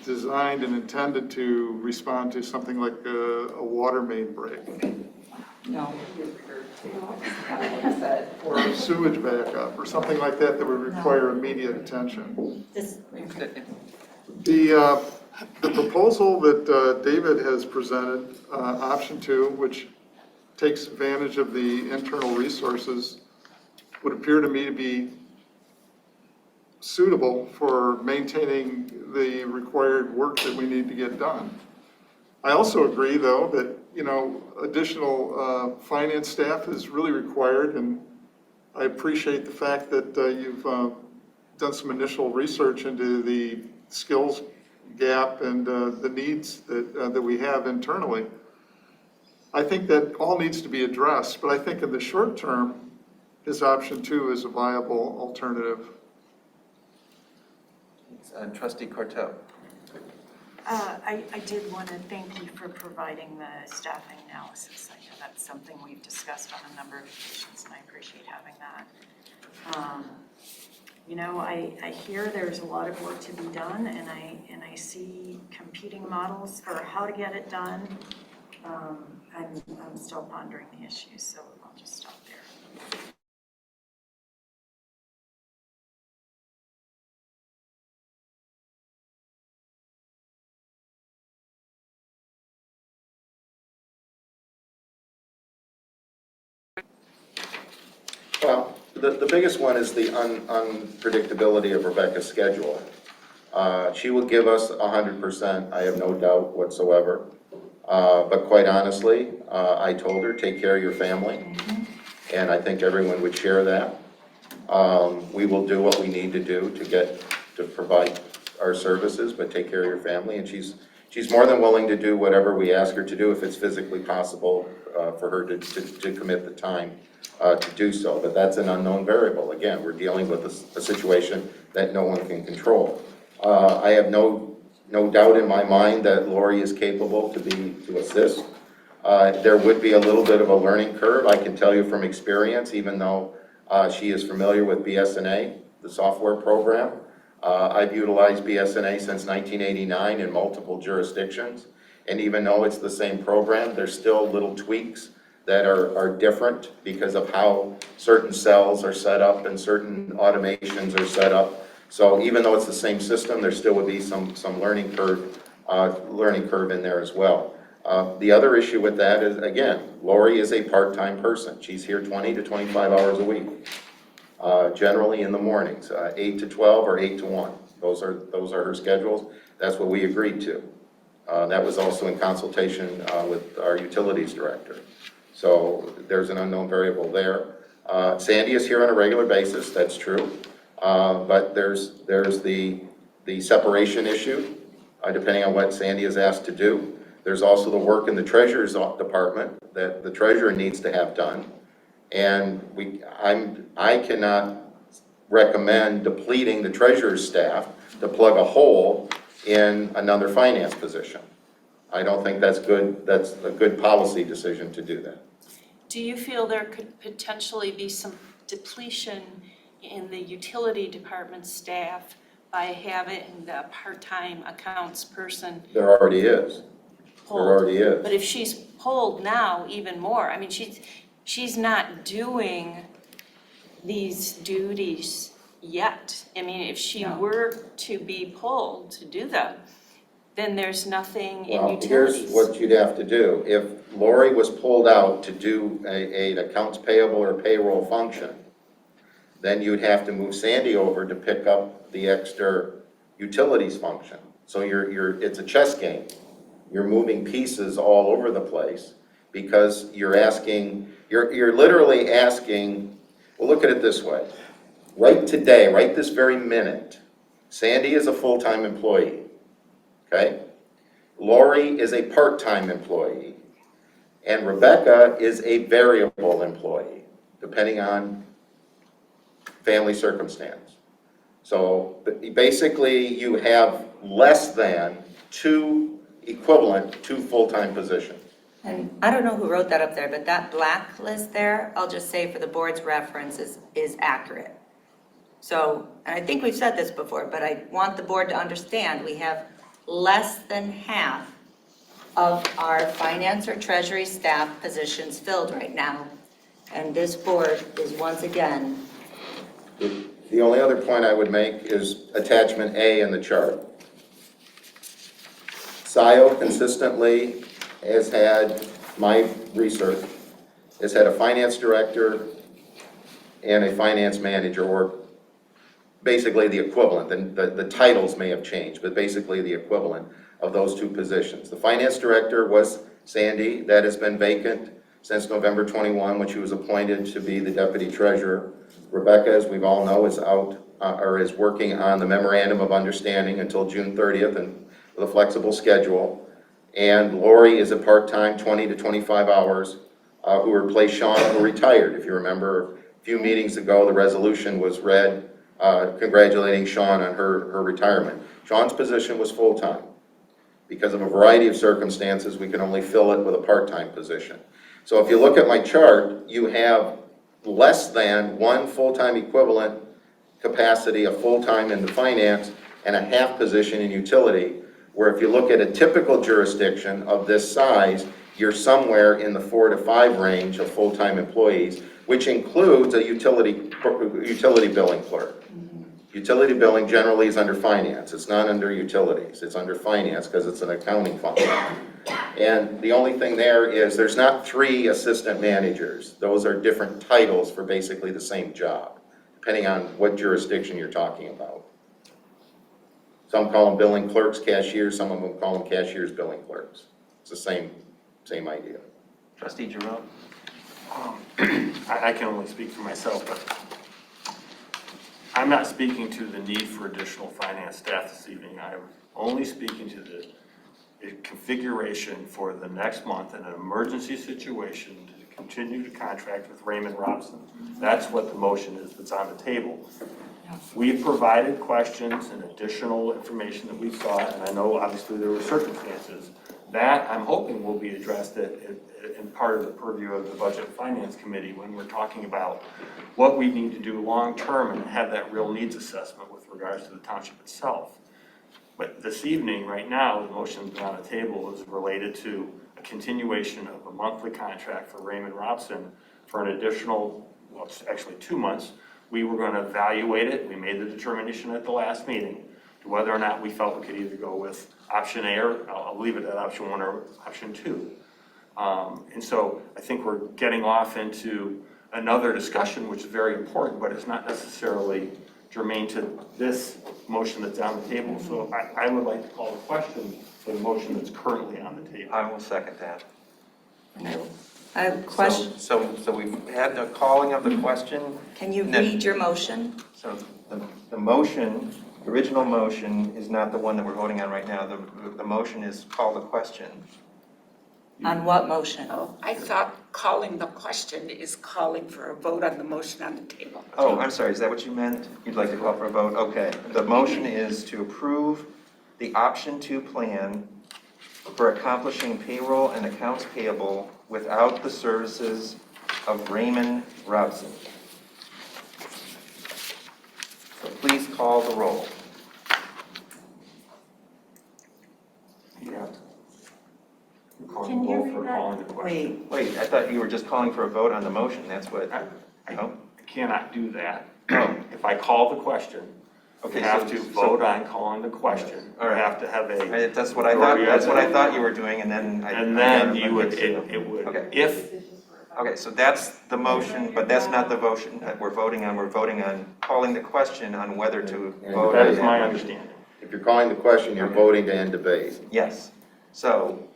designed and intended to respond to something like a water main break. No. Or sewage backup, or something like that that would require immediate attention. The proposal that David has presented, option 2, which takes advantage of the internal resources, would appear to me to be suitable for maintaining the required work that we need to get done. I also agree, though, that, additional finance staff is really required, and I appreciate the fact that you've done some initial research into the skills gap and the needs that we have internally. I think that all needs to be addressed, but I think in the short term, his option 2 is a viable alternative. Trustee Cortell. I did want to thank you for providing the staffing analysis. I know that's something we've discussed on a number of occasions, and I appreciate having that. I hear there's a lot of work to be done, and I see competing models for how to get it done. I'm still pondering the issues, so I'll just stop there. Well, the biggest one is the unpredictability of Rebecca's schedule. She will give us 100%, I have no doubt whatsoever. But quite honestly, I told her, take care of your family, and I think everyone would share that. We will do what we need to do to provide our services, but take care of your family, and she's more than willing to do whatever we ask her to do if it's physically possible for her to commit the time to do so. But that's an unknown variable. Again, we're dealing with a situation that no one can control. I have no doubt in my mind that Lori is capable to assist. There would be a little bit of a learning curve, I can tell you from experience, even though she is familiar with BSNA, the software program. I've utilized BSNA since 1989 in multiple jurisdictions, and even though it's the same program, there's still little tweaks that are different because of how certain cells are set up and certain automations are set up. So even though it's the same system, there still would be some learning curve in there as well. The other issue with that is, again, Lori is a part-time person. She's here 20 to 25 hours a week, generally in the mornings, 8 to 12 or 8 to 1. Those are her schedules. That's what we agreed to. That was also in consultation with our utilities director. So there's an unknown variable there. Sandy is here on a regular basis, that's true. But there's the separation issue, depending on what Sandy is asked to do. There's also the work in the treasurer's department that the treasurer needs to have done. And I cannot recommend depleting the treasurer's staff to plug a hole in another finance position. I don't think that's good. That's a good policy decision to do that. Do you feel there could potentially be some depletion in the utility department staff by having the part-time accounts person There already is. pulled? There already is. But if she's pulled now even more, I mean, she's not doing these duties yet. I mean, if she were to be pulled to do them, then there's nothing in Well, utilities. here's what you'd have to do. If Lori was pulled out to do an accounts payable or payroll function, then you'd have to move Sandy over to pick up the extra utilities function. So it's a chess game. You're moving pieces all over the place because you're literally asking, well, look at it this way. Right today, right this very minute, Sandy is a full-time employee, okay? Lori is a part-time employee, and Rebecca is a variable employee, depending on family circumstance. So basically, you have less than two full-time positions. And I don't know who wrote that up there, but that black list there, I'll just say for the board's reference, is accurate. So, and I think we've said this before, but I want the board to understand, we have less than half of our finance or treasury staff positions filled right now. And this board is once again. The only other point I would make is attachment A in the chart. Scio consistently has had, my research, has had a finance director and a finance manager, or basically the equivalent. The titles may have changed, but basically the equivalent of those two positions. The finance director was Sandy. That has been vacant since November 21, when she was appointed to be the deputy treasurer. Rebecca, as we all know, is out or is working on the memorandum of understanding until June 30th and with a flexible schedule. And Lori is a part-time 20 to 25 hours who replaced Sean, who retired. If you remember, a few meetings ago, the resolution was read congratulating Sean on her retirement. Sean's position was full-time. Because of a variety of circumstances, we can only fill it with a part-time position. So if you look at my chart, you have less than one full-time equivalent capacity of full-time in the finance and a half position in utility, where if you look at a typical jurisdiction of this size, you're somewhere in the 4 to 5 range of full-time employees, which includes a utility billing clerk. Utility billing generally is under finance. It's not under utilities. It's under finance because it's an accounting function. And the only thing there is there's not 3 assistant managers. Those are different titles for basically the same job, depending on what jurisdiction you're talking about. Some call them billing clerks, cashiers. Some of them call them cashiers, billing clerks. It's the same idea. Trustee Jerome? I can only speak for myself, but I'm not speaking to the need for additional finance staff this evening. I'm only speaking to the configuration for the next month in an emergency situation to continue to contract with Raymond Robson. That's what the motion is that's on the table. We've provided questions and additional information that we thought, and I know obviously there were circumstances that I'm hoping will be addressed in part of the purview of the Budget and Finance Committee when we're talking about what we need to do long-term and have that real needs assessment with regards to the township itself. But this evening, right now, the motion that's on the table is related to a continuation of a monthly contract for Raymond Robson for an additional, well, it's actually 2 months. We were going to evaluate it. We made the determination at the last meeting to whether or not we felt we could either go with option A or I'll leave it at option 1 or option 2. And so I think we're getting off into another discussion, which is very important, but it's not necessarily germane to this motion that's on the table. So I would like to call the question for the motion that's currently on the table. I will second that. I have a question. So we've had the calling of the question. Can you read your motion? So the motion, the original motion is not the one that we're voting on right now. The motion is call the question. On what motion? Oh, I thought calling the question is calling for a vote on the motion on the table. Oh, I'm sorry, is that what you meant? You'd like to call for a vote? Okay. The motion is to approve the option 2 plan for accomplishing payroll and accounts payable without the services of Raymond Robson. So please call the roll. Yeah. Can you read that? Wait, I thought you were just calling for a vote on the motion. That's what, I cannot do that. If I call the question, okay, you have to vote on calling the question. All right. You have to have a. That's what I thought. That's what I thought you were doing, and then you would. It would. Okay. If. Okay, so that's the motion, but that's not the motion that we're voting on. We're voting on calling the question on whether to vote. That is my understanding. If you're calling the question, you're voting to end debate. Yes. So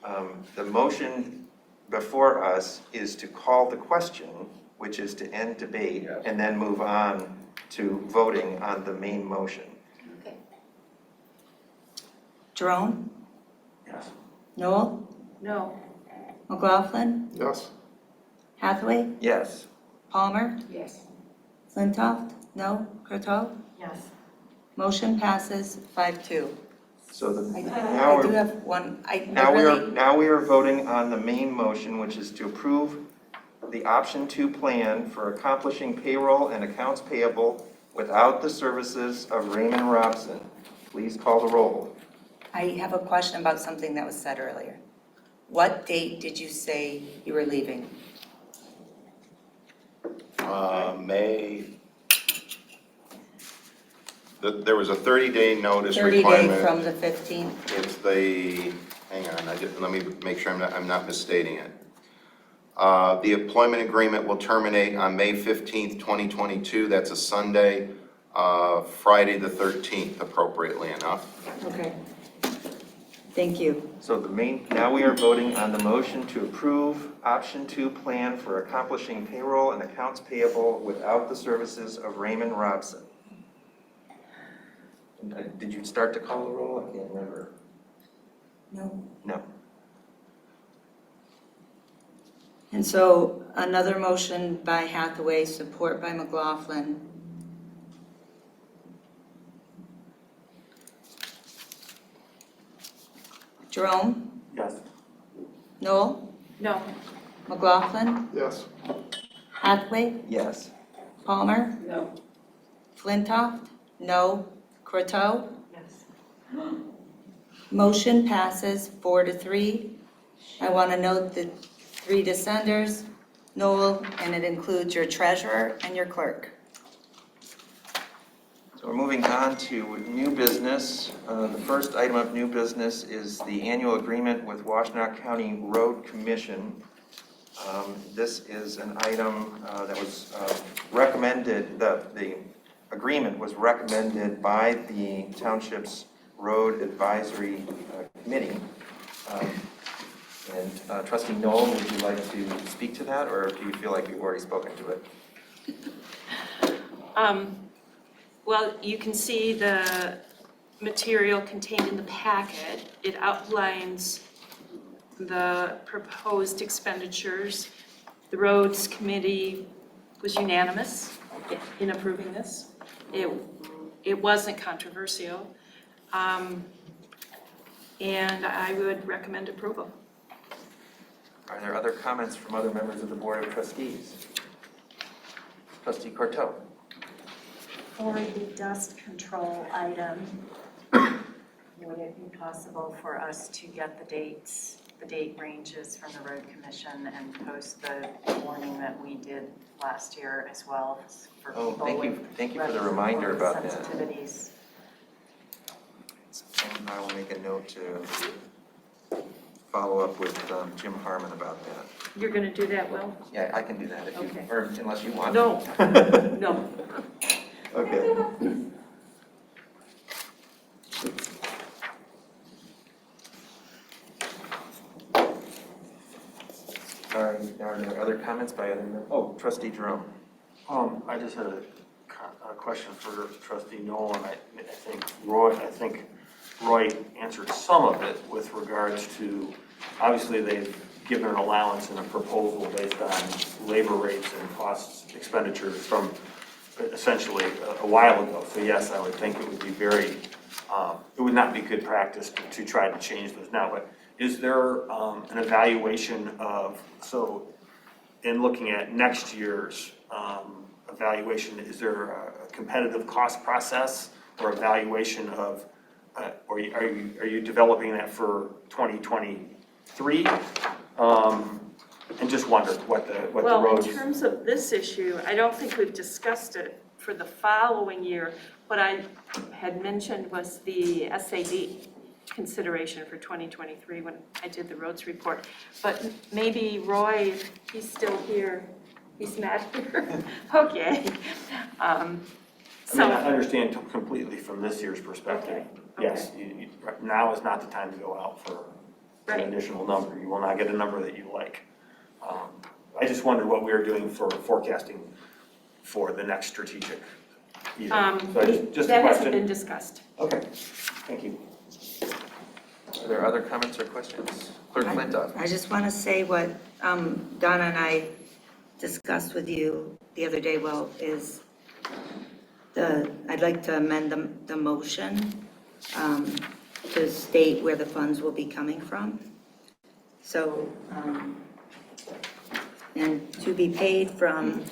the motion before us is to call the question, which is to end debate, and then move on to voting on the main motion. Okay. Jerome? Yes. Noel? No. McLaughlin? Yes. Hathaway? Yes. Palmer? Yes. Flintoff? No. Croteau? Yes. Motion passes 5-2. So I now do we're have one. now we are voting on the main motion, which is to approve the option 2 plan for accomplishing payroll and accounts payable without the services of Raymond Robson. Please call the roll. I have a question about something that was said earlier. What date did you say you were leaving? May. There was a 30-day notice 30 requirement. days from the 15th? It's the, hang on, let me make sure I'm not misstating it. The employment agreement will terminate on May 15th, 2022. That's a Sunday, Friday the 13th, appropriately enough. Okay. Thank you. So now we are voting on the motion to approve option 2 plan for accomplishing payroll and accounts payable without the services of Raymond Robson. Did you start to call the roll? I can't remember. No. No. And so another motion by Hathaway, support by McLaughlin. Jerome? Yes. Noel? No. McLaughlin? Yes. Hathaway? Yes. Palmer? No. Flintoff? No. Croteau? Yes. Motion passes 4-3. I want to note the 3 dissenters, Noel, and it includes your treasurer and your clerk. So So we're moving on to new business. The first item of new business is the annual agreement with Washtenaw County Road Commission. This is an item that was recommended, the agreement was recommended by the Township's Road Advisory Committee. And Trustee Noel, would you like to speak to that, or do you feel like you've already spoken to it? Well, you can see the material contained in the packet. It outlines the proposed expenditures. The Roads Committee was unanimous in approving this. It wasn't controversial. And I would recommend approval. Are there other comments from other members of the Board of Trustees? Trustee Corto. For the dust control item, would it be possible for us to get the dates, the date ranges from the Road Commission and post the warning that we did last year as well for people with Thank you for the reminder about that. sensitivities? And I will make a note to follow up with Jim Harmon about that. You're going to do that, Will? Yeah, I can do that if you, Okay. or unless you want. No, no. Okay. Are there other comments by other members? Oh, Trustee Jerome. I just had a question for Trustee Nolan. I think Roy answered some of it with regards to, obviously they've given an allowance in a proposal based on labor rates and costs, expenditures from essentially a while ago. So yes, I would think it would be it would not be good practice to try to change those now, but is there an evaluation of, so in looking at next year's evaluation, is there a competitive cost process or evaluation of, or are you developing that for 2023? And just wondered what the roads. Well, in terms of this issue, I don't think we've discussed it for the following year. What I had mentioned was the SAD consideration for 2023 when I did the roads report. But maybe Roy, if he's still here, he's not here. Okay. I mean, I understand completely from this year's perspective. Okay. Yes, now is not the time to go out for an Right. additional number. You will not get a number that you like. I just wondered what we are doing for forecasting for the next strategic year. So just a that hasn't question. been discussed. Okay, thank you. Are there other comments or questions? Clerk Flintoff. I just want to say what Donna and I discussed with you the other day, Will, is I'd like to amend the motion to state where the funds will be coming from. So, and to be paid from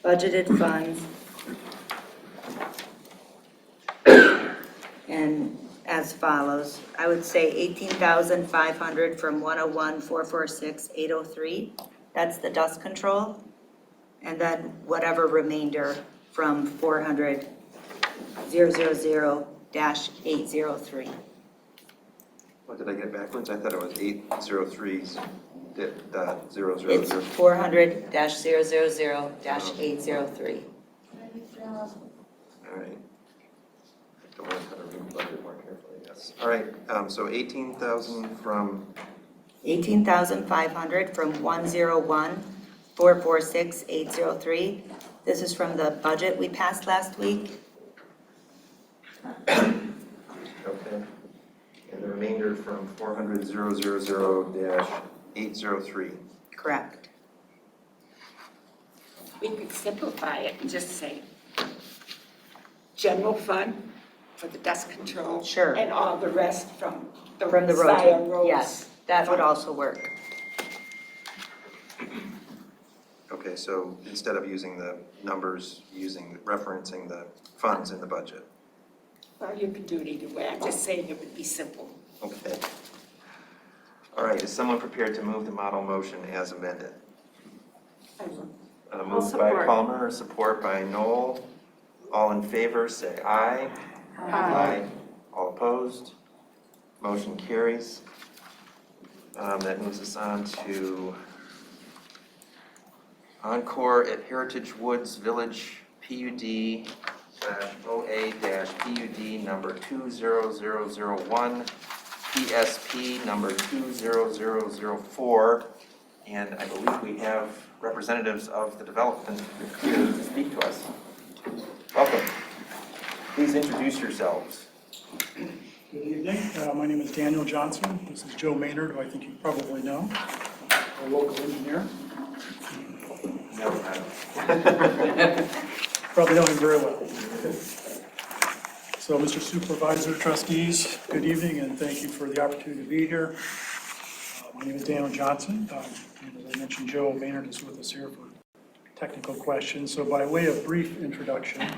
budgeted funds and as follows. I would say 18,500 from 101-446-803. That's the dust control. And then whatever remainder from 400-000-803. What, did I get it backwards? I thought it was 803s. It's 400-000-803. All right. Don't know how to read the budget more carefully, yes. All right, so 18,000 from? 18,500 from 101-446-803. This is from the budget we passed last week. Okay. And the remainder from 400-000-803. Correct. We could simplify it and just say general fund for the dust control. Sure. And all the rest from the From the Scio road. Yes, that would also work. Okay, so instead of using the numbers, referencing the funds in the budget. Well, you can do it either way. I'm just saying it would be simple. Okay. All right, is someone prepared to move the model motion as amended? Moved by support. Palmer, support by Noel. All in favor, say aye. Aye. All opposed? Motion carries. That moves us on to Encore at Heritage Woods Village PUD OA-PUD number 20001, PSP number 20004. And I believe we have representatives of the development here to speak to us. Welcome. Please introduce yourselves. Good evening. My name is Daniel Johnson. This is Joe Maynard, who I think you probably know, a local engineer. No, Probably know him very well. So, Mr. Supervisor, trustees, good evening, and thank you for the opportunity to be here. My name is Daniel Johnson, and as I mentioned, Joe Maynard is with us here for technical questions. So by way of brief introduction,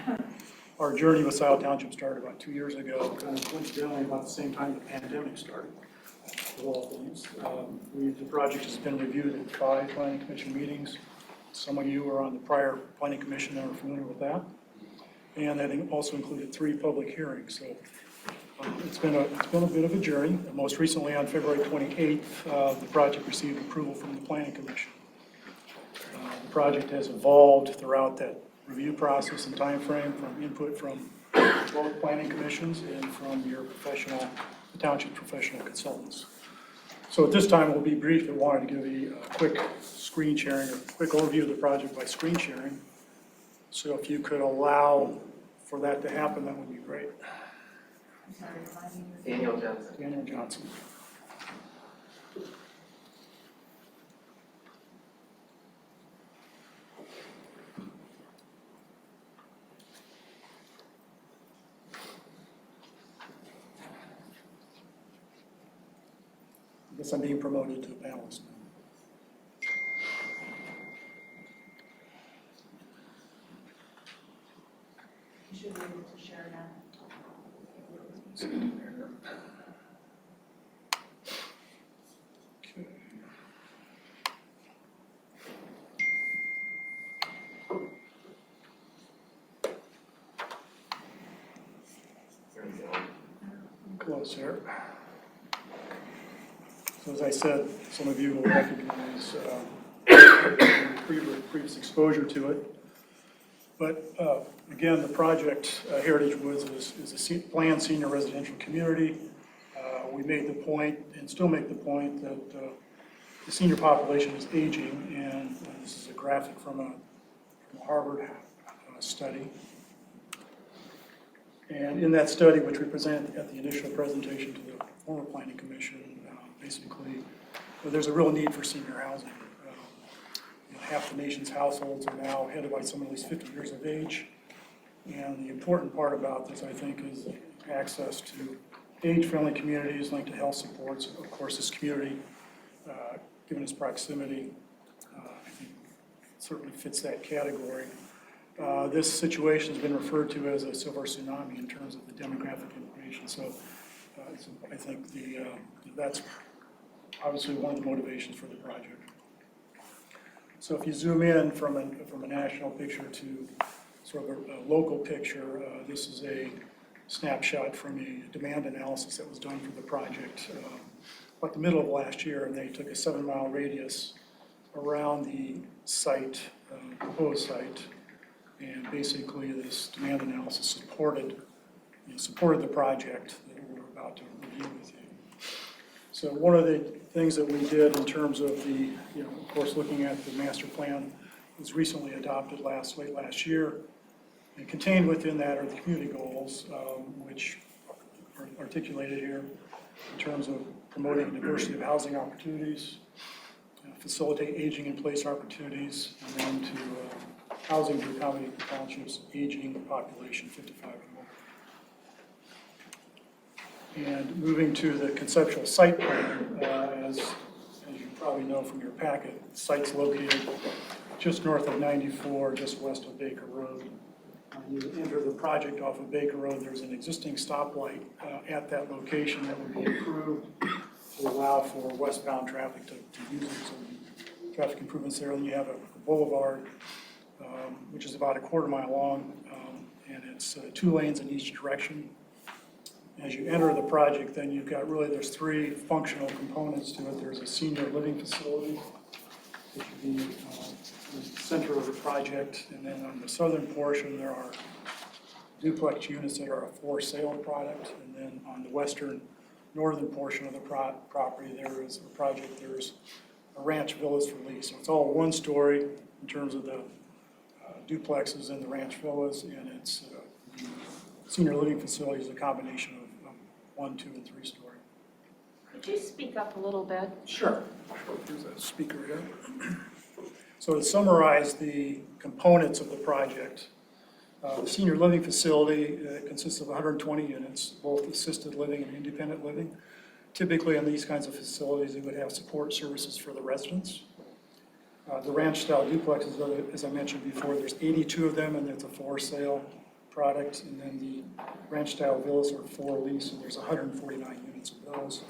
our journey with Scio Township started about 2 years ago, and coincidentally about the same time the pandemic started, of all things. The project has been reviewed at 5 planning commission meetings. Some of you were on the prior planning commission and are familiar with that. And that also included 3 public hearings. So it's been a bit of a journey. Most recently, on February 28th, the project received approval from the planning commission. The project has evolved throughout that review process and time frame from input from both planning commissions and from your the township professional consultants. So at this time, we'll be brief, but wanted to give you a quick screen sharing, or quick overview of the project by screen sharing. So if you could allow for that to happen, that would be great. Daniel Johnson. Daniel Johnson. I guess I'm being promoted to a panelist now. You should be able to share now. Close here. So as I said, some of you will recognize previous exposure to it. But again, the project, Heritage Woods, is a planned senior residential community. We made the point, and still make the point, that the senior population is aging, and this is a graphic from a Harvard study. And in that study, which we presented at the initial presentation to the former planning commission, basically, there's a real need for senior housing. Half the nation's households are now headed by someone at least 50 years of age. And the important part about this, I think, is access to age-friendly communities linked to health supports. Of course, this community, given its proximity, I think certainly fits that category. This situation has been referred to as a silver tsunami in terms of the demographic information. So I think that's obviously one of the motivations for the project. So if you zoom in from a national picture to sort of a local picture, this is a snapshot from a demand analysis that was done for the project about the middle of last year, and they took a 7-mile radius around the site, proposed site, and basically this demand analysis supported the project that we're about to review with you. So one of the things that we did in terms of the, of course, looking at the master plan was recently adopted late last year. And contained within that are the community goals, which are articulated here in terms of promoting diversity of housing opportunities, facilitate aging in place opportunities, and then to housing to accommodate the township's aging population, 55 and more. And moving to the conceptual site plan, as you probably know from your packet, the site's located just north of 94, just west of Baker Road. You enter the project off of Baker Road, there's an existing stoplight at that location that would be improved to allow for westbound traffic to use it. So traffic improvements there. Then you have a boulevard, which is about a 1/4 mile long, and it's 2 lanes in each direction. As you enter the project, then you've got there's 3 functional components to it. There's a senior living facility, which would be the center of the project, and then on the southern portion, there are duplex units that are a for sale product, and then on the northern portion of the property, there's a ranch villas for lease. So it's all 1 story in terms of the duplexes and the ranch villas, and it's the senior living facility is a combination of 1, 2, and 3 story. Could you speak up a little bit? Sure. Here's a speaker here. So to summarize the components of the project, the senior living facility consists of 120 units, both assisted living and independent living. Typically in these kinds of facilities, they would have support services for the residents. The ranch-style duplexes, as I mentioned before, there's 82 of them, and it's a for sale product. And then the ranch-style villas are for lease, and there's 149 units of those.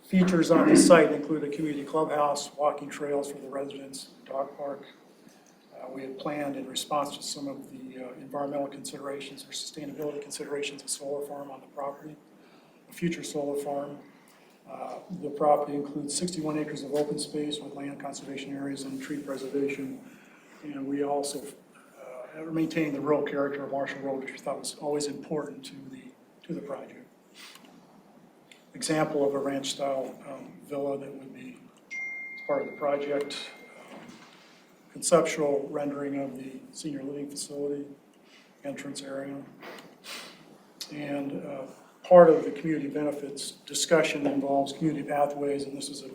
Features on this site include a community clubhouse, walking trails for the residents, dog park. We had planned in response to some of the environmental considerations or sustainability considerations, a solar farm on the property, a future solar farm. The property includes 61 acres of open space with land conservation areas and tree preservation. And we also maintain the rural character of Marshall Road, which we thought was always important to the project. Example of a ranch-style villa that would be part of the project. Conceptual rendering of the senior living facility, entrance area. And part of the community benefits discussion involves community pathways, and this is a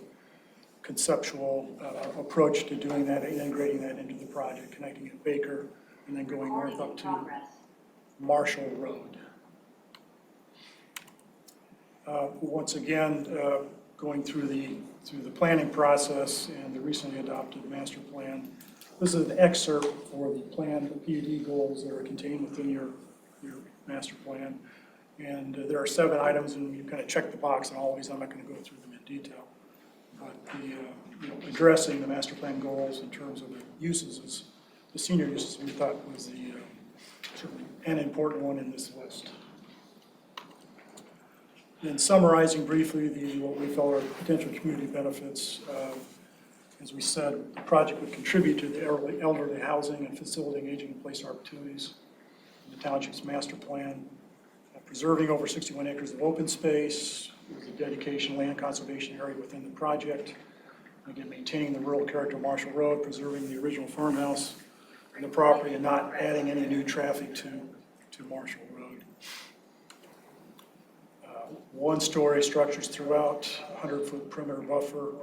conceptual approach to doing that, integrating that into the project, connecting at Baker, and then going north up to Marshall Road. Once again, going through the planning process and the recently adopted master plan. This is an excerpt for the plan, the PUD goals that are contained within your master plan. And there are 7 items, and you kind of check the box on all of these. I'm not going to go through them in detail. But addressing the master plan goals in terms of the uses, is the senior uses we thought was certainly an important one in this list. And summarizing briefly what we felt are potential community benefits, as we said, the project would contribute to the elderly housing and facilitating aging in place opportunities in the township's master plan, preserving over 61 acres of open space with a dedication land conservation area within the project. Again, maintaining the rural character of Marshall Road, preserving the original farmhouse and the property, and not adding any new traffic to Marshall Road. 1-story structures throughout, 100-foot perimeter buffer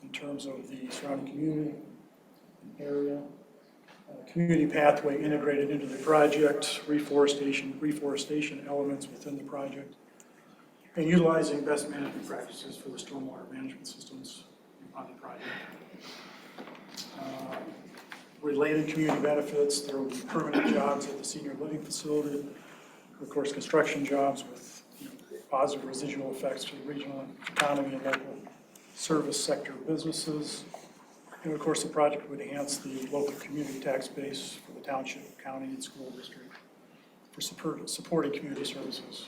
in terms of the surrounding community area. Community pathway integrated into the project, reforestation elements within the project, and utilizing best management practices for the stormwater management systems on the project. Related community benefits, there will be permanent jobs at the senior living facility, of course, construction jobs with positive residual effects to the regional economy and local service sector businesses. And of course, the project would enhance the local community tax base for the township, county, and school district for supporting community services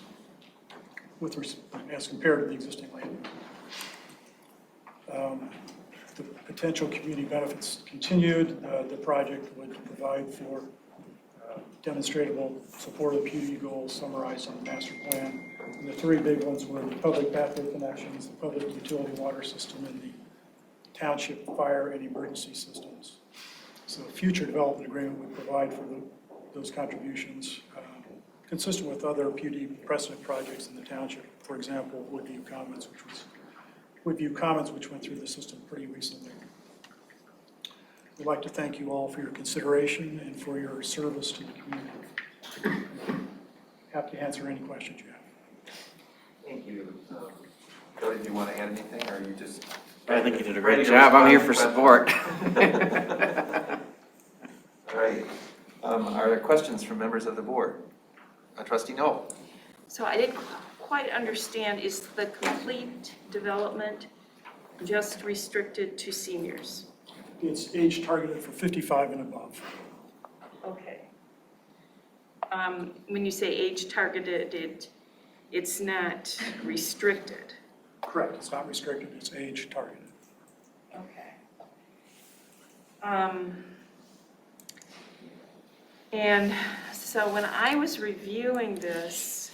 as compared to the existing land. The potential community benefits continued. The project would provide for demonstrable support of the PUD goals summarized on the master plan. And the 3 big ones were the public pathway connections, the public utility water system, and the township fire and emergency systems. So a future development agreement would provide for those contributions consistent with other PUD precedent projects in the township. For example, Woodview Commons, which went through the system pretty recently. We'd like to thank you all for your consideration and for your service to the community. Happy to answer any questions you have. Thank you. Cody, do you want to add anything, or are you just... I think you did a great job. I'm here for support. All right. Are there questions from members of the board? Trustee Knoll. So I didn't quite understand, is the complete development just restricted to seniors? It's age targeted for 55 and above. Okay. when you say age targeted, it's not restricted. Correct, it's not restricted, it's age targeted. Okay. And so when I was reviewing this,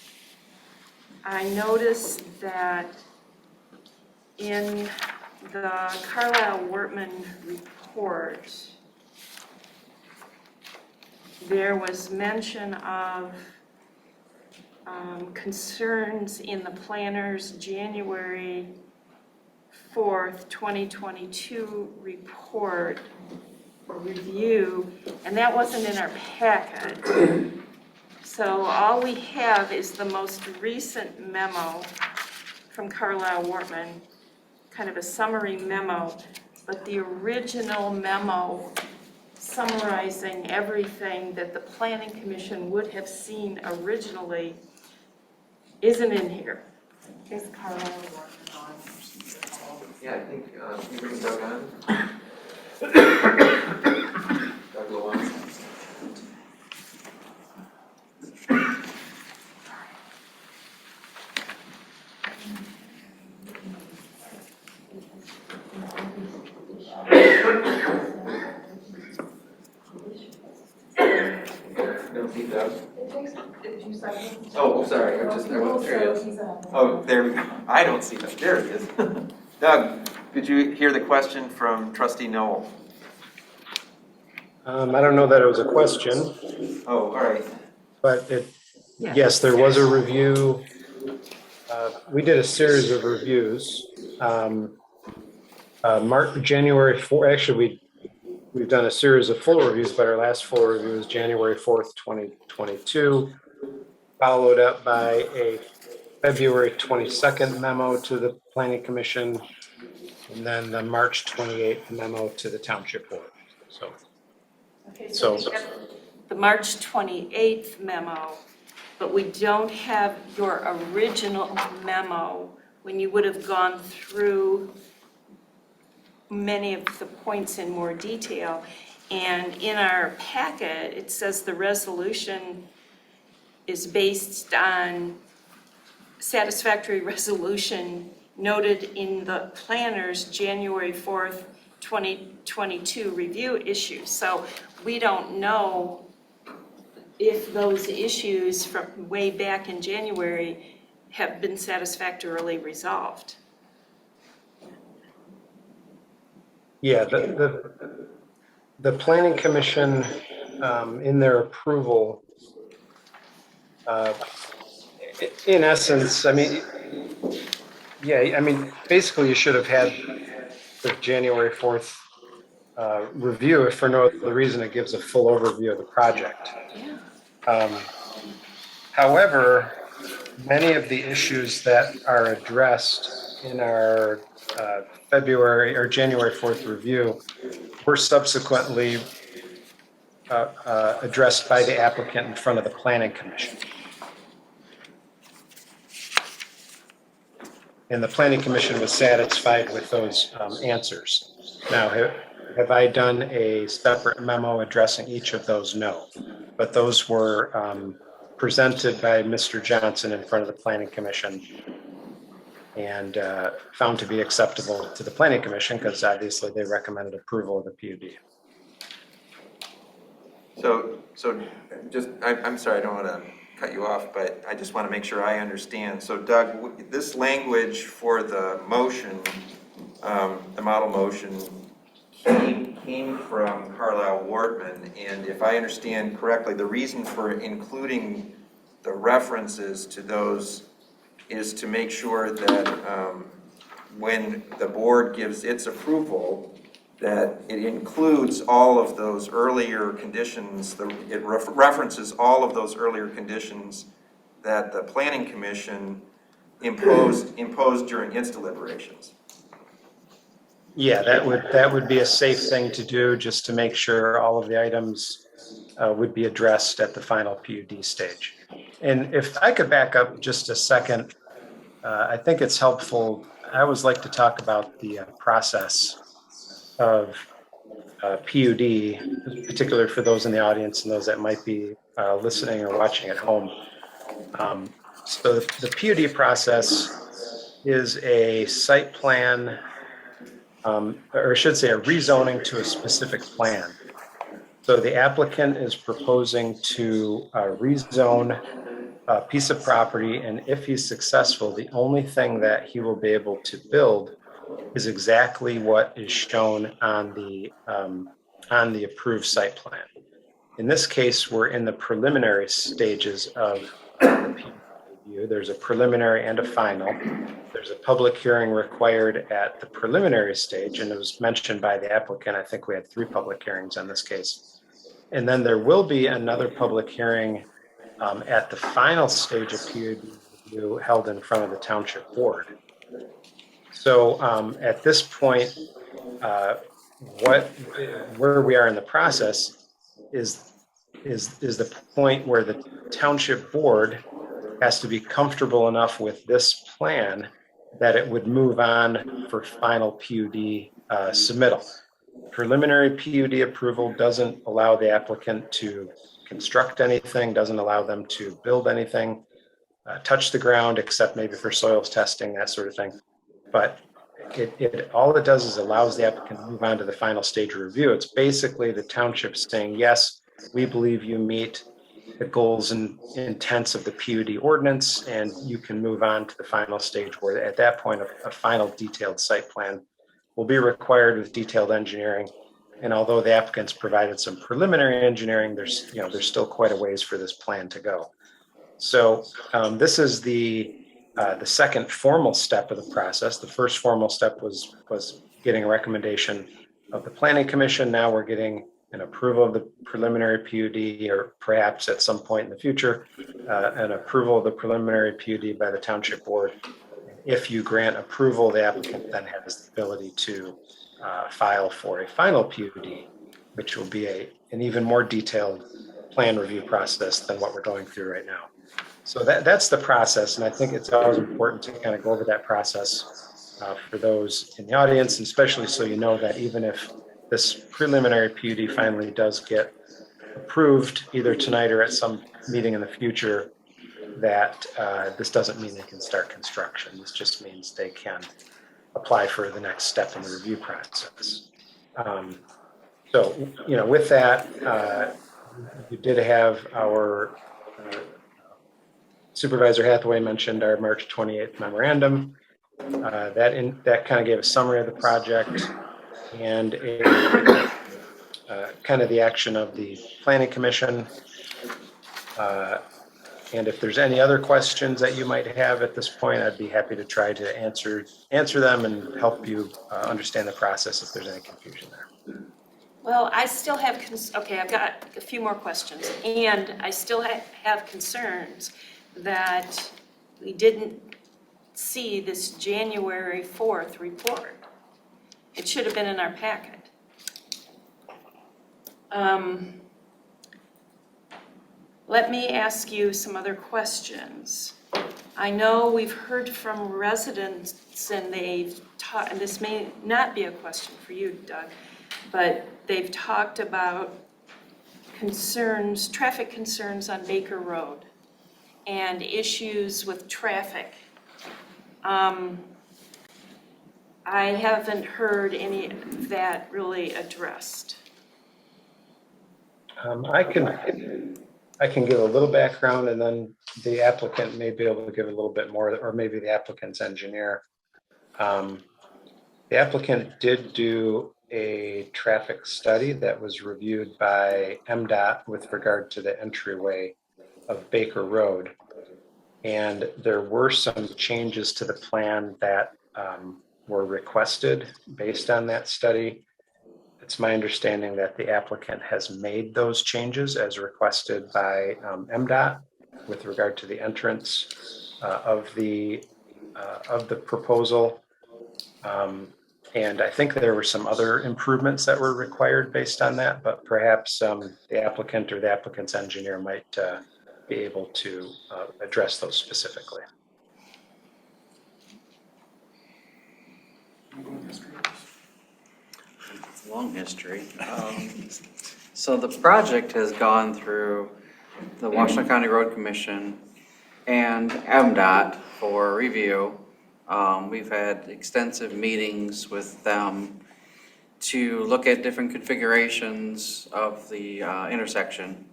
I noticed that in the Carlisle-Wortman report, there was mention of concerns in the planner's January 4th, 2022 report or review, and that wasn't in our packet. So all we have is the most recent memo from Carlisle-Wortman, kind of a summary memo, but the original memo summarizing everything that the Planning Commission would have seen originally isn't in here. Is Carlisle-Wortman on? Yeah, I think, you bring Doug on. Doug Lawson. Don't see Doug. Oh, sorry, I wasn't there. He is. Oh, there we go. I don't see Doug. There he is. Doug, did you hear the question from Trustee Noel? I don't know that it was a question. Oh, all right. But yes, there was a review. We did a series of reviews. January 4th, actually, we've done a series of full reviews, but our last full review was January 4th, 2022, followed up by a February 22nd memo to the Planning Commission, and then the March 28th memo to the Township Board. So we have the March 28th memo, but we don't have your original memo when you would have gone through many of the points in more detail. And in our packet, it says the resolution is based on satisfactory resolution noted in the planner's January 4th, 2022 review issues. So we don't know if those issues from way back in January have been satisfactorily resolved. Yeah, the Planning Commission, in their approval, in essence, I mean, yeah, I mean, basically you should have had the January 4th review, if for no other reason it gives a full overview of the project. However, many of the issues that are addressed in our February or January 4th review were subsequently addressed by the applicant in front of the Planning Commission. And the Planning Commission was satisfied with those answers. Now, have I done a separate memo addressing each of those? No. But those were presented by Mr. Johnson in front of the Planning Commission and found to be acceptable to the Planning Commission because obviously they recommended approval of the PUD. So just, I'm sorry, I don't want to cut you off, but I just want to make sure I understand. So Doug, this language for the motion, the model motion, came from Carlisle-Wortman, and if I understand correctly, the reason for including the references to those is to make sure that when the board gives its approval, that it includes all of those earlier conditions, it references all of those earlier conditions that the Planning Commission imposed during its deliberations. Yeah, that would be a safe thing to do, just to make sure all of the items would be addressed at the final PUD stage. And if I could back up just a second, I think it's helpful. I always like to talk about the process of PUD, particularly for those in the audience and those that might be listening or watching at home. So the PUD process is a site plan, or I should say a rezoning to a specific plan. So the applicant is proposing to rezone a piece of property, and if he's successful, the only thing that he will be able to build is exactly what is shown on the approved site plan. In this case, we're in the preliminary stages of the PUD review. There's a preliminary and a final. There's a public hearing required at the preliminary stage, and it was mentioned by the applicant. I think we had 3 public hearings on this case. And then there will be another public hearing at the final stage of PUD review held in front of the township board. So at this point, where we are in the process is the point where the township board has to be comfortable enough with this plan that it would move on for final PUD submittal. Preliminary PUD approval doesn't allow the applicant to construct anything, doesn't allow them to build anything, touch the ground, except maybe for soils testing, that sort of thing. But all it does is allows the applicant to move on to the final stage of review. It's basically the township saying, yes, we believe you meet the goals and intents of the PUD ordinance, and you can move on to the final stage where at that point, a final detailed site plan will be required with detailed engineering. And although the applicants provided some preliminary engineering, there's still quite a ways for this plan to go. So this is the second formal step of the process. The first formal step was getting a recommendation of the Planning Commission. Now we're getting an approval of the preliminary PUD, or perhaps at some point in the future, an approval of the preliminary PUD by the Township Board. If you grant approval, the applicant then has the ability to file for a final PUD, which will be an even more detailed plan review process than what we're going through right now. So that's the process, and I think it's always important to kind of go over that process for those in the audience, and especially so you know that even if this preliminary PUD finally does get approved, either tonight or at some meeting in the future, that this doesn't mean they can start construction. This just means they can apply for the next step in the review process. So, with that, you did have our Supervisor Hathaway mentioned our March 28th memorandum. That kind of gave a summary of the project and a kind of the action of the Planning Commission. And if there's any other questions that you might have at this point, I'd be happy to try to answer them and help you understand the process if there's any confusion there. Well, I still have, I've got a few more questions, and I still have concerns that we didn't see this January 4th report. It should have been in our packet. Let me ask you some other questions. I know we've heard from residents, and they've taught, and this may not be a question for you, Doug, but they've talked about concerns, traffic concerns on Baker Road and issues with traffic. I haven't heard any of that really addressed. I can give a little background, and then the applicant may be able to give a little bit more, or maybe the applicant's engineer. The applicant did do a traffic study that was reviewed by MDOT with regard to the entryway of Baker Road. And there were some changes to the plan that were requested based on that study. It's my understanding that the applicant has made those changes as requested by MDOT with regard to the entrance of the proposal. And I think there were some other improvements that were required based on that, but perhaps the applicant or the applicant's engineer might be able to address those specifically. Long history. So the project has gone through the Washington County Road Commission and MDOT for review. We've had extensive meetings with them to look at different configurations of the intersection.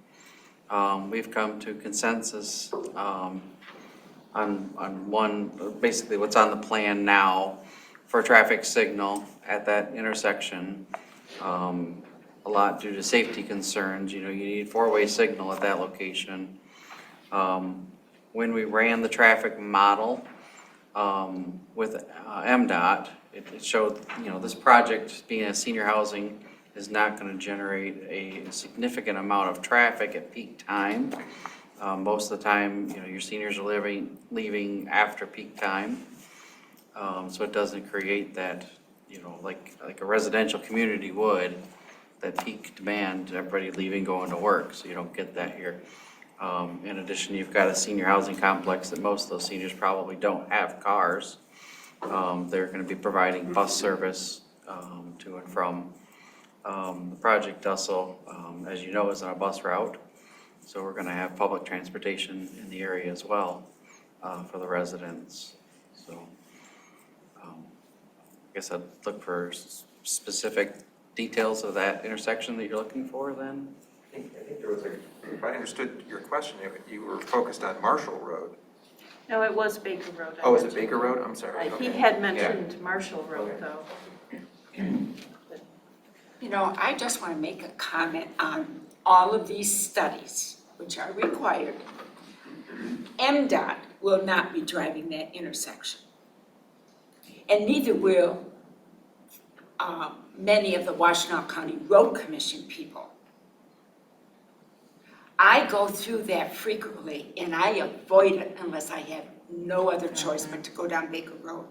We've come to consensus on one, basically what's on the plan now for a traffic signal at that intersection. A lot due to safety concerns, you need four-way signal at that location. When we ran the traffic model with MDOT, it showed, this project being a senior housing is not going to generate a significant amount of traffic at peak time. Most of the time, your seniors are leaving after peak time. So it doesn't create that, like a residential community would, that peak demand, everybody leaving, going to work. So you don't get that here. In addition, you've got a senior housing complex that most of those seniors probably don't have cars. They're going to be providing bus service to and from. The project also, as you know, is on a bus route. So we're going to have public transportation in the area as well for the residents. So I guess I'd look for specific details of that intersection that you're looking for then. I think there was if I understood your question, you were focused on Marshall Road. No, it was Baker Road. Oh, is it Baker Road? I'm sorry. He Okay. had mentioned Marshall Road, though. I just want to make a comment on all of these studies, which are required. MDOT will not be driving that intersection. And neither will many of the Washtenaw County Road Commission people. I go through that frequently, and I avoid it unless I have no other choice but to go down Baker Road.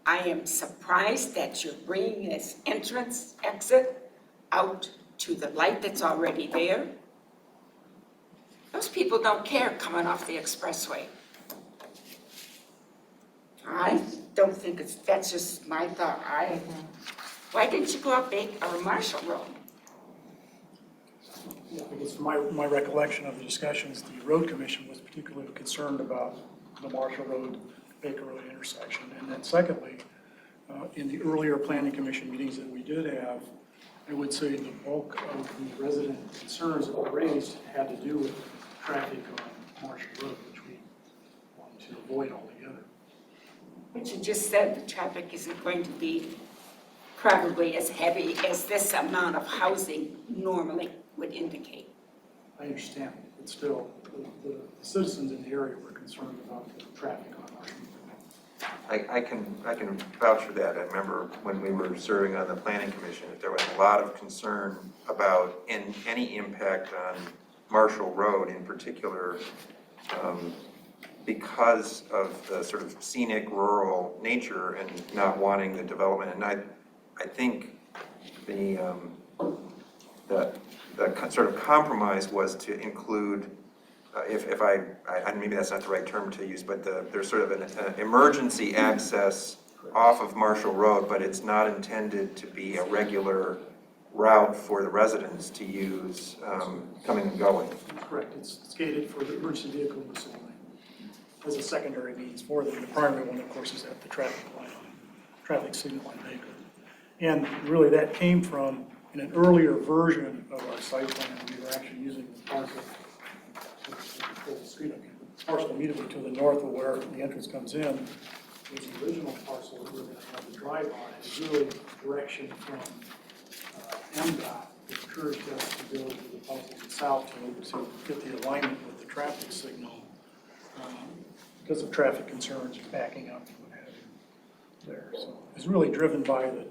I am surprised that you're bringing this exit out to the light that's already there. Those people don't care coming off the expressway. I don't think that's just my thought. Why didn't you go up Marshall Road? Yeah, I guess from my recollection of the discussions, the road commission was particularly concerned about the Marshall Road, Baker Road intersection. And then secondly, in the earlier planning commission meetings that we did have, I would say the bulk of the resident concerns that were raised had to do with traffic on Marshall Road, which we wanted to avoid altogether. But you just said the traffic isn't going to be probably as heavy as this amount of housing normally would indicate. I understand, but still, the citizens in the area were concerned about the traffic on Marshall Road. I can vouch for that. I remember when we were serving on the planning commission, there was a lot of concern about any impact on Marshall Road in particular, because of the sort of scenic rural nature and not wanting the development. And I think the sort of compromise was to include, if I maybe that's not the right term to use, but there's sort of an emergency access off of Marshall Road, but it's not intended to be a regular route for the residents to use coming and going. Correct, it's gated for the emergency vehicle use only, as a secondary means for them. The primary one, of course, is at the traffic signal on Baker. And really that came from, in an earlier version of our site plan, we were actually using the parcel, parcel immediately to the north of where the entrance comes in. Was the original parcel that we're going to have the drive on. It's really direction from MDOT that encouraged us to go to the parcel to the south to get the alignment with the traffic signal because of traffic concerns backing up and what have you there. So it's really driven by the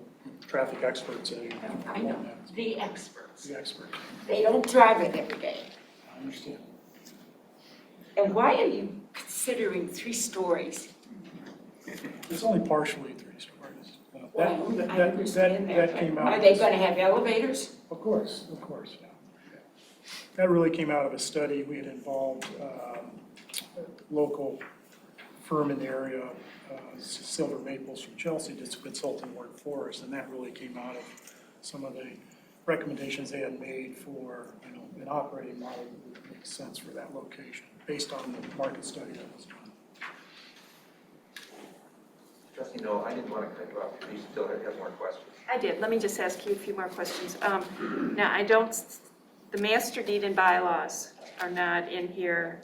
traffic experts. I know, the experts. The experts. They don't drive it every day. I understand. And why are you considering 3 stories? It's only partially 3 stories. I understand that came out. Are they going to have elevators? Of course, yeah. That really came out of a study. We had involved a local firm in the area, Silver Maples from Chelsea, did some consulting work for us, and that really came out of some of the recommendations they had made for, an operating model that would make sense for that location, based on the market study that was done. Trustee Noel, I didn't want to cut you off, if you still have more questions. I did. Let me just ask you a few more questions. Now, the master deed and bylaws are not in here.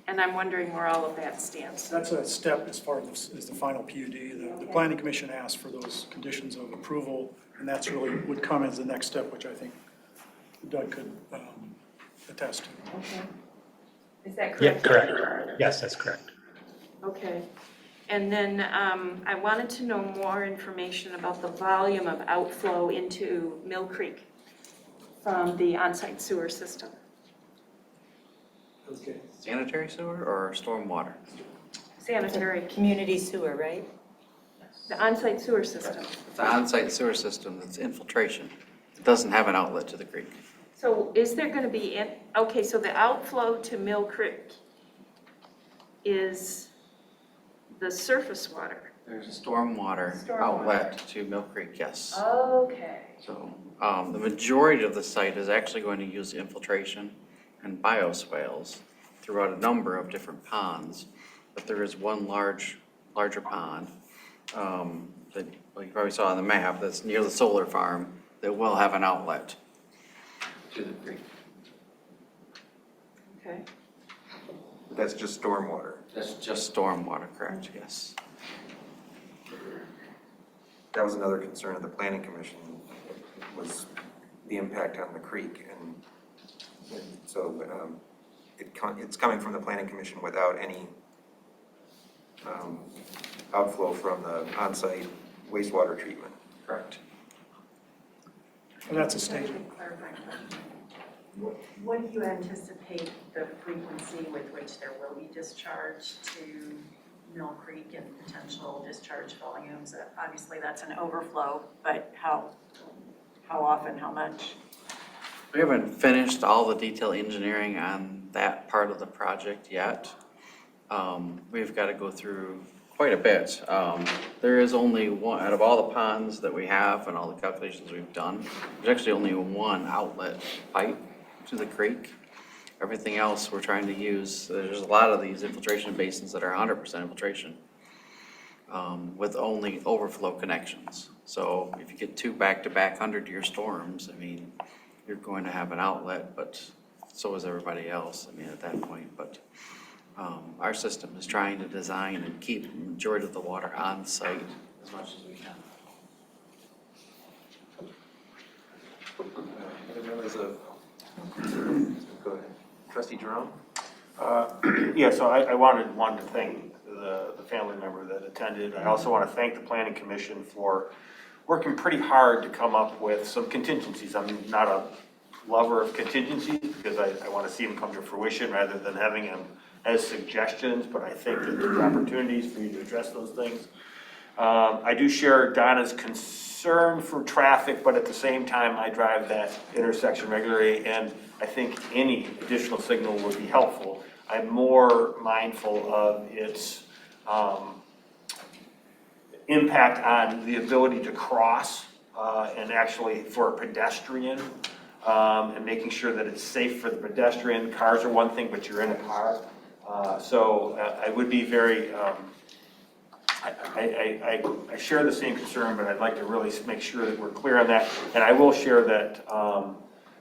And I'm wondering where all of that stands. That's a step as far as the final PUD. The planning commission asked for those conditions of approval, and that's really would come as the next step, which I think Doug could attest to. Okay. Is that correct? Yeah, correct. Yes, that's correct. Okay. And then I wanted to know more information about the volume of outflow into Mill Creek from the on-site sewer system. Okay. Sanitary sewer or stormwater? Sanitary. Community sewer, right? The on-site sewer system. It's an on-site sewer system that's infiltration. It doesn't have an outlet to the creek. So is there going to be, okay, so the outflow to Mill Creek is the surface water? There's a stormwater outlet to Mill Creek, yes. Okay. So the majority of the site is actually going to use infiltration and bioswales throughout a number of different ponds. But there is one larger pond that well, you probably saw on the map that's near the solar farm that will have an outlet to the creek. Okay. That's just stormwater. That's just stormwater, correct, yes. That was another concern of the planning commission, was the impact on the creek. And so it's coming from the planning commission without any outflow from the on-site wastewater treatment. Correct. And that's a stage. What do you anticipate the frequency with which there will be discharge to Mill Creek and potential discharge volumes? Obviously, that's an overflow, but how often, how much? We haven't finished all the detail engineering on that part of the project yet. We've got to go through quite a bit. There is only one, out of all the ponds that we have and all the calculations we've done, there's actually only one outlet pipe to the creek. Everything else we're trying to use, there's a lot of these infiltration basins that are 100% infiltration with only overflow connections. So if you get two back-to-back 100-year storms, I mean, you're going to have an outlet, but so is everybody else, I mean, at that point. But our system is trying to design and keep the majority of the water on site as much as we can. Other members of, go ahead. Trustee Jerome? Yeah, so I wanted to thank the family member that attended. I also want to thank the planning commission for working pretty hard to come up with some contingencies. I'm not a lover of contingencies because I want to see them come to fruition rather than having them as suggestions, but I think that there's opportunities for you to address those things. I do share Donna's concern for traffic, but at the same time, I drive that intersection regularly, and I think any additional signal would be helpful. I'm more mindful of its impact on the ability to cross and actually for a pedestrian and making sure that it's safe for the pedestrian. Cars are one thing, but you're in a car. So I would be very, I share the same concern, but I'd like to really make sure that we're clear on that. And I will share that,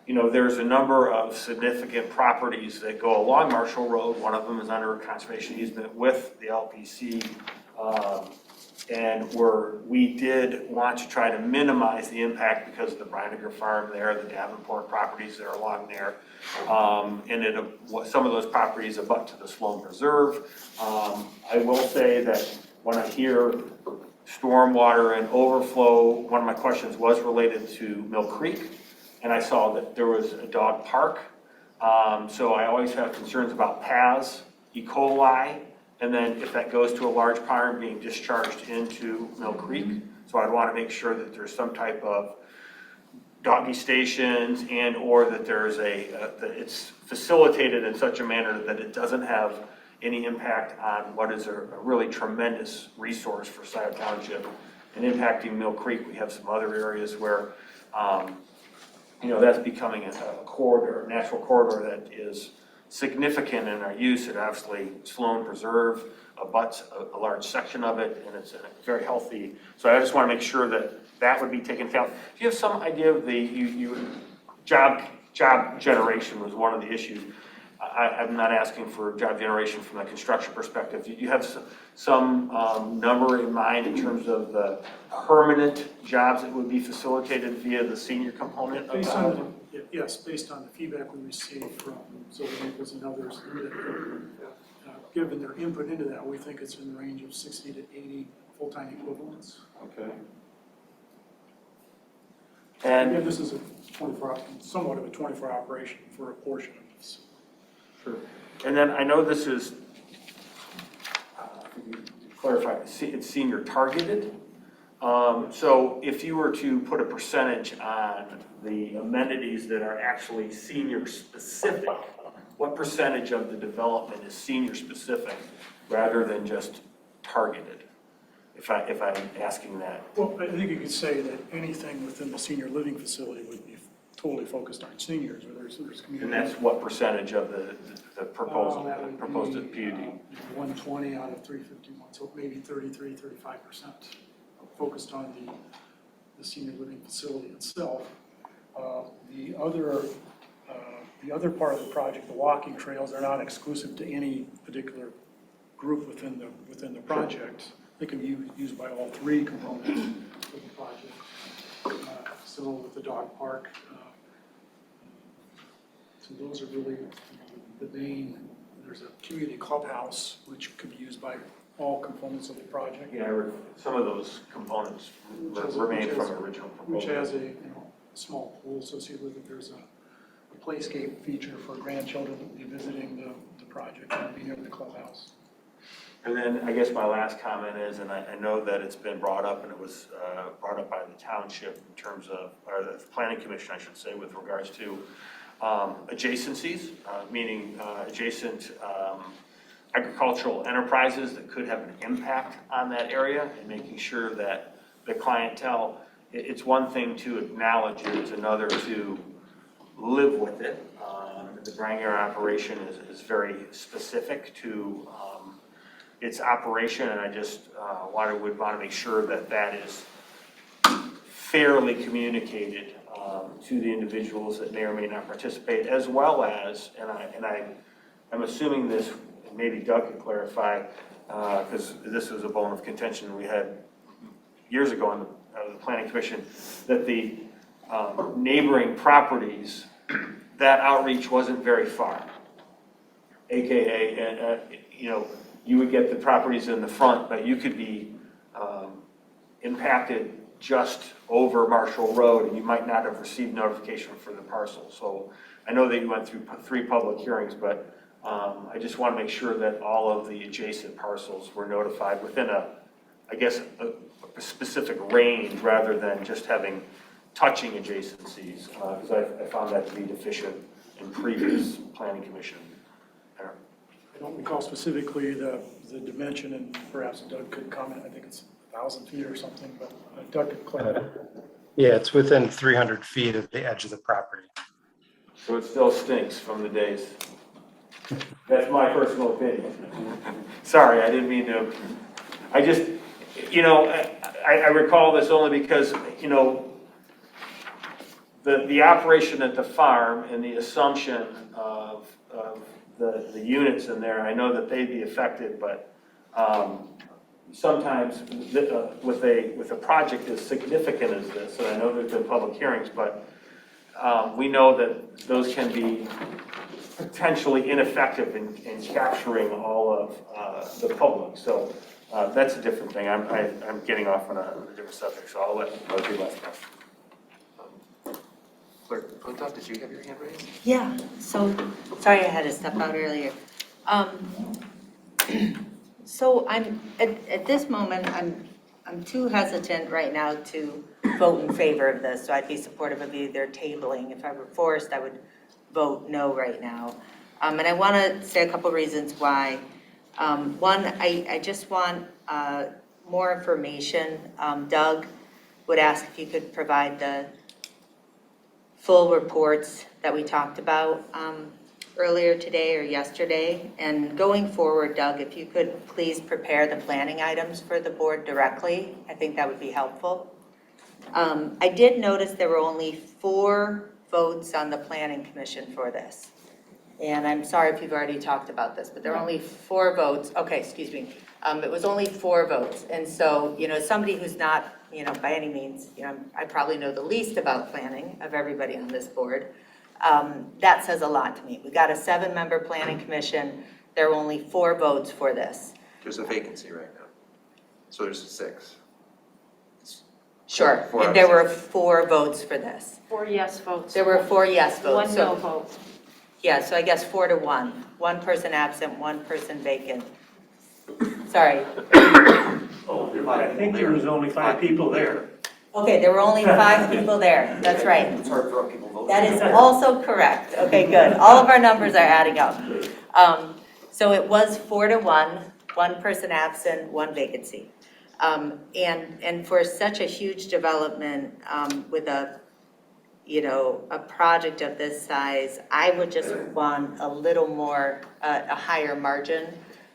you know, there's a number of significant properties that go along Marshall Road. One of them is under a conservation easement with the LPC. And we did want to try to minimize the impact because of the Brinegar farm there, the Davenport properties that are along there. And some of those properties abut to the Sloan Preserve. I will say that when I hear stormwater and overflow, one of my questions was related to Mill Creek. And I saw that there was a dog park. So I always have concerns about paths, E. coli, and then if that goes to a large pond being discharged into Mill Creek. So I'd want to make sure that there's some type of doggy stations and or that there's that it's facilitated in such a manner that it doesn't have any impact on what is a really tremendous resource for Scio Township and impacting Mill Creek. We have some other areas where, that's becoming a corridor, natural corridor that is significant in our use. It obviously Sloan Preserve abuts a large section of it, and it's very healthy. So I just want to make sure that would be taken into account. Do you have some idea of the job generation was one of the issues? I'm not asking for job generation from a construction perspective. Do you have some number in mind in terms of the permanent jobs that would be facilitated via the senior component of Based housing? on, yes, based on the feedback we received from Silver Naples and others, given their input into that, we think it's in the range of 60 to 80 full-time equivalents. Okay. And again, this is somewhat of a 24-hour operation for a portion of this. Sure. And then I know this is, clarify, it's senior targeted. So if you were to put a percentage on the amenities that are actually senior specific, what percentage of the development is senior specific rather than just targeted? If I'm asking that. Well, I think you could say that anything within the senior living facility would be totally focused on seniors, or there's community. And that's what percentage of the proposal, That would proposed be, PUD? 120 out of 351, so maybe 33, 35% focused on the senior living facility itself. The other part of the project, the walking trails, are not exclusive to any particular group within the project. They can be used by all three components of the project. So with the dog park, so those are really the main. There's a community clubhouse which could be used by all components of the project. Yeah, some of those components remain from original proposal. Which has a small pool associated with it. There's a playscape feature for grandchildren that will be visiting the project and be near the clubhouse. And then I guess my last comment is, and I know that it's been brought up, and it was brought up by the township in terms of, or the planning commission, I should say, with regards to adjacencies, meaning adjacent agricultural enterprises that could have an impact on that area, and making sure that the clientele, it's one thing to acknowledge it, it's another to live with it. The Branger operation is very specific to its operation, and I just would want to make sure that is fairly communicated to the individuals that may or may not participate, as well as, and I'm assuming this, and maybe Doug can clarify, because this was a bone of contention we had years ago on the Planning Commission, that the neighboring properties, that outreach wasn't very far. AKA, you would get the properties in the front, but you could be impacted just over Marshall Road, and you might not have received notification for the parcel. So I know that you went through 3 public hearings, but I just want to make sure that all of the adjacent parcels were notified within a specific range, rather than just having touching adjacencies, because I found that to be deficient in previous planning commission. I don't recall specifically the dimension, and perhaps Doug could comment. I think it's 1,000 feet or something, but Doug could clarify. Yeah, it's within 300 feet of the edge of the property. So it still stinks from the days. That's my personal opinion. Sorry, I didn't mean to. I just, I recall this only because, the operation at the farm and the assumption of the units in there, I know that they'd be affected, but sometimes with a project as significant as this, and I know there's been public hearings, but we know that those can be potentially ineffective in capturing all of the public. So that's a different thing. I'm getting off on a different subject, so I'll let you last question. Clerk Puntoff, did you have your hand raised? Yeah, so, sorry I had to step out earlier. So I'm, at this moment, I'm too hesitant right now to vote in favor of this, so I'd be supportive of either tabling. If I were forced, I would vote no right now. And I want to say a couple reasons why. One, I just want more information. Doug would ask if you could provide the full reports that we talked about earlier today or yesterday. And going forward, Doug, if you could please prepare the planning items for the board directly, I think that would be helpful. I did notice there were only 4 votes on the planning commission for this. And I'm sorry if you've already talked about this, but there were only 4 votes. Okay, excuse me. It was only 4 votes. And so, somebody who's not, by any means, I probably know the least about planning of everybody on this board. That says a lot to me. We got a 7-member planning commission. There were only 4 votes for this. There's a vacancy right now. So there's 6. Sure, 4 and there out of were 4 votes for this. 4 yes votes. There were 4 yes votes. 1 so- no vote. Yeah, so I guess 4 to 1. 1 person absent, 1 person vacant. Sorry. I think there was only 5 people there. Okay, there were only 5 people there. That's right. It's hard for people voting. That is also correct. Okay, good. All of our numbers are adding up. So it was 4 to 1, 1 person absent, 1 vacancy. And for such a huge development with a project of this size, I would just want a little more, a higher margin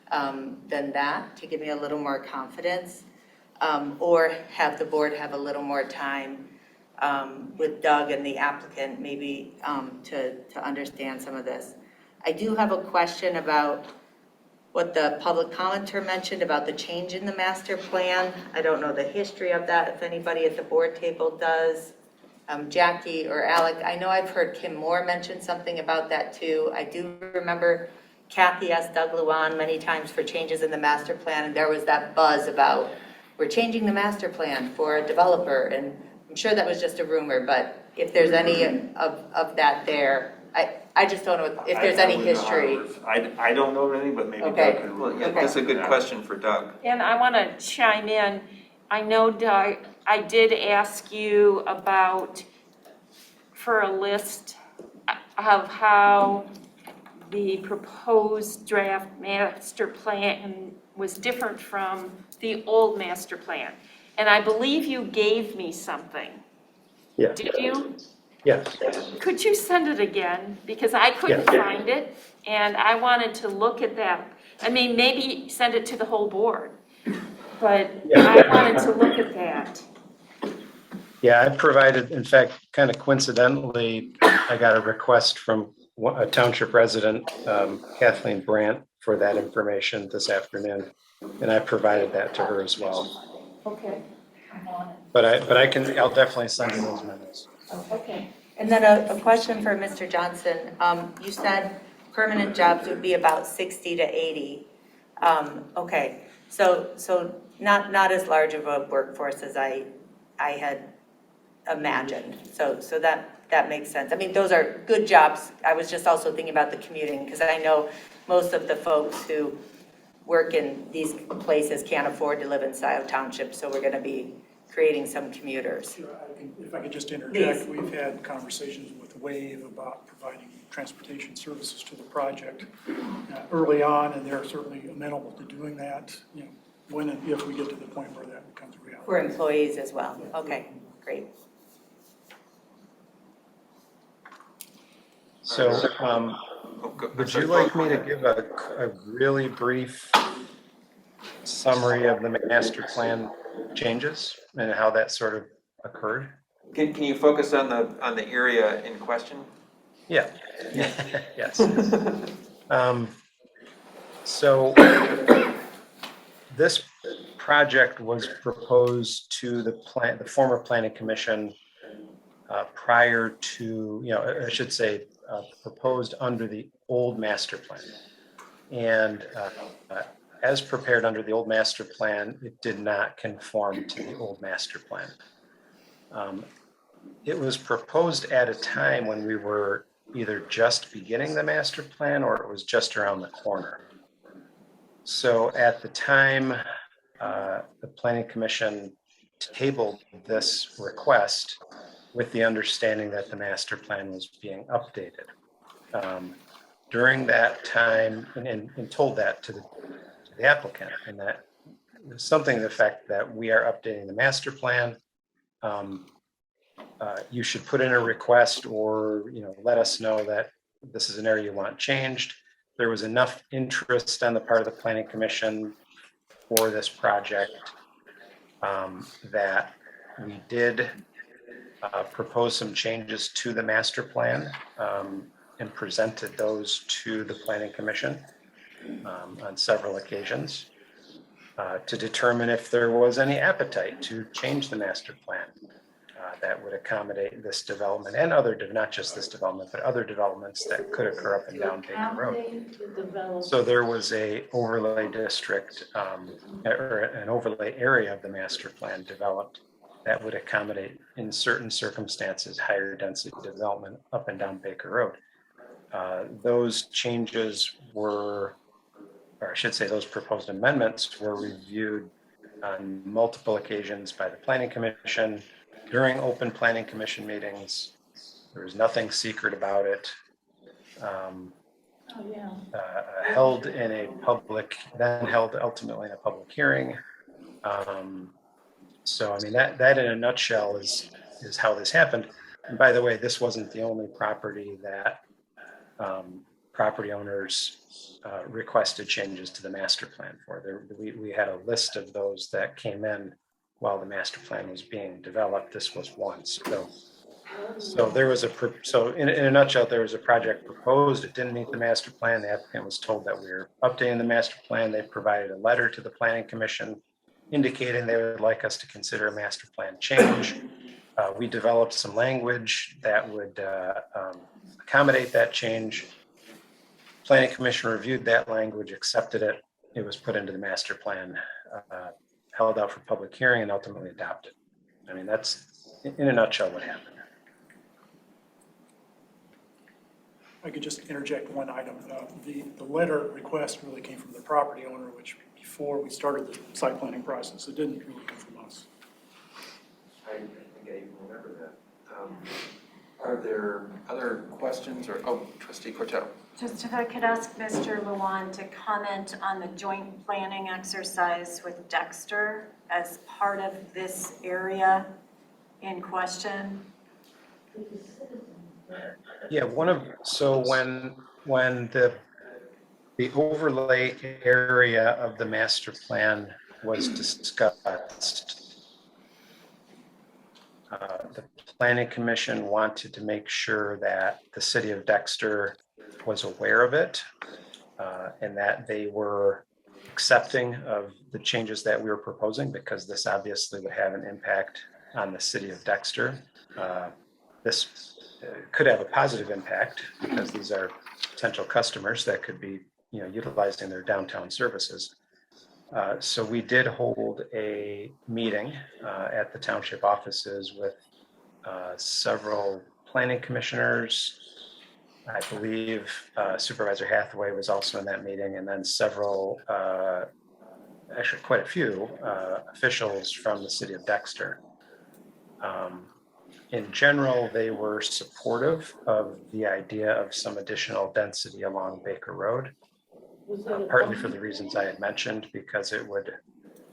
than that to give me a little more confidence, or have the board have a little more time with Doug and the applicant maybe to understand some of this. I do have a question about what the public commenter mentioned about the change in the master plan. I don't know the history of that, if anybody at the board table does. Jackie or Alec, I know I've heard Kim Moore mention something about that too. I do remember Kathy asked Doug Luan many times for changes in the master plan, and there was that buzz about, we're changing the master plan for a developer, and I'm sure that was just a rumor, but if there's any of that there, I just don't know if there's any history. I don't know of anything, but maybe Okay. Doug can. Well, yeah, that's a good question for Doug. And I want to chime in. I know, Doug, I did ask you for a list of how the proposed draft master plan was different from the old master plan. And I believe you gave me something. Yeah. Did you? Yes. Could you send it again? Because I couldn't find it, and I wanted to look at that. I mean, maybe send it to the whole board, but I wanted to look at that. Yeah, I provided, in fact, kind of coincidentally, I got a request from a township resident, Kathleen Brandt, for that information this afternoon, and I provided that to her as well. Okay. But I'll definitely send you those minutes. Okay. And then a question for Mr. Johnson. You said permanent jobs would be about 60 to 80. Okay, so not as large of a workforce as I had imagined. So that makes sense. I mean, those are good jobs. I was just also thinking about the commuting, because I know most of the folks who work in these places can't afford to live in Scio Township, so we're going to be creating some commuters. Sure, if I could just interject, Please. we've had conversations with WAVE about providing transportation services to the project early on, and they're certainly amenable to doing that, when and if we get to the point where that becomes a reality. For employees as well. Okay, great. So, would you like me to give a really brief summary of the master plan changes and how that sort of occurred? Can you focus on the area in question? Yeah. Yes. So this project was proposed to the former planning commission prior to, I should say, proposed under the old master plan. And as prepared under the old master plan, it did not conform to the old master plan. It was proposed at a time when we were either just beginning the master plan or it was just around the corner. So at the time, the planning commission tabled this request with the understanding that the master plan was being updated. During that time, and told that to the applicant, and that something to the effect that we are updating the master plan. You should put in a request or, let us know that this is an area you want changed. There was enough interest on the part of the Planning Commission for this project that we did propose some changes to the master plan and presented those to the Planning Commission on several occasions to determine if there was any appetite to change the master plan that would accommodate this development and other, not just this development, but other developments that could occur up and down Baker Road. So there was a overlay district or an overlay area of the master plan developed that would accommodate, in certain circumstances, higher density development up and down Baker Road. Those changes were, or I should say those proposed amendments were reviewed on multiple occasions by the Planning Commission during open Planning Commission meetings. There was nothing secret about it. Held in a public, then held ultimately in a public hearing. So I mean, that in a nutshell is how this happened. And by the way, this wasn't the only property that property owners requested changes to the master plan for. We had a list of those that came in while the master plan was being developed. This was one. So there was in a nutshell, there was a project proposed. It didn't meet the master plan. The applicant was told that we were updating the master plan. They provided a letter to the Planning Commission indicating they would like us to consider a master plan change. We developed some language that would accommodate that change. Planning Commission reviewed that language, accepted it. It was put into the master plan, held out for public hearing, and ultimately adopted. I mean, that's in a nutshell what happened. I could just interject one item. The letter request really came from the property owner, which before we started the site planning process, it didn't really come from us. I think I even remember that. Are there other questions or, Trustee Cortell? Just if I could ask Mr. Luan to comment on the joint planning exercise with Dexter as part of this area in question. Yeah, when the overlay area of the master plan was discussed, the Planning Commission wanted to make sure that the city of Dexter was aware of it and that they were accepting of the changes that we were proposing, because this obviously would have an impact on the city of Dexter. This could have a positive impact because these are potential customers that could be, utilizing their downtown services. So we did hold a meeting at the township offices with several planning commissioners. I believe Supervisor Hathaway was also in that meeting, and then several, actually quite a few officials from the city of Dexter. In general, they were supportive of the idea of some additional density along Baker Road, partly for the reasons I had mentioned, because it would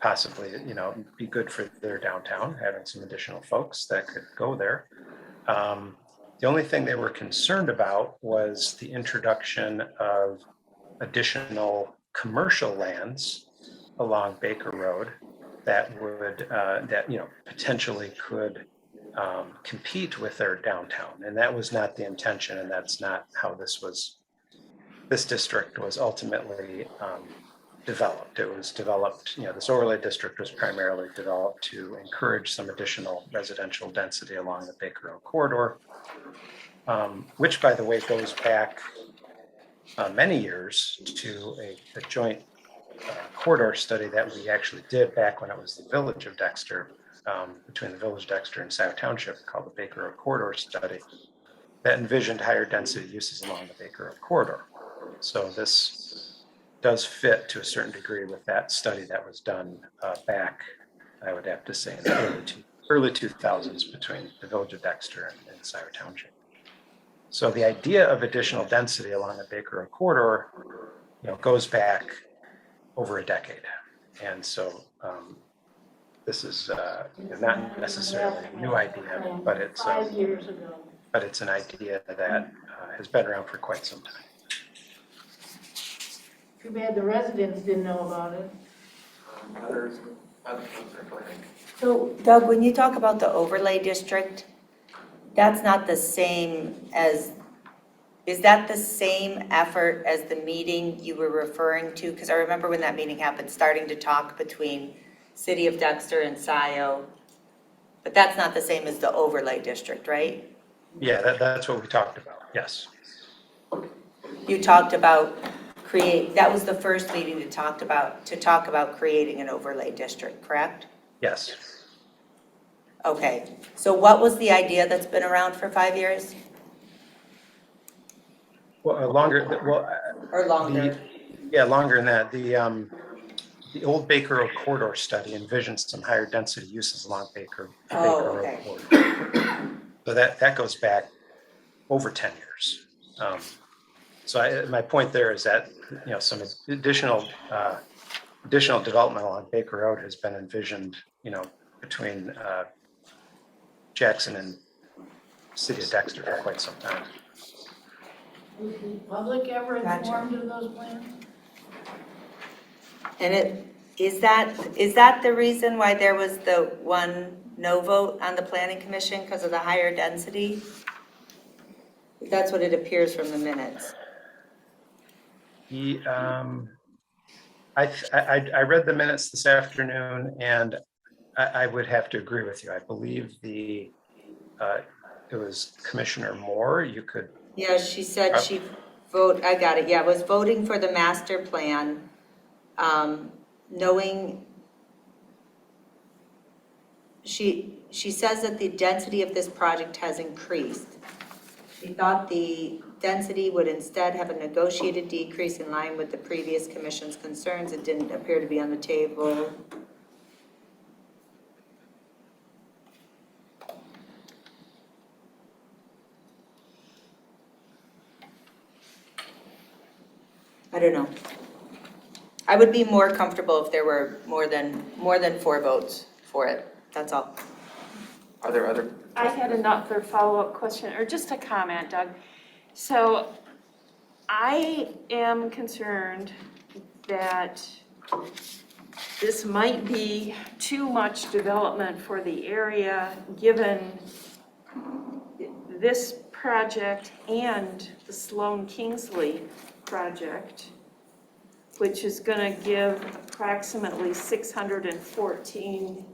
possibly, be good for their downtown, having some additional folks that could go there. The only thing they were concerned about was the introduction of additional commercial lands along Baker Road that would, potentially could compete with their downtown. And that was not the intention, and that's not how this district was ultimately developed. It was developed, this overlay district was primarily developed to encourage some additional residential density along the Baker Road corridor, which, by the way, goes back many years to a joint corridor study that we actually did back when it was the village of Dexter, between the village of Dexter and Scio Township, called the Baker Road Corridor Study, that envisioned higher density uses along the Baker Road corridor. So this does fit to a certain degree with that study that was done back, I would have to say, in the early 2000s between the village of Dexter and Scio Township. So the idea of additional density along the Baker Road corridor, goes back over a decade. And so this is not necessarily a new idea, but it's 5 years ago. but it's an idea that has been around for quite some time. Too bad the residents didn't know about it. Others, go ahead. So Doug, when you talk about the overlay district, that's not the same as, is that the same effort as the meeting you were referring to? Because I remember when that meeting happened, starting to talk between City of Dexter and Scio, but that's not the same as the overlay district, right? Yeah, that's what we talked about, yes. You talked about that was the first meeting to talk about creating an overlay district, correct? Yes. Okay, so what was the idea that's been around for 5 years? Well, longer, Or longer? Yeah, longer than that. The old Baker Road corridor study envisioned some higher density uses along Baker Road corridor. So that goes back over 10 years. So my point there is that, some additional development along Baker Road has been envisioned, between Jackson and City of Dexter for quite some time. Was the public ever informed of those plans? And is that the reason why there was the one no vote on the planning commission because of the higher density? That's what it appears from the minutes. I read the minutes this afternoon, and I would have to agree with you. I believe it was Commissioner Moore. You could. Yeah, she said I got it, yeah, was voting for the master plan, knowing, she says that the density of this project has increased. She thought the density would instead have a negotiated decrease in line with the previous commission's concerns. It didn't appear to be on the table. I don't know. I would be more comfortable if there were more than 4 votes for it. That's all. Are there other? I had another follow-up question, or just a comment, Doug. So I am concerned that this might be too much development for the area, given this project and the Sloan Kingsley project, which is going to give approximately 614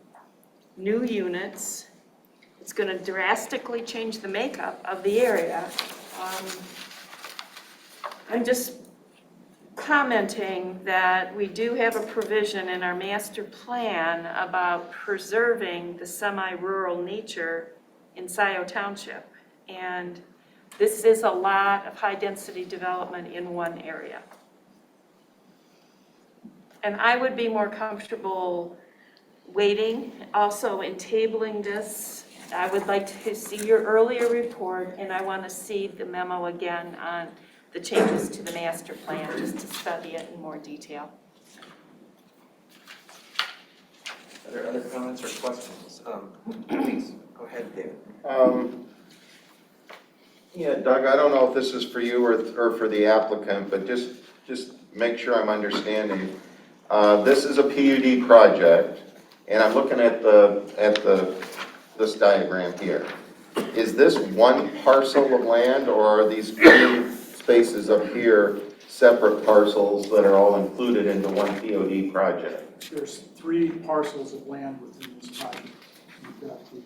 new units. It's going to drastically change the makeup of the area. I'm just commenting that we do have a provision in our master plan about preserving the semi-rural nature in Scio Township. And this is a lot of high-density development in one area. And I would be more comfortable waiting, also in tabling this. I would like to see your earlier report, and I want to see the memo again on the changes to the master plan, just to study it in more detail. Are there other comments or questions? Please, go ahead, David. Yeah, Doug, I don't know if this is for you or for the applicant, but just make sure I'm understanding. This is a PUD project, and I'm looking at this diagram here. Is this one parcel of land, or are these green spaces up here separate parcels that are all included into one PUD project? There's 3 parcels of land within this project. You've got the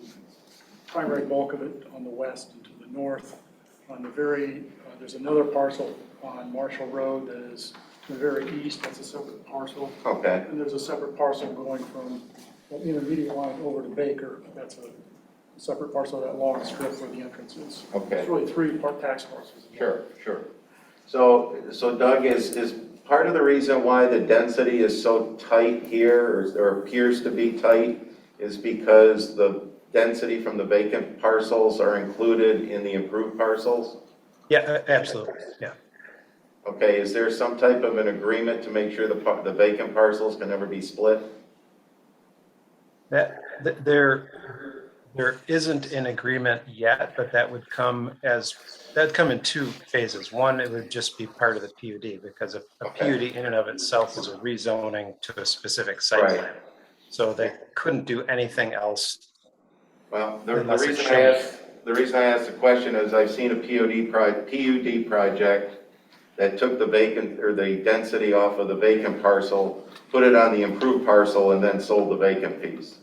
primary bulk of it on the west and to the north. On the there's another parcel on Marshall Road that is to the very east. That's a separate parcel. Okay. And there's a separate parcel going from the intermediate line over to Baker. That's a separate parcel of that long strip where the entrance is. Okay. It's really 3 tax parcels. Sure. So Doug, is part of the reason why the density is so tight here, or appears to be tight, is because the density from the vacant parcels are included in the improved parcels? Yeah, absolutely, yeah. Okay, is there some type of an agreement to make sure the vacant parcels can never be split? There isn't an agreement yet, but that'd come in two phases. One, it would just be part of the PUD, because a PUD in and of itself is a rezoning to a specific site Right. plan. So they couldn't do anything else. Well, the unless it's reason shown. the reason I asked the question is I've seen a PUD project that took the vacant, or the density off of the vacant parcel, put it on the improved parcel, and then sold the vacant piece.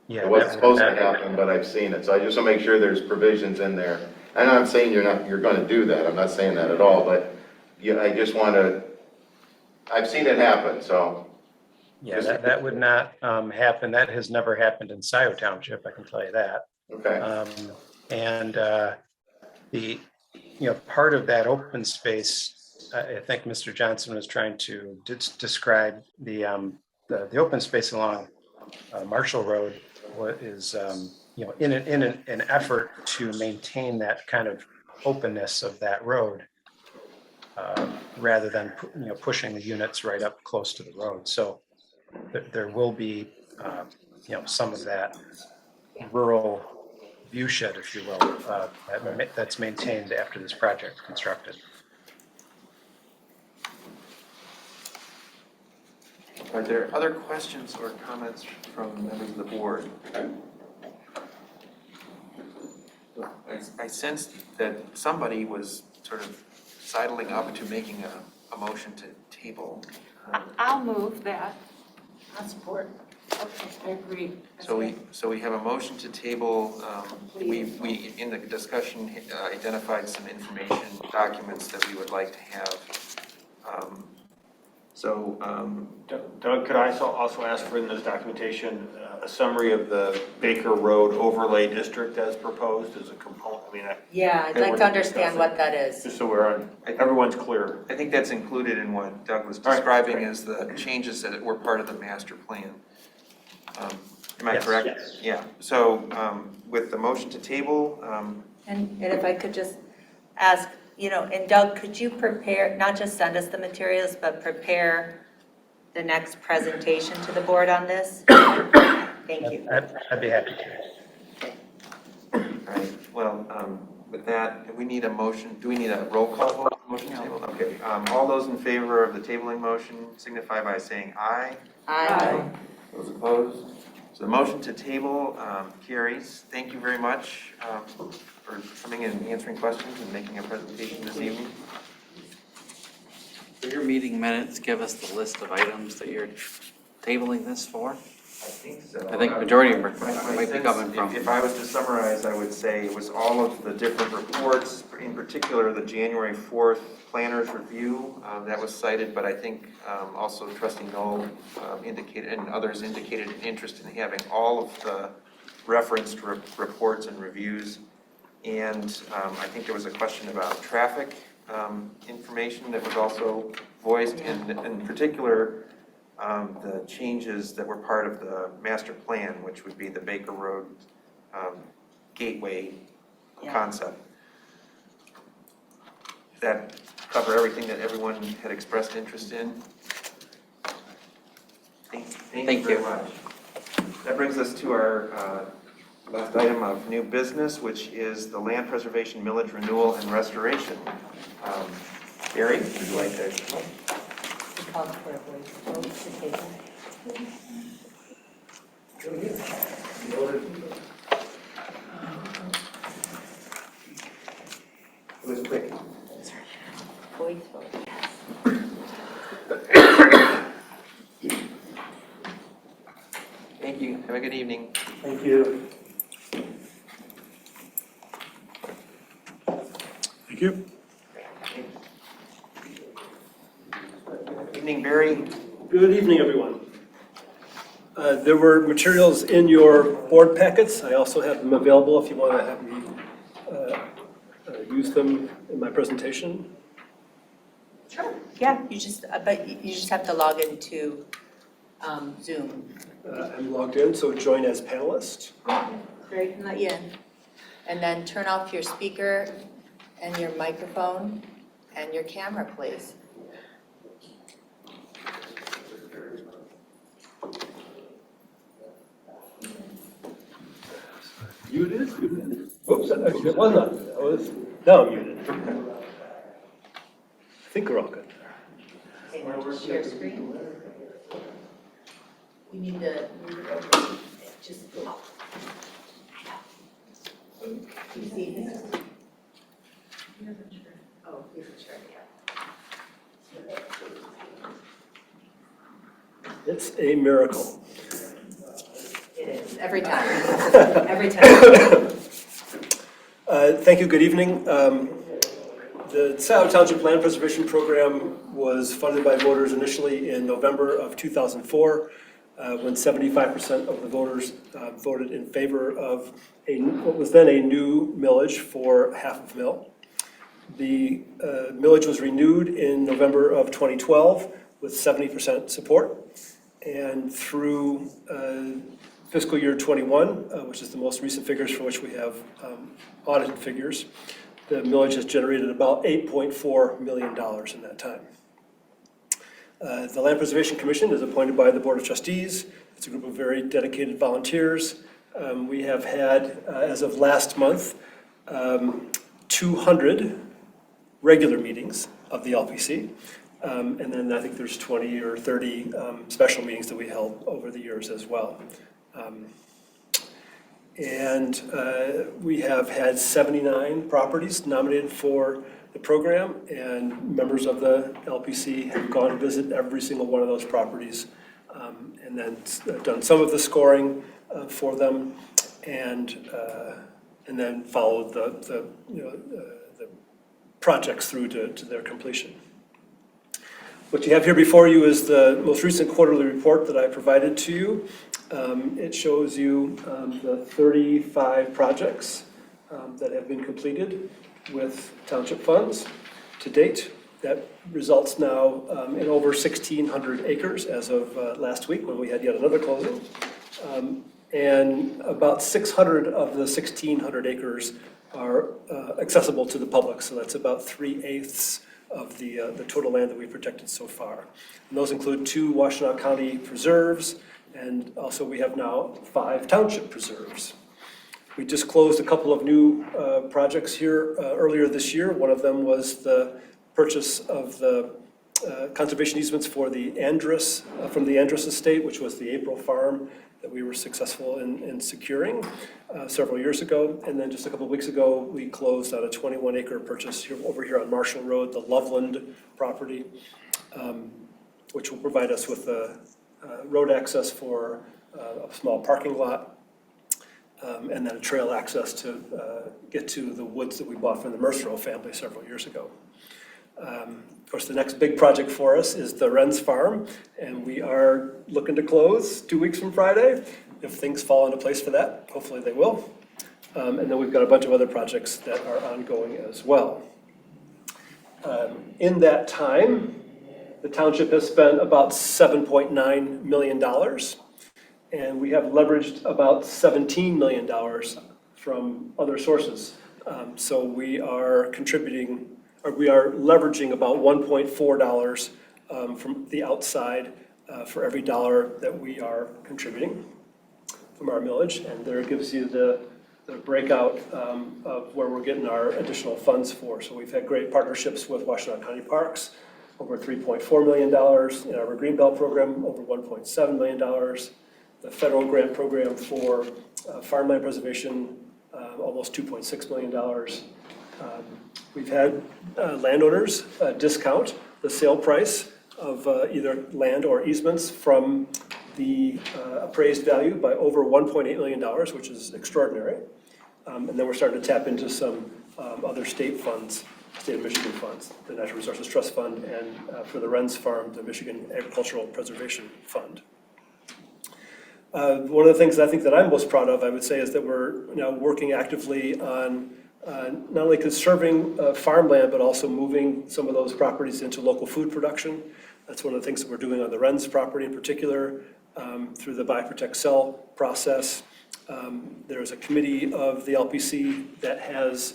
Yeah, It wasn't supposed to happen, but I've seen it, so I just want to make sure there's provisions in there. And I'm not saying you're going to do that, I'm not saying that at all, but I just want to, I've seen it happen, so. Yeah, that would not happen. That has never happened in Scio Township, I can tell you that. Okay. The part of that open space, I think Mr. Johnson was trying to describe the open space along Marshall Road is in an effort to maintain that kind of openness of that road, rather than pushing the units right up close to the road. So there will be some of that rural view shed, if you will, that's maintained after this project is constructed. Are there other questions or comments from members of the board? I sensed that somebody was sort of sidling up to making a motion to table. I'll move that. I support. Okay, I agree. So we have a motion to table. We in the discussion identified some information documents that we would like to have. Doug, could I also ask for in this documentation a summary of the Baker Road overlay district as proposed as a component? Yeah, I'd like to understand what that is. Just so everyone's clear. I think that's included in what Doug was describing as the changes that were part of the master plan. Am I correct? Yes. Yeah. So with the motion to table. And if I could just ask, and Doug, could you prepare, not just send us the materials, but prepare the next presentation to the board on this? Thank you. I'd be happy to. All right. Well, with that, we need a motion. Do we need a roll call vote on the motion to table? Okay. All those in favor of the tabling motion signify by saying aye. Aye. Those opposed? So the motion to table carries. Thank you very much for coming and answering questions and making a presentation this evening. For your meeting minutes, give us the list of items that you're tabling this for. I think so. I think majority of them My might be sense, coming from. if I was to summarize, I would say it was all of the different reports, in particular the January 4th planners review that was cited, but I think also Trustee Knoll indicated and others indicated an interest in having all of the referenced reports and reviews. And I think there was a question about traffic information that was also voiced, and in particular the changes that were part of the master plan, which would be the Baker Road gateway concept. Does that cover everything that everyone had expressed interest in? Thank you very much. That brings us to our last item of new business, which is the land preservation millage renewal and restoration. Barry, would you like to? Call for a vote to table. It was quick. Voice vote. Thank you. Have a good evening. Thank you. Thank you. Evening, Barry. Good evening, everyone. There were materials in your board packets. I also have them available if you want to have me use them in my presentation. Sure. Yeah, but you just have to log into Zoom. I'm logged in, so join as panelist. Barry can let you in. And then turn off your speaker and your microphone, And your camera, please. Muted? Oops, actually, it was not muted. I was now muted. I think we're all good. Okay, now just share screen. You need to just go up. You see this? Oh, he's sure, yeah. It's a miracle. It is, every time, every time. Thank you, good evening. The Scio Township Land Preservation Program was funded by voters initially in November of 2004, when 75% of the voters voted in favor of what was then a new millage for half of mill. The millage was renewed in November of 2012 with 70% support. And through fiscal year 21, which is the most recent figures for which we have audited figures, the millage has generated about $8.4 million in that time. The Land Preservation Commission is appointed by the Board of Trustees. It's a group of very dedicated volunteers. We have had, as of last month, 200 regular meetings of the LPC. And then I think there's 20 or 30 special meetings that we held over the years as well. We have had 79 properties nominated for the program, and members of the LPC have gone to visit every single one of those properties, and then done some of the scoring for them, and then followed the projects through to their completion. What you have here before you is the most recent quarterly report that I provided to you. It shows you the 35 projects that have been completed with township funds to date. That results now in over 1,600 acres as of last week when we had yet another closing. And about 600 of the 1,600 acres are accessible to the public, so that's about 3/8 of the total land that we've protected so far. And those include 2 Washtenaw County preserves, and also we have now 5 township preserves. We just closed a couple of new projects here earlier this year. One of them was the purchase of the conservation easements for the Andrus, from the Andrus estate, which was the April farm that we were successful in securing several years ago. And then just a couple of weeks ago, we closed on a 21-acre purchase over here on Marshall Road, the Loveland property, which will provide us with road access for a small parking lot, and then a trail access to get to the woods that we bought from the Mercereau family several years ago. Of course, the next big project for us is the Wren's Farm, and we are looking to close 2 weeks from Friday, if things fall into place for that. Hopefully they will. And then we've got a bunch of other projects that are ongoing as well. In that time, the township has spent about $7.9 million, and we have leveraged about $17 million from other sources. So we are contributing, or we are leveraging about $1.4 from the outside for every dollar that we are contributing from our millage. And there it gives you the breakout of where we're getting our additional funds for. So we've had great partnerships with Washtenaw County Parks, over $3.4 million. In our Greenbelt program, over $1.7 million. The federal grant program for farmland preservation, almost $2.6 million. We've had landowners discount the sale price of either land or easements from the appraised value by over $1.8 million, which is extraordinary. And then we're starting to tap into some other state funds, state of Michigan funds, the Natural Resources Trust Fund, and for the Wren's Farm, the Michigan Agricultural Preservation Fund. One of the things I think that I'm most proud of, I would say, is that we're now working actively on not only conserving farmland, but also moving some of those properties into local food production. That's one of the things that we're doing on the Wren's property in particular, through the Buy, Protect, Sell process. There's a committee of the LPC that has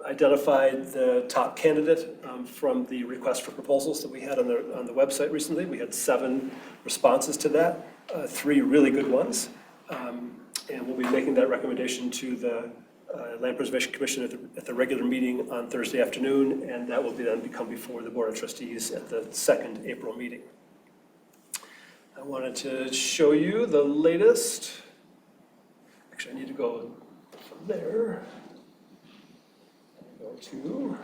identified the top candidate from the request for proposals that we had on the website recently. We had 7 responses to that, 3 really good ones. And we'll be making that recommendation to the Land Preservation Commission at the regular meeting on Thursday afternoon, and that will then come before the Board of Trustees at the 2nd April meeting. I wanted to show you the latest. Actually, I need to go from there. Go to.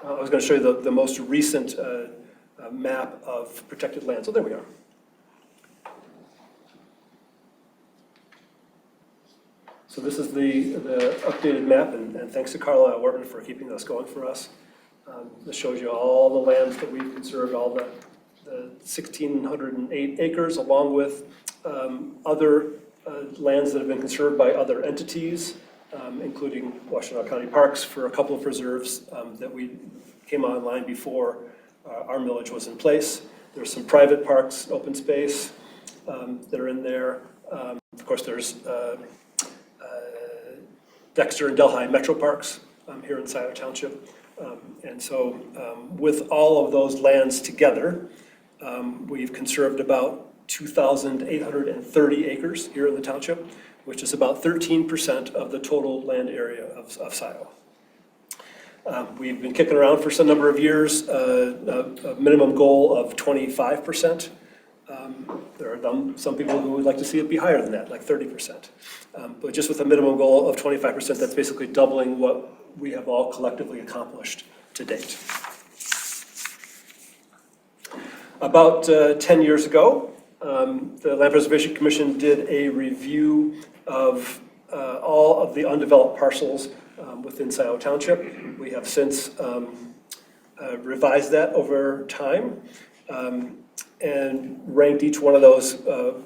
I was going to show you the most recent map of protected land. So there we are. So this is the updated map, and thanks to Carlisle Wortman for keeping this going for us. This shows you all the lands that we've conserved, all the 1,608 acres, along with other lands that have been conserved by other entities, including Washtenaw County Parks for a couple of reserves that we came online before our millage was in place. There's some private parks, open space that are in there. Of course, there's Dexter and Delhi Metro Parks here in Scio Township. And so with all of those lands together, we've conserved about 2,830 acres here in the township, which is about 13% of the total land area of Scio. We've been kicking around for some number of years, a minimum goal of 25%. There are some people who would like to see it be higher than that, like 30%. But just with a minimum goal of 25%, that's basically doubling what we have all collectively accomplished to date. About 10 years ago, the Land Preservation Commission did a review of all of the undeveloped parcels within Scio Township. We have since revised that over time and ranked each one of those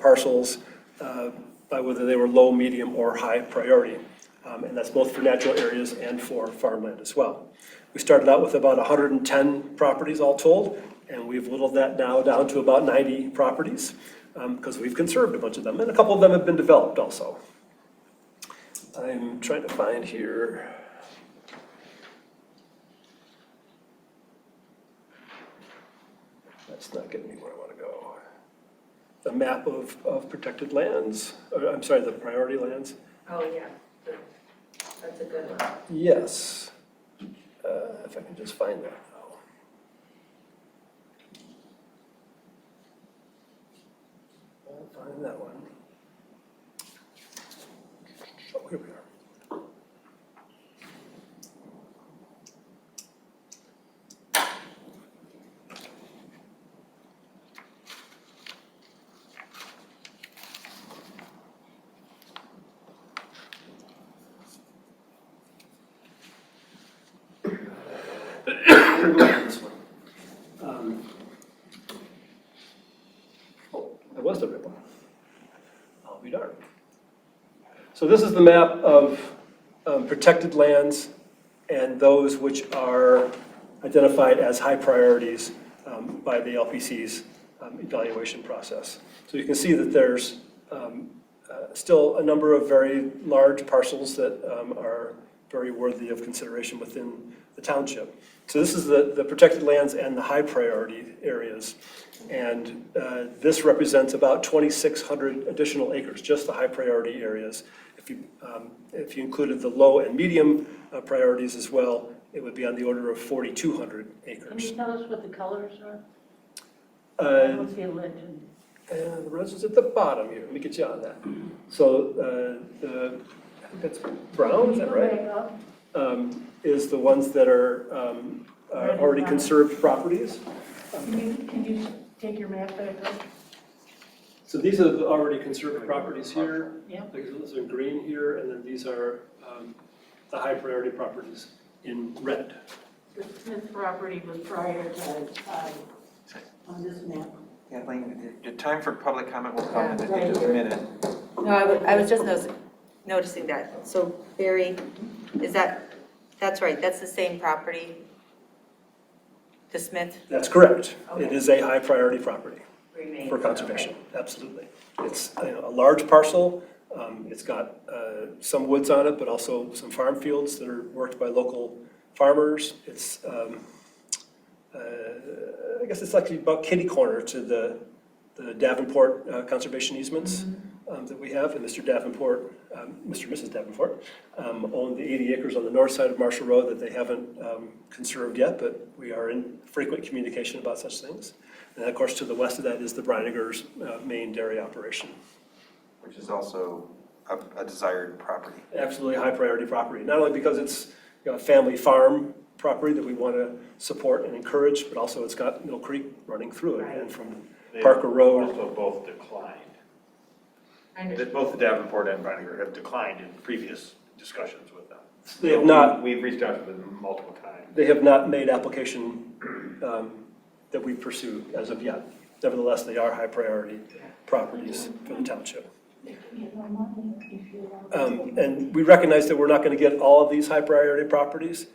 parcels by whether they were low, medium, or high priority. And that's both for natural areas and for farmland as well. We started out with about 110 properties all told, and we've whittled that now down to about 90 properties because we've conserved a bunch of them, and a couple of them have been developed also. I'm trying to find here. That's not getting me where I want to go. The map of protected lands, or I'm sorry, the priority lands. Oh, yeah, that's a good one. Yes, if I can just find that now. I'll find that one. Oh, here we are. This one. That was the red one. I'll be darned. So this is the map of protected lands and those which are identified as high priorities by the LPC's evaluation process. So you can see that there's still a number of very large parcels that are very worthy of consideration within the township. So this is the protected lands and the high priority areas. And this represents about 2,600 additional acres, just the high priority areas. If you included the low and medium priorities as well, it would be on the order of 4,200 acres. Can you tell us what the colors are? I don't see a legend. The rest is at the bottom here. Let me get you on that. So I think that's brown, is that right? Is the ones that are already conserved properties. Can you take your map back up? So these are the already conserved properties here. Yeah. Those are green here, and then these are the high priority properties in red. The Smith property was prioritized on this map. Kathleen, your time for public comment will come in just a minute. No, I was just noticing that. So Barry, that's right, that's the same property, the Smith? That's correct. Okay. It is a high priority property. Remains, for conservation, absolutely. It's a large parcel. It's got some woods on it, but also some farm fields that are worked by local farmers. It's, I guess it's actually about kitty corner to the Davenport conservation easements that we have. And Mr. Davenport, Mr. and Mrs. Davenport, own the 80 acres on the north side of Marshall Road that they haven't conserved yet, but we are in frequent communication about such things. And of course, to the west of that is the Breinigers' main dairy operation. Which is also a desired property. Absolutely high priority property, not only because it's a family farm property that we want to support and encourage, but also it's got Mill Creek running through it, and from Parker Road. Also both declined. Both the Davenport and Brininger have declined in previous discussions with them. They have not. We've reached out to them multiple times. They have not made application that we've pursued as of yet. Nevertheless, they are high priority properties for the township. And we recognize that we're not going to get all of these high priority properties,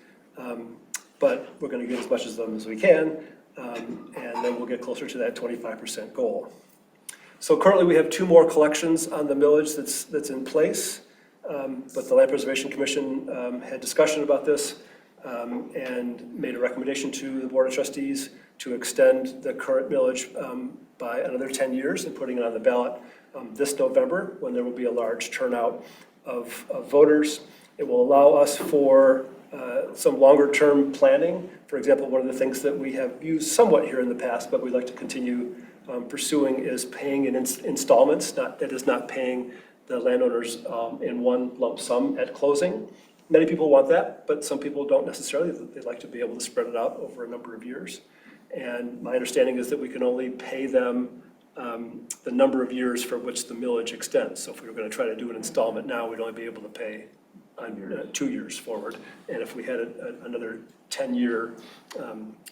but we're going to get as much of them as we can, and then we'll get closer to that 25% goal. So currently we have 2 more collections on the millage that's in place, but the Land Preservation Commission had discussion about this and made a recommendation to the Board of Trustees to extend the current millage by another 10 years and putting it on the ballot this November, when there will be a large turnout of voters. It will allow us for some longer term planning. For example, one of the things that we have used somewhat here in the past, but we'd like to continue pursuing, is paying in installments. That is not paying the landowners in one lump sum at closing. Many people want that, but some people don't necessarily. They'd like to be able to spread it out over a number of years. And my understanding is that we can only pay them the number of years for which the millage extends. So if we were going to try to do an installment now, we'd only be able to pay on 2 years forward. And if we had another 10-year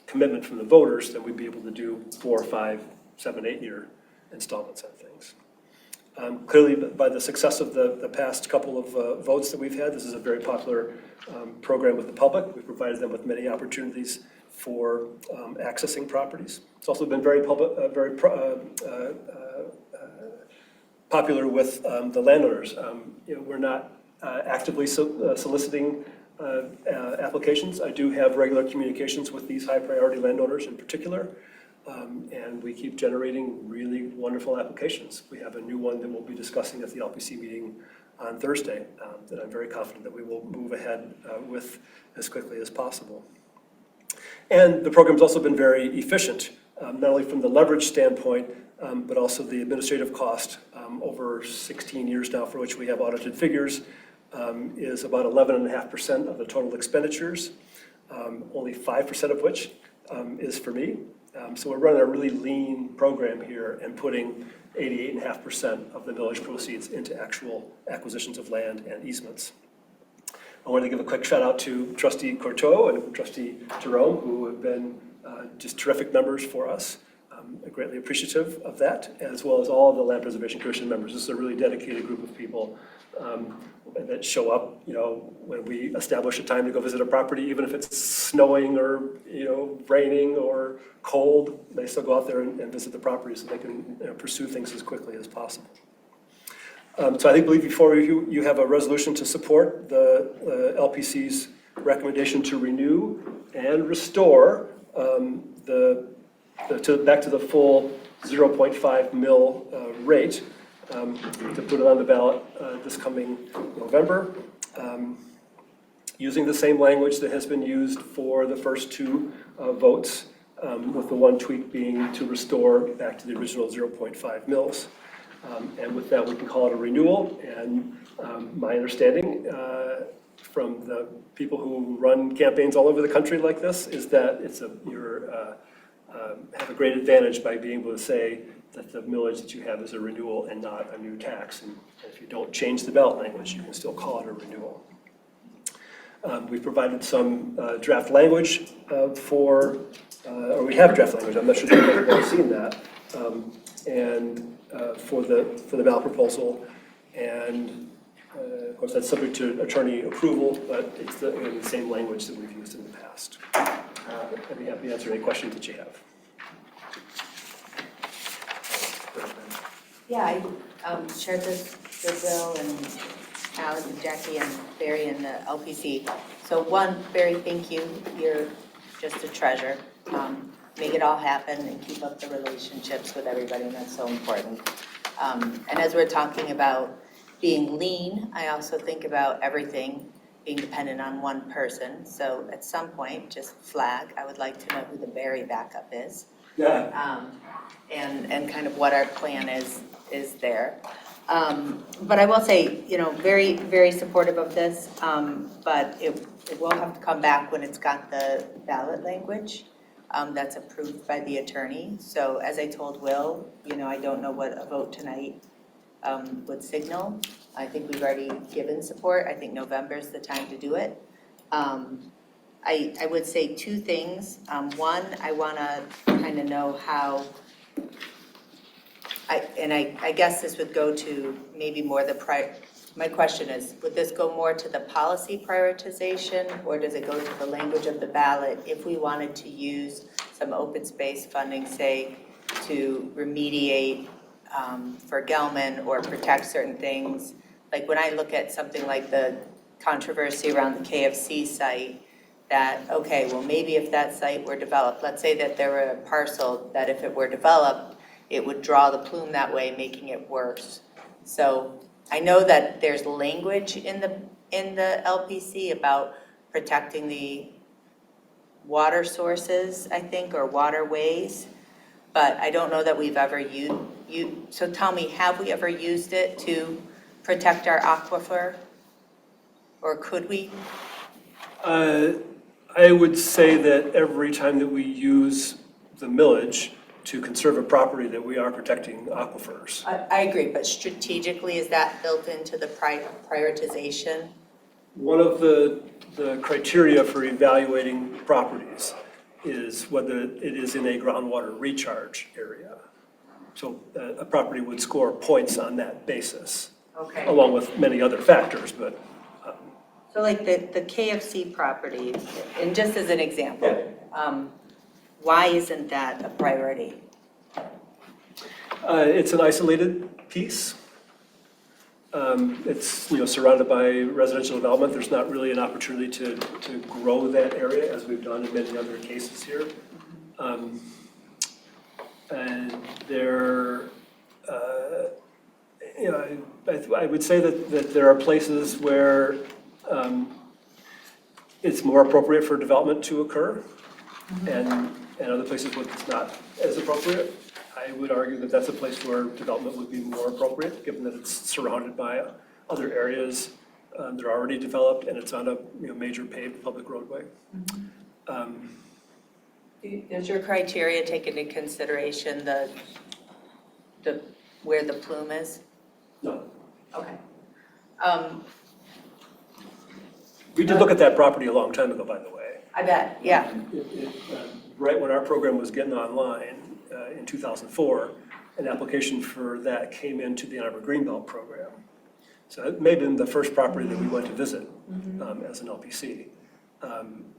commitment from the voters, then we'd be able to do 4, 5, 7, 8-year installments on things. Clearly, by the success of the past couple of votes that we've had, this is a very popular program with the public. We've provided them with many opportunities for accessing properties. It's also been very popular with the landowners. We're not actively soliciting applications. I do have regular communications with these high priority landowners in particular. And we keep generating really wonderful applications. We have a new one that we'll be discussing at the LPC meeting on Thursday that I'm very confident that we will move ahead with as quickly as possible. And the program's also been very efficient, not only from the leverage standpoint, but also the administrative cost over 16 years now, for which we have audited figures, is about 11.5% of the total expenditures, only 5% of which is for me. So we're running a really lean program here and putting 88.5% of the millage proceeds into actual acquisitions of land and easements. I want to give a quick shout out to Trustee Courteau and Trustee Jerome, who have been just terrific members for us. I'm greatly appreciative of that, as well as all of the Land Preservation Commission members. This is a really dedicated group of people that show up, when we establish a time to go visit a property, even if it's snowing or, raining or cold, they still go out there and visit the property so they can pursue things as quickly as possible. So I believe before you have a resolution to support the LPC's recommendation to renew and restore back to the full 0.5 mil rate, to put it on the ballot this coming November, using the same language that has been used for the first 2 votes, with the one tweak being to restore back to the original 0.5 mils. And with that, we can call it a renewal. And my understanding from the people who run campaigns all over the country like this is that you have a great advantage by being able to say that the millage that you have is a renewal and not a new tax. And if you don't change the ballot language, you can still call it a renewal. We've provided some draft language or we have draft language. I'm not sure that everyone's seen that. For the ballot proposal, and of course that's subject to attorney approval, but it's the same language that we've used in the past. I'd be happy to answer any questions that you have. Yeah, I shared this with Bill and Alex and Jackie and Barry and the LPC. So one, Barry, thank you. You're just a treasure. Make it all happen and keep up the relationships with everybody, and that's so important. And as we're talking about being lean, I also think about everything being dependent on one person. So at some point, just flag, I would like to know who the Barry backup is. Yeah. And kind of what our plan is there. But I will say, very, very supportive of this, but it will have to come back when it's got the ballot language that's approved by the attorney. So as I told Will, I don't know what a vote tonight would signal. I think we've already given support. I think November's the time to do it. I would say two things. One, I want to kind of know how, I guess this would go to maybe more my question is, would this go more to the policy prioritization, or does it go to the language of the ballot if we wanted to use some open space funding, say, to remediate for Gelman or protect certain things? Like when I look at something like the controversy around the KFC site, that, okay, well, maybe if that site were developed, let's say that there were a parcel that if it were developed, it would draw the plume that way, making it worse. So I know that there's language in the LPC about protecting the water sources, I think, or waterways, but I don't know that we've ever so tell me, have we ever used it to protect our aquifer? Or could we? I would say that every time that we use the millage to conserve a property, that we are protecting aquifers. I agree, but strategically, is that built into the prioritization? One of the criteria for evaluating properties is whether it is in a groundwater recharge area. So a property would score points on that basis, Okay. along with many other factors, but. So like the KFC property, and just as an example, why isn't that a priority? It's an isolated piece. It's surrounded by residential development. There's not really an opportunity to grow that area as we've done in many other cases here. And there, I would say that there are places where it's more appropriate for development to occur, and other places where it's not as appropriate. I would argue that that's a place where development would be more appropriate, given that it's surrounded by other areas that are already developed, and it's on a major paved public roadway. Does your criteria take into consideration the where the plume is? No. Okay. We did look at that property a long time ago, by the way. I bet, yeah. Right when our program was getting online in 2004, an application for that came into the Ann Arbor Greenbelt program. So it may have been the first property that we went to visit as an LPC.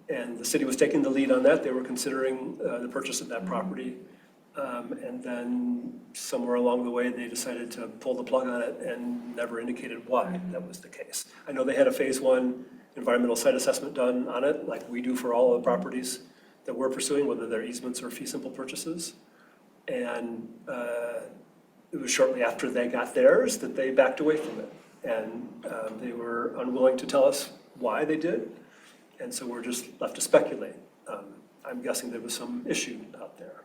And the city was taking the lead on that. They were considering the purchase of that property. And then somewhere along the way, they decided to pull the plug on it and never indicated why that was the case. I know they had a phase 1 environmental site assessment done on it, like we do for all of the properties that we're pursuing, whether they're easements or fee simple purchases. And it was shortly after they got theirs that they backed away from it. And they were unwilling to tell us why they did. And so we're just left to speculate. I'm guessing there was some issue out there,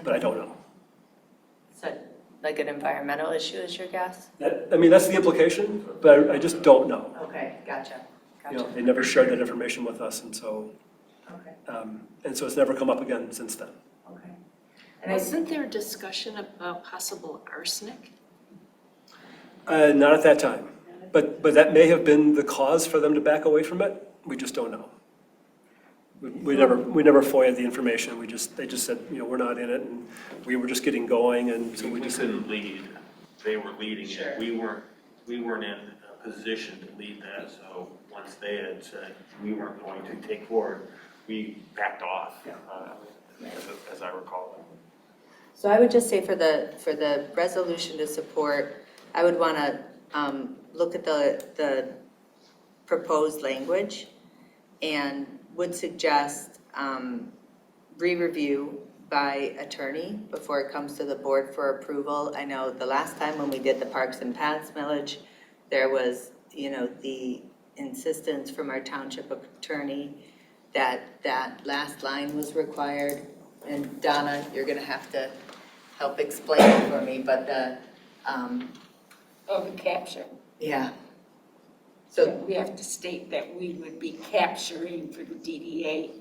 but I don't know. So like an environmental issue is your guess? That's the implication, but I just don't know. Okay, gotcha. They never shared that information with us, and so, it's never come up again since then. Okay. And isn't there discussion about possible arsenic? Not at that time, but that may have been the cause for them to back away from it. We just don't know. We never FOIA'd the information. They just said, we're not in it, and we were just getting going, and so we just couldn't lead. They were leading it. We weren't in a position to lead that. So once they had said we weren't going to take forward, we backed off, as I recall. So I would just say for the resolution to support, I would want to look at the proposed language and would suggest re-review by attorney before it comes to the board for approval. I know the last time when we did the Parks and Paths millage, there was, the insistence from our township attorney that that last line was required. And Donna, you're gonna have to help explain it for me, but the capture. yeah. So we have to state that we would be capturing for the DDA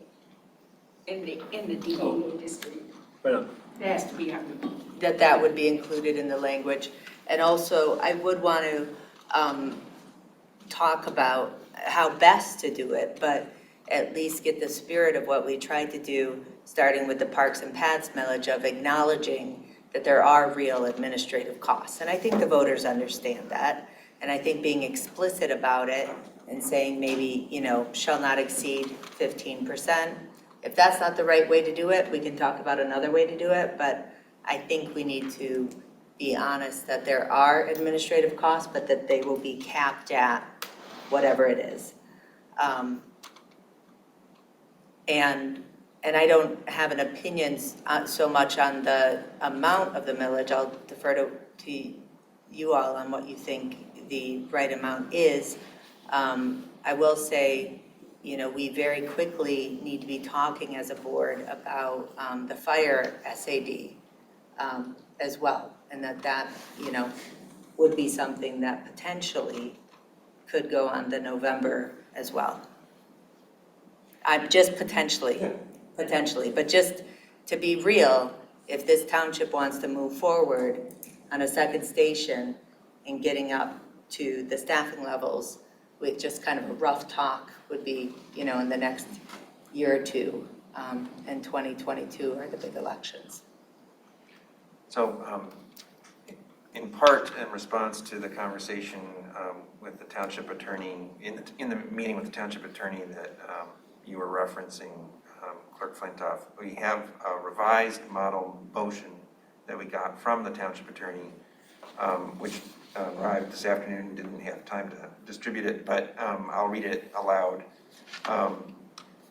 in the DDA district. Right on. It has to be on That would be included in the language. And also, I would want to talk about how best to do it, but at least get the spirit of what we tried to do, starting with the Parks and Paths millage, of acknowledging that there are real administrative costs. And I think the voters understand that. And I think being explicit about it and saying maybe, shall not exceed 15%. If that's not the right way to do it, we can talk about another way to do it. But I think we need to be honest that there are administrative costs, but that they will be capped at whatever it is. And I don't have an opinion so much on the amount of the millage. I'll defer to you all on what you think the right amount is. I will say, we very quickly need to be talking as a board about the fire SAD as well. And that would be something that potentially could go on the November as well. I'm just potentially, but just to be real, if this township wants to move forward on a second station and getting up to the staffing levels with just kind of a rough talk would be, in the next year or two, and 2022 are the big elections. So, in part, in response to the conversation with the township attorney, in the meeting with the township attorney that you were referencing, Clerk Flintoff, we have a revised model motion that we got from the township attorney, which arrived this afternoon, didn't have time to distribute it, but I'll read it aloud.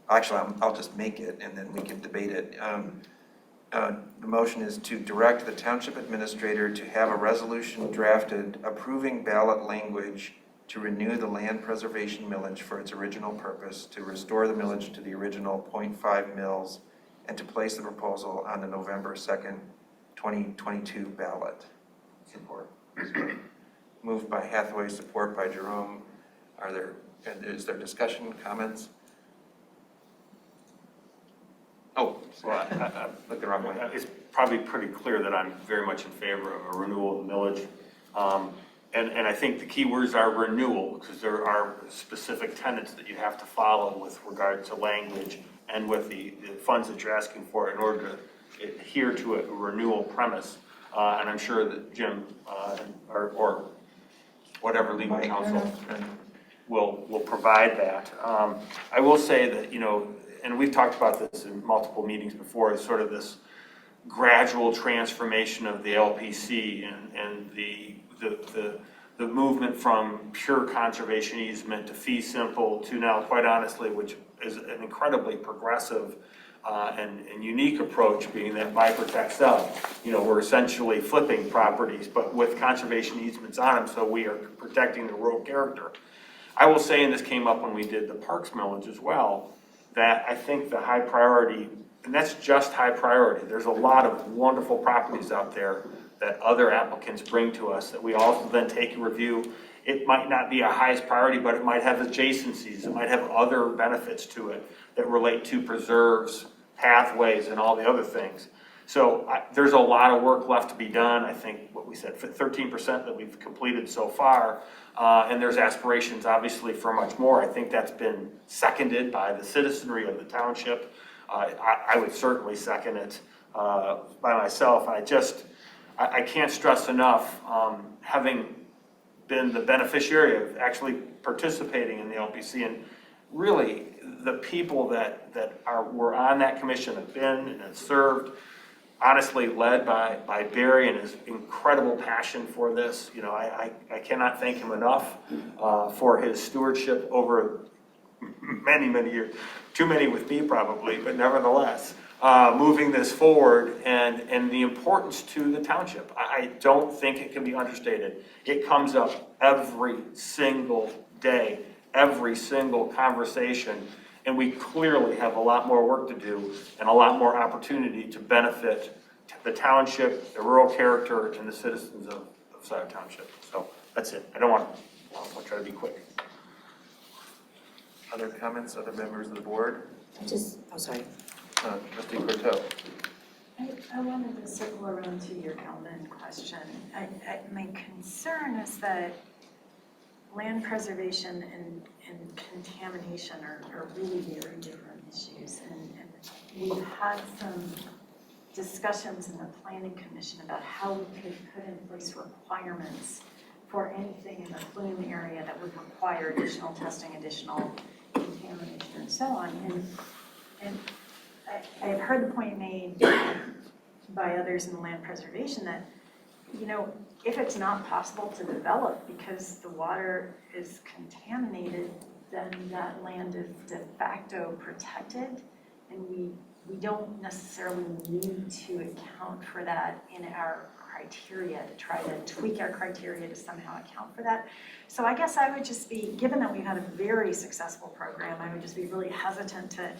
Actually, I'll just make it and then we can debate it. The motion is to direct the township administrator to have a resolution drafted approving ballot language to renew the land preservation millage for its original purpose, to restore the millage to the original 0.5 mils, and to place the proposal on the November 2nd, 2022 ballot. Support. Moved by Hathaway, support by Jerome. Is there discussion, comments? Oh, sorry. I looked the wrong way. It's probably pretty clear that I'm very much in favor of a renewal of the millage. And I think the key words are renewal, because there are specific tenets that you have to follow with regard to language and with the funds that you're asking for in order to adhere to a renewal premise. And I'm sure that Jim or whatever legal counsel will provide that. I will say that, and we've talked about this in multiple meetings before, is sort of this gradual transformation of the LPC and the movement from pure conservation easement to fee simple to now, quite honestly, which is an incredibly progressive and unique approach, being that by Protect Sell, we're essentially flipping properties, but with conservation easements on them, so we are protecting the rural character. I will say, and this came up when we did the Parks millage as well, that I think the high priority, and that's just high priority, there's a lot of wonderful properties out there that other applicants bring to us that we also then take a review. It might not be our highest priority, but it might have adjacencies, it might have other benefits to it that relate to preserves, pathways, and all the other things. So there's a lot of work left to be done. I think what we said, 13% that we've completed so far, and there's aspirations obviously for much more. I think that's been seconded by the citizenry of the township. I would certainly second it by myself. I can't stress enough, having been the beneficiary of actually participating in the LPC, and really the people that were on that commission have been and have served, honestly led by Barry and his incredible passion for this. You know, I cannot thank him enough for his stewardship over many, many years. Too many with me probably, but nevertheless, moving this forward and the importance to the township. I don't think it can be understated. It comes up every single day, every single conversation, and we clearly have a lot more work to do and a lot more opportunity to benefit the township, the rural character, and the citizens of Scio Township. So that's it. I'll try to be quick. Other comments, other members of the board? Sorry. Trustee Corto. I wanted to circle around to your Gelman question. My concern is that land preservation and contamination are really very different issues. And we've had some discussions in the Planning Commission about how we could put in place requirements for anything in the plume area that would require additional testing, additional contamination, and so on. And I've heard the point made by others in the land preservation that, you know, if it's not possible to develop because the water is contaminated, then that land is de facto protected, and we don't necessarily need to account for that in our criteria, to try to tweak our criteria to somehow account for that. So I guess I would just be, given that we've had a very successful program, I would just be really hesitant to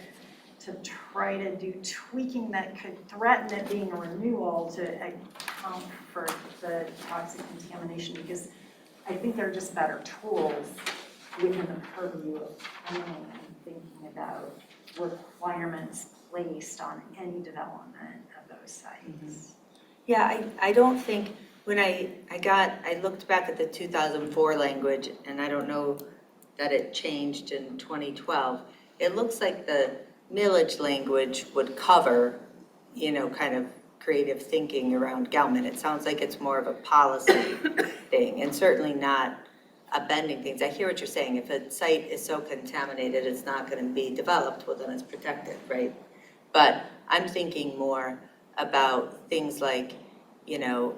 try to do tweaking that could threaten it being a renewal to account for the toxic contamination, because I think there are just better tools within the purview of planning and thinking about requirements placed on any development of those sites. Yeah, I don't think, when I looked back at the 2004 language, and I don't know that it changed in 2012. It looks like the millage language would cover, you know, kind of creative thinking around Gelman. It sounds like it's more of a policy thing, and certainly not bending things. I hear what you're saying. If a site is so contaminated it's not going to be developed, well, then it's protected, right? But I'm thinking more about things like, you know,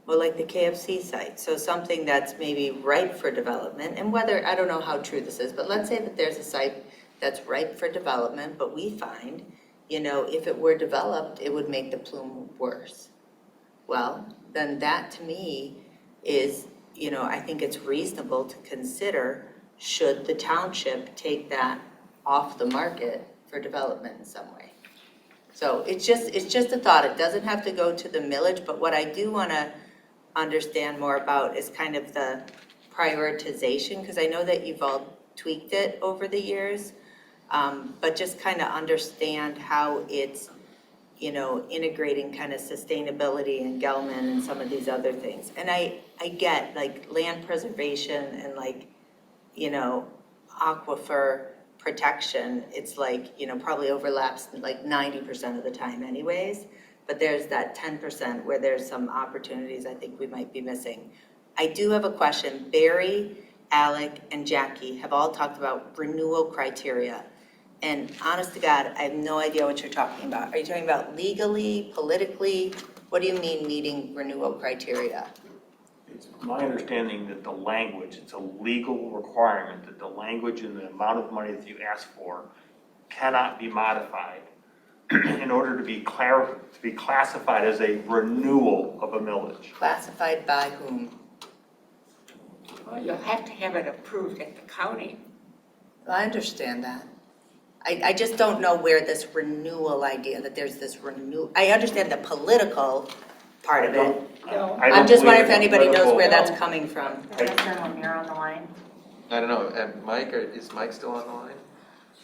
well, like the KFC site. So something that's maybe ripe for development, and whether, I don't know how true this is, but let's say that there's a site that's ripe for development, but we find, you know, if it were developed, it would make the plume worse. Well, then that to me is, you know, I think it's reasonable to consider, should the township take that off the market for development in some way? So it's just a thought. It doesn't have to go to the millage, but what I do want to understand more about is kind of the prioritization, because I know that you've all tweaked it over the years, but just kind of understand how it's, you know, integrating kind of sustainability and Gelman and some of these other things. And I get like land preservation and like, you know, aquifer protection, it's like, you know, probably overlaps like 90% of the time anyways, but there's that 10% where there's some opportunities I think we might be missing. I do have a question. Barry, Alec, and Jackie have all talked about renewal criteria. And honest to God, I have no idea what you're talking about. Are you talking about legally, politically? What do you mean meeting renewal criteria? It's my understanding that the language, it's a legal requirement that the language and the amount of money that you ask for cannot be modified in order to be classified as a renewal of a millage. Classified by whom? Well, you'll have to have it approved at the county. Well, I understand that. I just don't know where this renewal idea, that there's this renewal, I understand the political part of it. I'm just wondering if anybody knows where that's coming from. Representative Mayor on the line. I don't know, Mike, is Mike still on the line?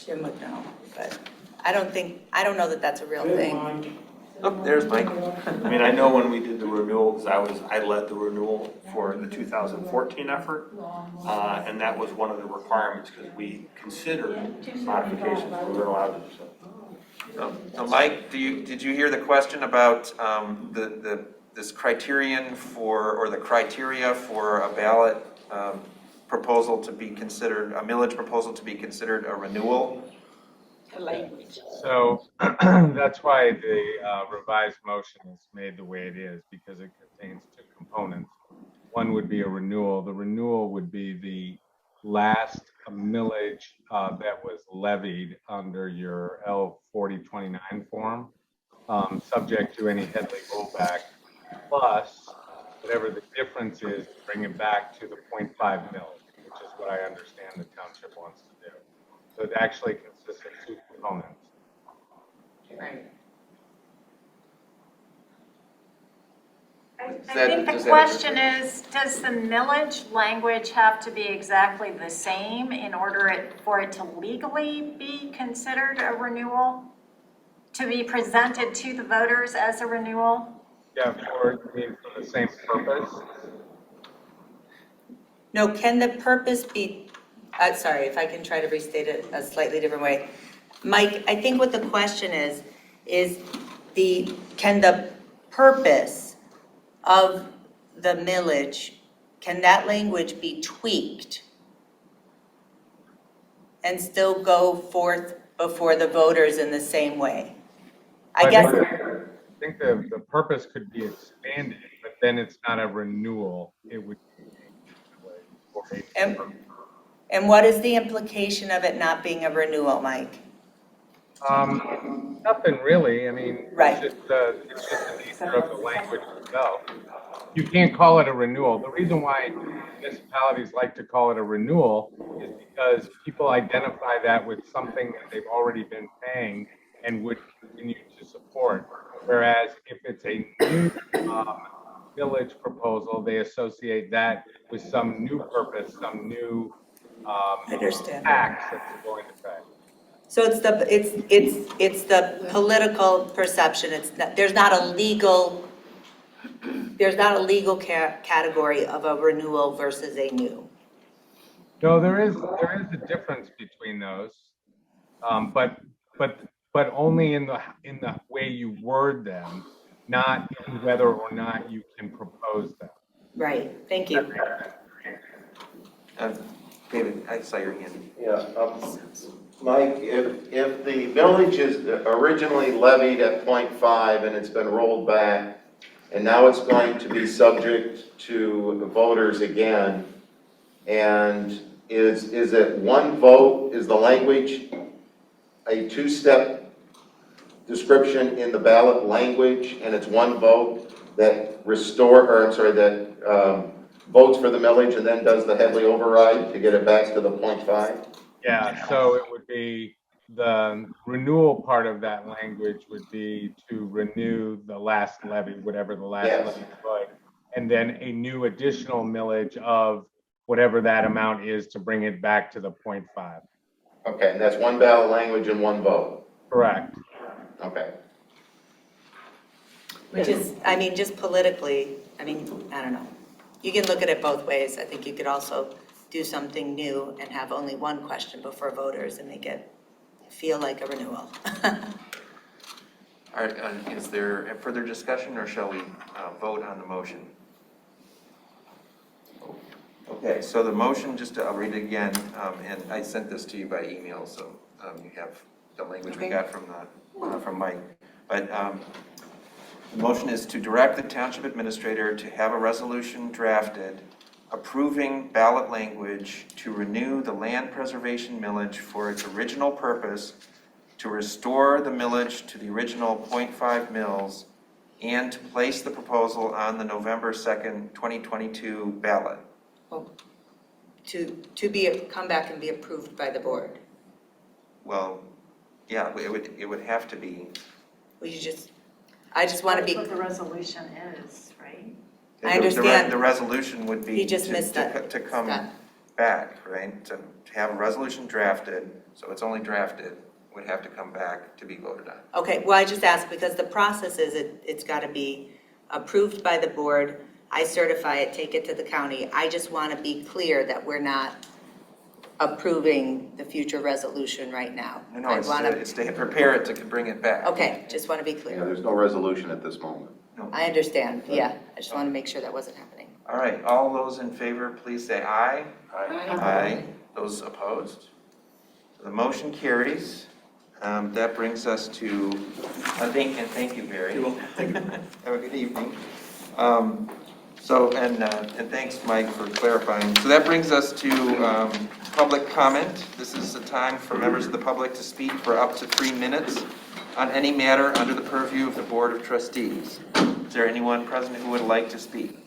Jim would know, but I don't know that that's a real thing. Oh, there's Mike. I mean, I know when we did the renewal, because I led the renewal for the 2014 effort, and that was one of the requirements, because we considered modifications we were allowed to do. So Mike, did you hear the question about this criterion for, or the criteria for a ballot proposal to be considered, a millage proposal to be considered a renewal? the language. So that's why the revised motion is made the way it is, because it contains two components. One would be a renewal. The renewal would be the last millage that was levied under your L4029 form, subject to any Headley rollback, plus whatever the difference is, bring it back to the 0.5 millage, which is what I understand the township wants to do. So it actually consists of two components. Right. I that- think the does that question is, does the millage language have to be exactly the same in order for it to legally be considered a renewal? To be presented to the voters as a renewal? Yeah, for the same purpose. No, can the purpose be, sorry, if I can try to restate it a slightly different way. Mike, I think what the question is can the purpose of the millage, can that language be tweaked and still go forth before the voters in the same way? I guess. I think the purpose could be expanded, but then it's not a renewal. It would be And what is the implication of it not being a renewal, Mike? nothing really. I mean, Right. it's just the nature of the language itself. You can't call it a renewal. The reason why municipalities like to call it a renewal is because people identify that with something that they've already been paying and would continue to support. Whereas if it's a new village proposal, they associate that with some new purpose, some new tax that they're going to pay. So it's the political perception. There's not a legal category of a renewal versus a new. No, there is a difference between those, but only in the way you word them, not in whether or not you can propose them. Right. Thank you. David, I saw your hand. Yeah, Mike, if the village is originally levied at 0.5 and it's been rolled back, and now it's going to be subject to the voters again, and is it one vote, is the language a two-step description in the ballot language, and it's one vote that votes for the millage and then does the Headley override to get it back to the 0.5? Yeah, so it would be the renewal part of that language would be to renew the last levy, whatever the last levy was, and then a new additional millage of whatever that amount is to bring it back to the 0.5. Okay, and that's one ballot language and one vote? Correct. Okay. Which is, I mean, just politically, I mean, I don't know. You can look at it both ways. I think you could also do something new and have only one question before voters and make it feel like a renewal. All right, is there a further discussion, or shall we vote on the motion? Okay, so the motion, I'll read it again, and I sent this to you by email, so you have the language we got from Mike. But the motion is to direct the township administrator to have a resolution drafted approving ballot language to renew the land preservation millage for its original purpose, to restore the millage to the original 0.5 mils, and to place the proposal on the November 2nd, 2022 ballot. Well, to come back and be approved by the board. Well, yeah, it would have to be. Well, I just want to be. That's what the resolution is, right? I understand. The resolution would be You just missed that. to come back, right? To have a resolution drafted, so it's only drafted, would have to come back to be voted on. Okay, well, I just asked because the process is it's got to be approved by the board. I certify it, take it to the county. I just want to be clear that we're not approving the future resolution right now. No, it's to prepare it to bring it back. Okay, just want to be clear. Yeah, there's no resolution at this moment. No. I understand, yeah. I just want to make sure that wasn't happening. All right, all those in favor, please say aye. Aye. Aye. Those opposed? So the motion carries. That brings us to, thank you, Barry. You're welcome. Thank you. Have a good evening. And thanks, Mike, for clarifying. So that brings us to public comment. This is a time for members of the public to speak for up to 3 minutes on any matter under the purview of the Board of Trustees. Is there anyone present who would like to speak?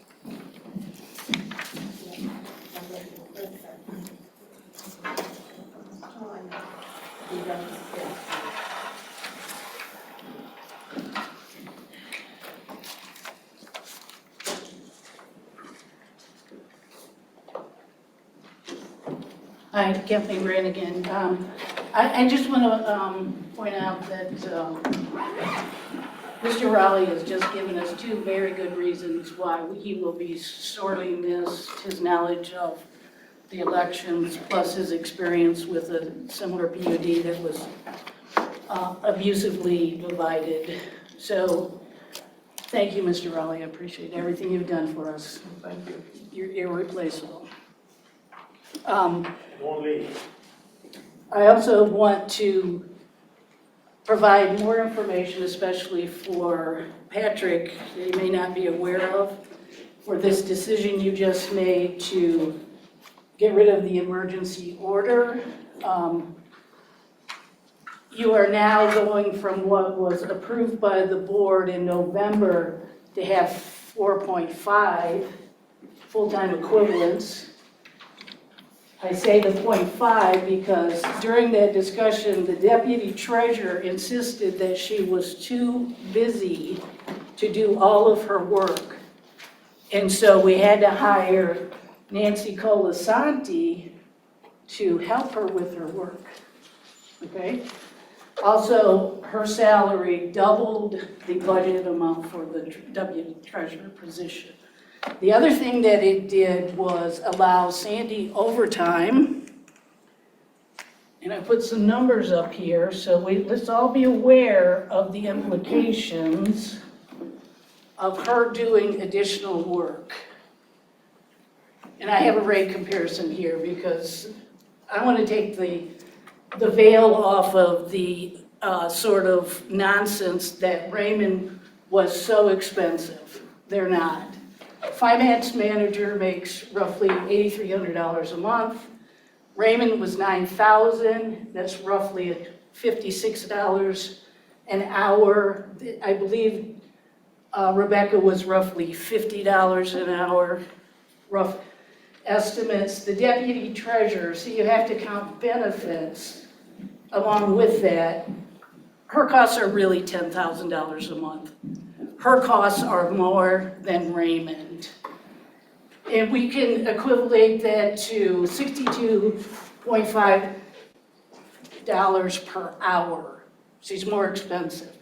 Hi, Kathleen Brannigan. I just want to point out that Mr. Raleigh has just given us 2 very good reasons why he will be sorely missed. His knowledge of the elections plus his experience with a similar PUD that was abusively divided. So thank you, Mr. Raleigh. I appreciate everything you've done for us. Thank you. You're irreplaceable. I also want to provide more information, especially for Patrick, that you may not be aware of, for this decision you just made to get rid of the emergency order. You are now going from what was approved by the board in November to have 4.5 full-time equivalents. I say the 0.5 because during that discussion, the deputy treasurer insisted that she was too busy to do all of her work. And so we had to hire Nancy Colasanti to help her with her work, okay? Also, her salary doubled the budget amount for the deputy treasurer position. The other thing that it did was allow Sandy overtime, and I put some numbers up here, so let's all be aware of the implications of her doing additional work. And I have a rate comparison here because I want to take the veil off of the sort of nonsense that Raymond was so expensive. They're not. Finance manager makes roughly $8,300 a month. Raymond was $9,000. That's roughly at $56 an hour. I believe Rebecca was roughly $50 an hour, rough estimates. The deputy treasurer, so you have to count benefits along with that. Her costs are really $10,000 a month. Her costs are more than Raymond. And we can equivalent that to $62.5 per hour. She's more expensive.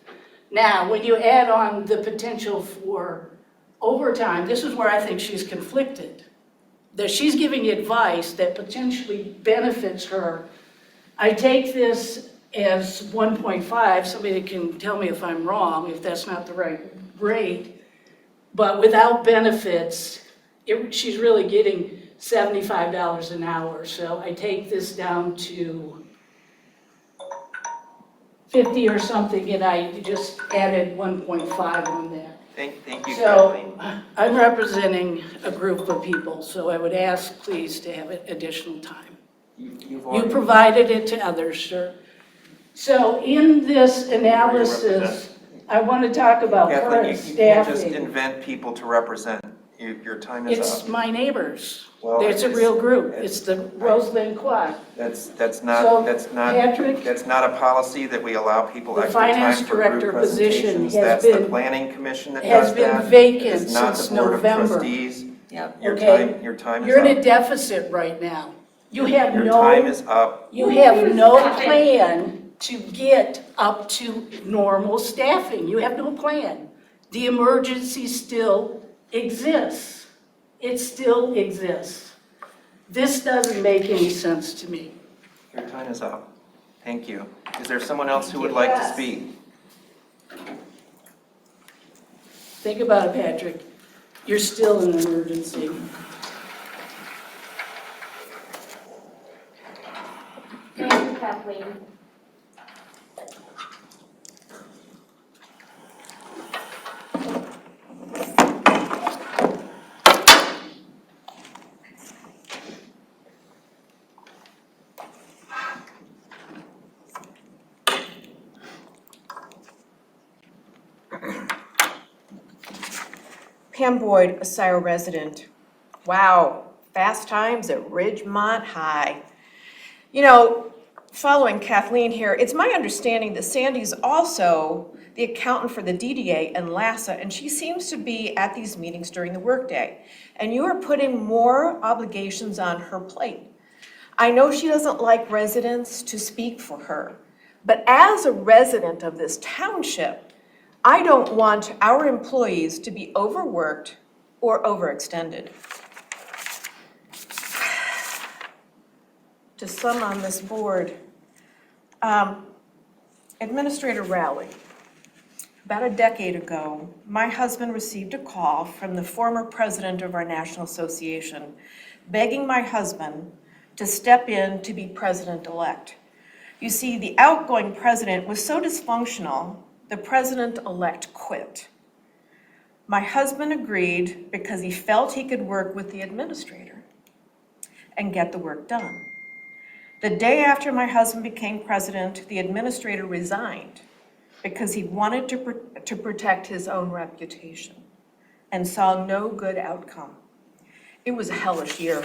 Now, when you add on the potential for overtime, this is where I think she's conflicted. That she's giving advice that potentially benefits her. I take this as 1.5, somebody can tell me if I'm wrong, if that's not the right rate, but without benefits, she's really getting $75 an hour. So I take this down to 50 or something, and I just added 1.5 on that. Thank you, So Kathleen. I'm representing a group of people, so I would ask please to have additional time. You provided it to others, sir. So in this analysis, I want to talk about Kathleen, current you can't just staffing. invent people to represent. Your time is It's up. my neighbors. Well, It's a real group. It's the Roseland Quad. That's So, not Patrick, that's not a policy that we allow people the extra time finance for director group position presentations. has That's the been- planning commission that has does been that. vacant It is not since the board of November. trustees. Yep. Your Okay. time is you're in up. a deficit right now. You have Your no. time is up. You have no plan to get up to normal staffing. You have no plan. The emergency still exists. It still exists. This doesn't make any sense to me. Your time is up. Thank you. Is there someone else who would like to speak? Think about it, Patrick. You're still in an emergency. Thank you, Kathleen. Pam Boyd, a Scio resident. Wow, fast times at Ridgemont High. You know, following Kathleen here, it's my understanding that Sandy's also the accountant for the DDA and LASA, and she seems to be at these meetings during the workday. And you are putting more obligations on her plate. I know she doesn't like residents to speak for her, but as a resident of this township, I don't want our employees to be overworked or overextended. To some on this board, Administrator Rowley, about a decade ago, my husband received a call from the former president of our National Association begging my husband to step in to be president-elect. You see, the outgoing president was so dysfunctional, the president-elect quit. My husband agreed because he felt he could work with the administrator and get the work done. The day after my husband became president, the administrator resigned because he wanted to protect his own reputation and saw no good outcome. It was a hellish year.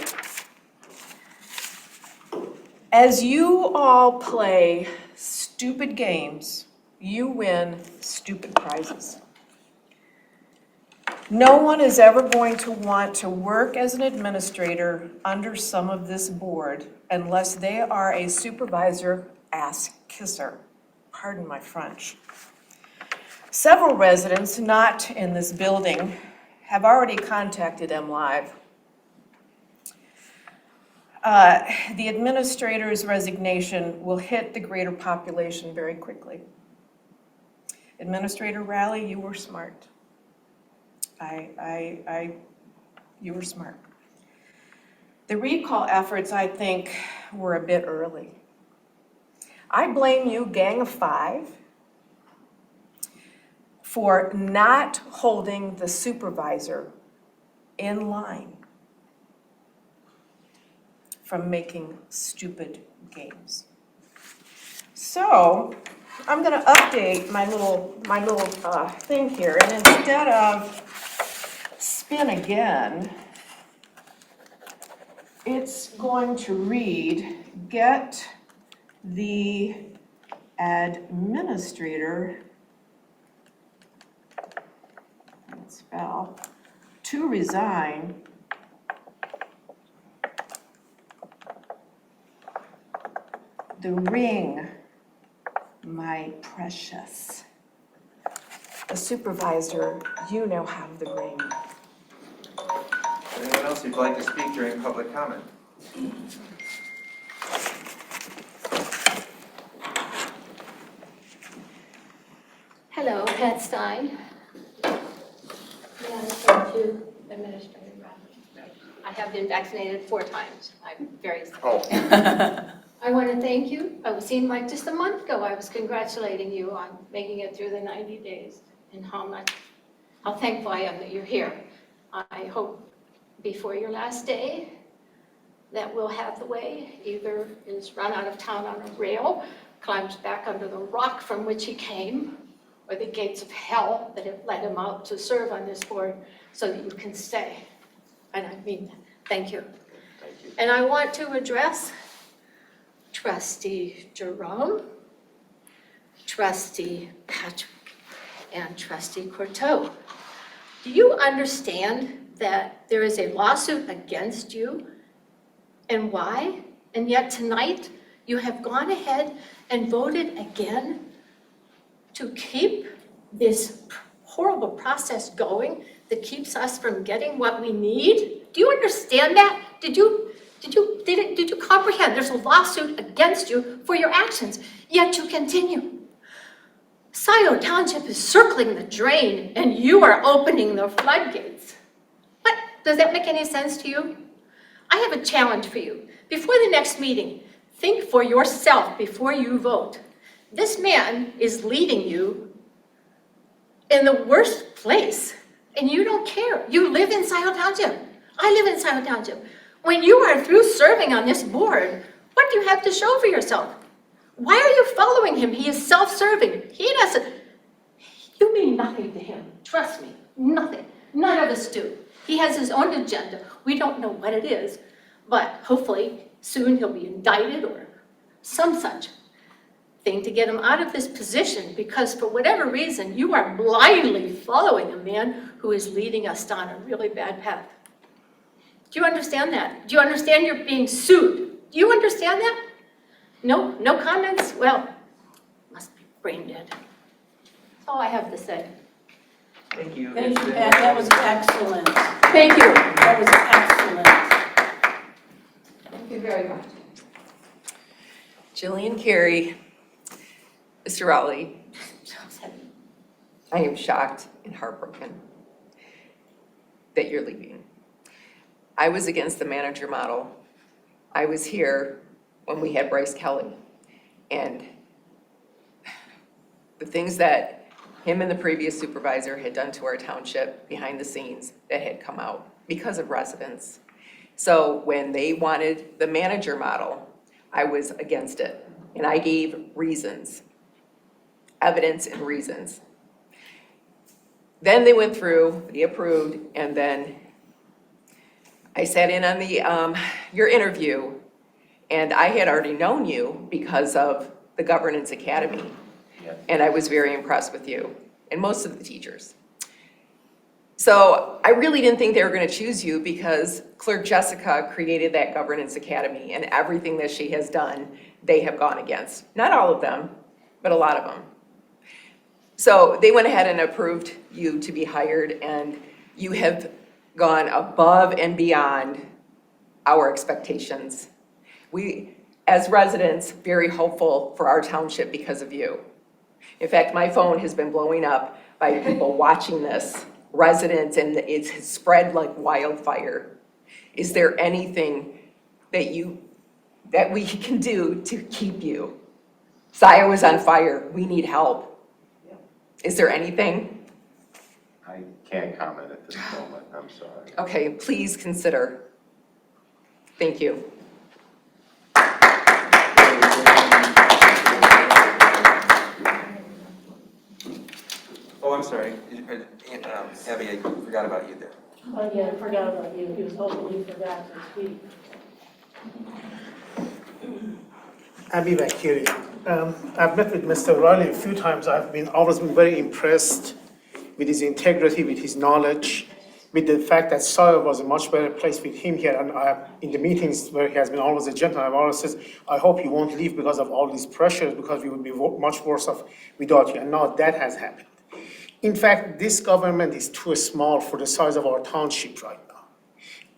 As you all play stupid games, you win stupid prizes. No one is ever going to want to work as an administrator under some of this board unless they are a supervisor ass kisser. Pardon my French. Several residents not in this building have already contacted MLive. The administrator's resignation will hit the greater population very quickly. Administrator Rowley, you were smart. You were smart. The recall efforts, I think, were a bit early. I blame you, Gang of Five, for not holding the supervisor in line from making stupid games. So I'm going to update my little thing here, and instead of spin again, it's going to read, get the administrator, spell, to resign the ring, my precious. The supervisor, you now have the ring. Anyone else who'd like to speak during public comment? Hello, Pat Stein. Yeah, thank you, Administrator Rowley. I have been vaccinated 4 times. I'm very sick. Oh. I want to thank you. I was seeing like just a month ago, I was congratulating you on making it through the 90 days and how thankful I am that you're here. I hope before your last day that we'll have the way, either is run out of town on a rail, climbs back under the rock from which he came, or the gates of hell that have led him out to serve on this board so that you can stay. And I mean, thank you. Thank you. And I want to address Trustee Jerome, Trustee Patrick, and Trustee Courteau. Do you understand that there is a lawsuit against you and why? And yet tonight you have gone ahead and voted again to keep this horrible process going that keeps us from getting what we need? Do you understand that? Did you comprehend? There's a lawsuit against you for your actions, yet you continue. Scio Township is circling the drain and you are opening the floodgates. What? Does that make any sense to you? I have a challenge for you. Before the next meeting, think for yourself before you vote. This man is leading you in the worst place, and you don't care. You live in Scio Township. I live in Scio Township. When you are through serving on this board, what do you have to show for yourself? Why are you following him? He is self-serving. He doesn't, you mean nothing to him. Trust me, nothing. None of us do. He has his own agenda. We don't know what it is, but hopefully soon he'll be indicted or some such thing to get him out of this position, because for whatever reason, you are blindly following a man who is leading us down a really bad path. Do you understand that? Do you understand you're being sued? Do you understand that? No? No comments? Well, must be brain dead. That's all I have to say. Thank you. Thank you, Pat, that was excellent. Thank you. That was excellent. Thank you very much. Jillian Carey, Mr. Rowley, I am shocked and heartbroken that you're leaving. I was against the manager model. I was here when we had Bryce Kelly, and the things that him and the previous supervisor had done to our township behind the scenes that had come out because of residents. So when they wanted the manager model, I was against it, and I gave reasons, evidence and reasons. Then they went through, they approved, and then I sat in on the your interview, and I had already known you because of the Governance Academy, and I was very impressed with you and most of the teachers. So I really didn't think they were going to choose you because Clerk Jessica created that Governance Academy, and everything that she has done, they have gone against. Not all of them, but a lot of them. So they went ahead and approved you to be hired, and you have gone above and beyond our expectations. We, as residents, very hopeful for our township because of you. In fact, my phone has been blowing up by people watching this, residents, and it's spread like wildfire. Is there anything that we can do to keep you? Scio is on fire. We need help. Is there anything? I can't comment at this moment, I'm sorry. Okay, please consider. Thank you. Oh, I'm sorry. Abby, I forgot about you there. Oh, yeah, I forgot about you. He was hoping you forgot to speak. Abby Vakiri. I've met with Mr. Riley a few times. I've always been very impressed with his integrity, with his knowledge, with the fact that Scio was a much better place with him here. And in the meetings where he has been always a gentleman, I've always said, I hope you won't leave because of all these pressures, because we would be much worse off without you. And now that has happened. In fact, this government is too small for the size of our township right now.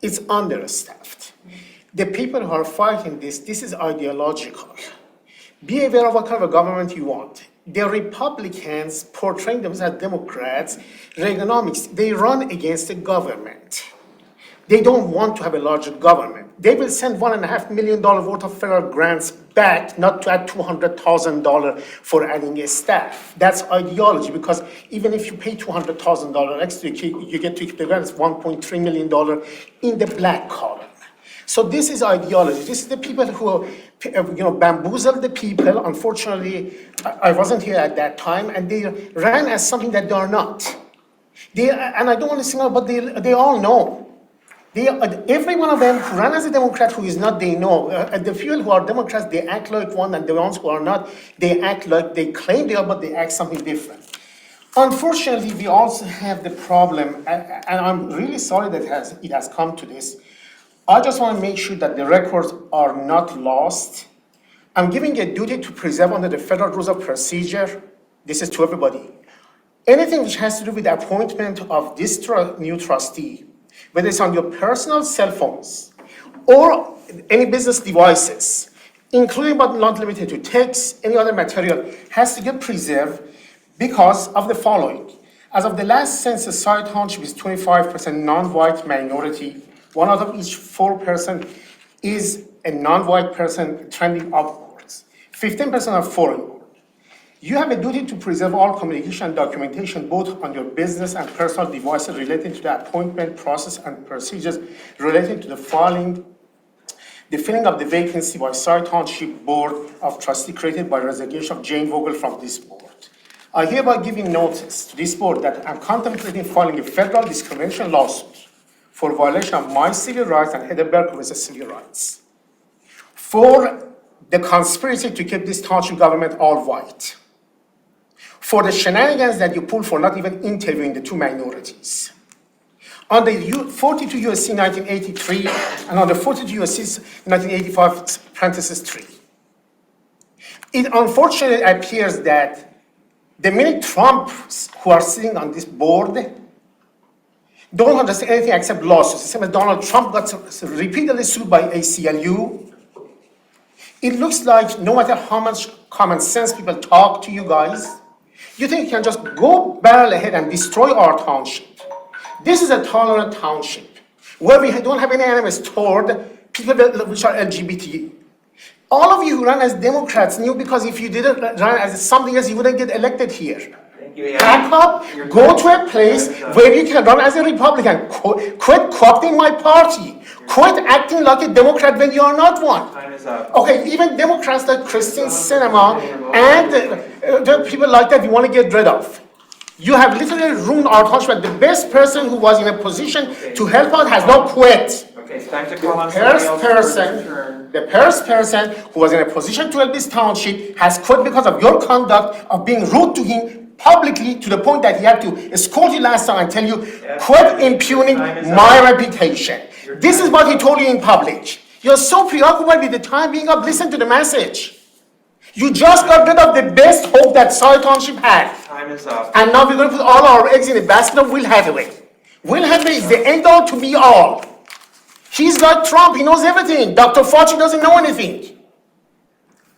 It's understaffed. The people who are fighting this is ideological. Be aware of what kind of a government you want. The Republicans portraying themselves as Democrats, Reaganomics, they run against the government. They don't want to have a larger government. They will send $1.5 million worth of federal grants back, not to add $200,000 for adding a staff. That's ideology, because even if you pay $200,000 extra, you get to keep the grants, $1.3 million in the black column. So this is ideology. This is the people who, bamboozled the people. Unfortunately, I wasn't here at that time, and they ran as something that they are not. And I don't want to single out, but they all know. Every one of them who ran as a Democrat who is not, they know. The few who are Democrats, they act like one, and the ones who are not, they act like they claim they are, but they act something different. Unfortunately, we also have the problem, and I'm really sorry that it has come to this. I just want to make sure that the records are not lost. I'm giving a duty to preserve under the Federal Rules of Procedure. This is to everybody. Anything which has to do with the appointment of this new trustee, whether it's on your personal cell phones or any business devices, including but not limited to text, any other material, has to get preserved because of the following. As of the last census, Scio Township is 25% non-white minority. 1 out of each 4 person is a non-white person trending upwards. 15% are foreign. You have a duty to preserve all communication and documentation both on your business and personal devices relating to the appointment process and procedures relating to the filling of the vacancy by Scio Township Board of Trustees created by resignation of Jane Vogel from this board. I hereby giving notice to this board that I'm contemplating filing a federal discrimination lawsuit for violation of my civil rights and Heather Berkowitz's civil rights for the conspiracy to keep this township government all white, for the shenanigans that you pull for not even interviewing the two minorities. On the 42 U.S.C. 1983 and on the 42 U.S.C. 1985 parenthesis 3. It unfortunately appears that the many Trumps who are sitting on this board don't understand anything except lawsuits. Same as Donald Trump got repeatedly sued by ACLU. It looks like no matter how much common sense people talk to you guys, you think you can just go barrel ahead and destroy our township. This is a tolerant township where we don't have any animus toward people which are LGBT. All of you who run as Democrats knew because if you didn't run as something else, you wouldn't get elected here. Back up, go to a place where you can run as a Republican. Quit co-opting my party. Quit acting like a Democrat when you are not one. Time is up. Okay, even Democrats like Christine Sinema and the people like that we want to get rid of. You have literally ruined our township. The best person who was in a position to help out has now quit. Okay, it's time to call on somebody else for your turn. The first person who was in a position to help this township has quit because of your conduct of being rude to him publicly to the point that he had to scold you last time and tell you, quit impugning my reputation. This is what he told you in public. You're so preoccupied with the time being up, listen to the message. You just got rid of the best hope that Scio Township had. Time is up. And now we're going to put all our eggs in the basket of Will Hathaway. Will Hathaway is the end all to be all. He's like Trump, he knows everything. Dr. Fauci doesn't know anything.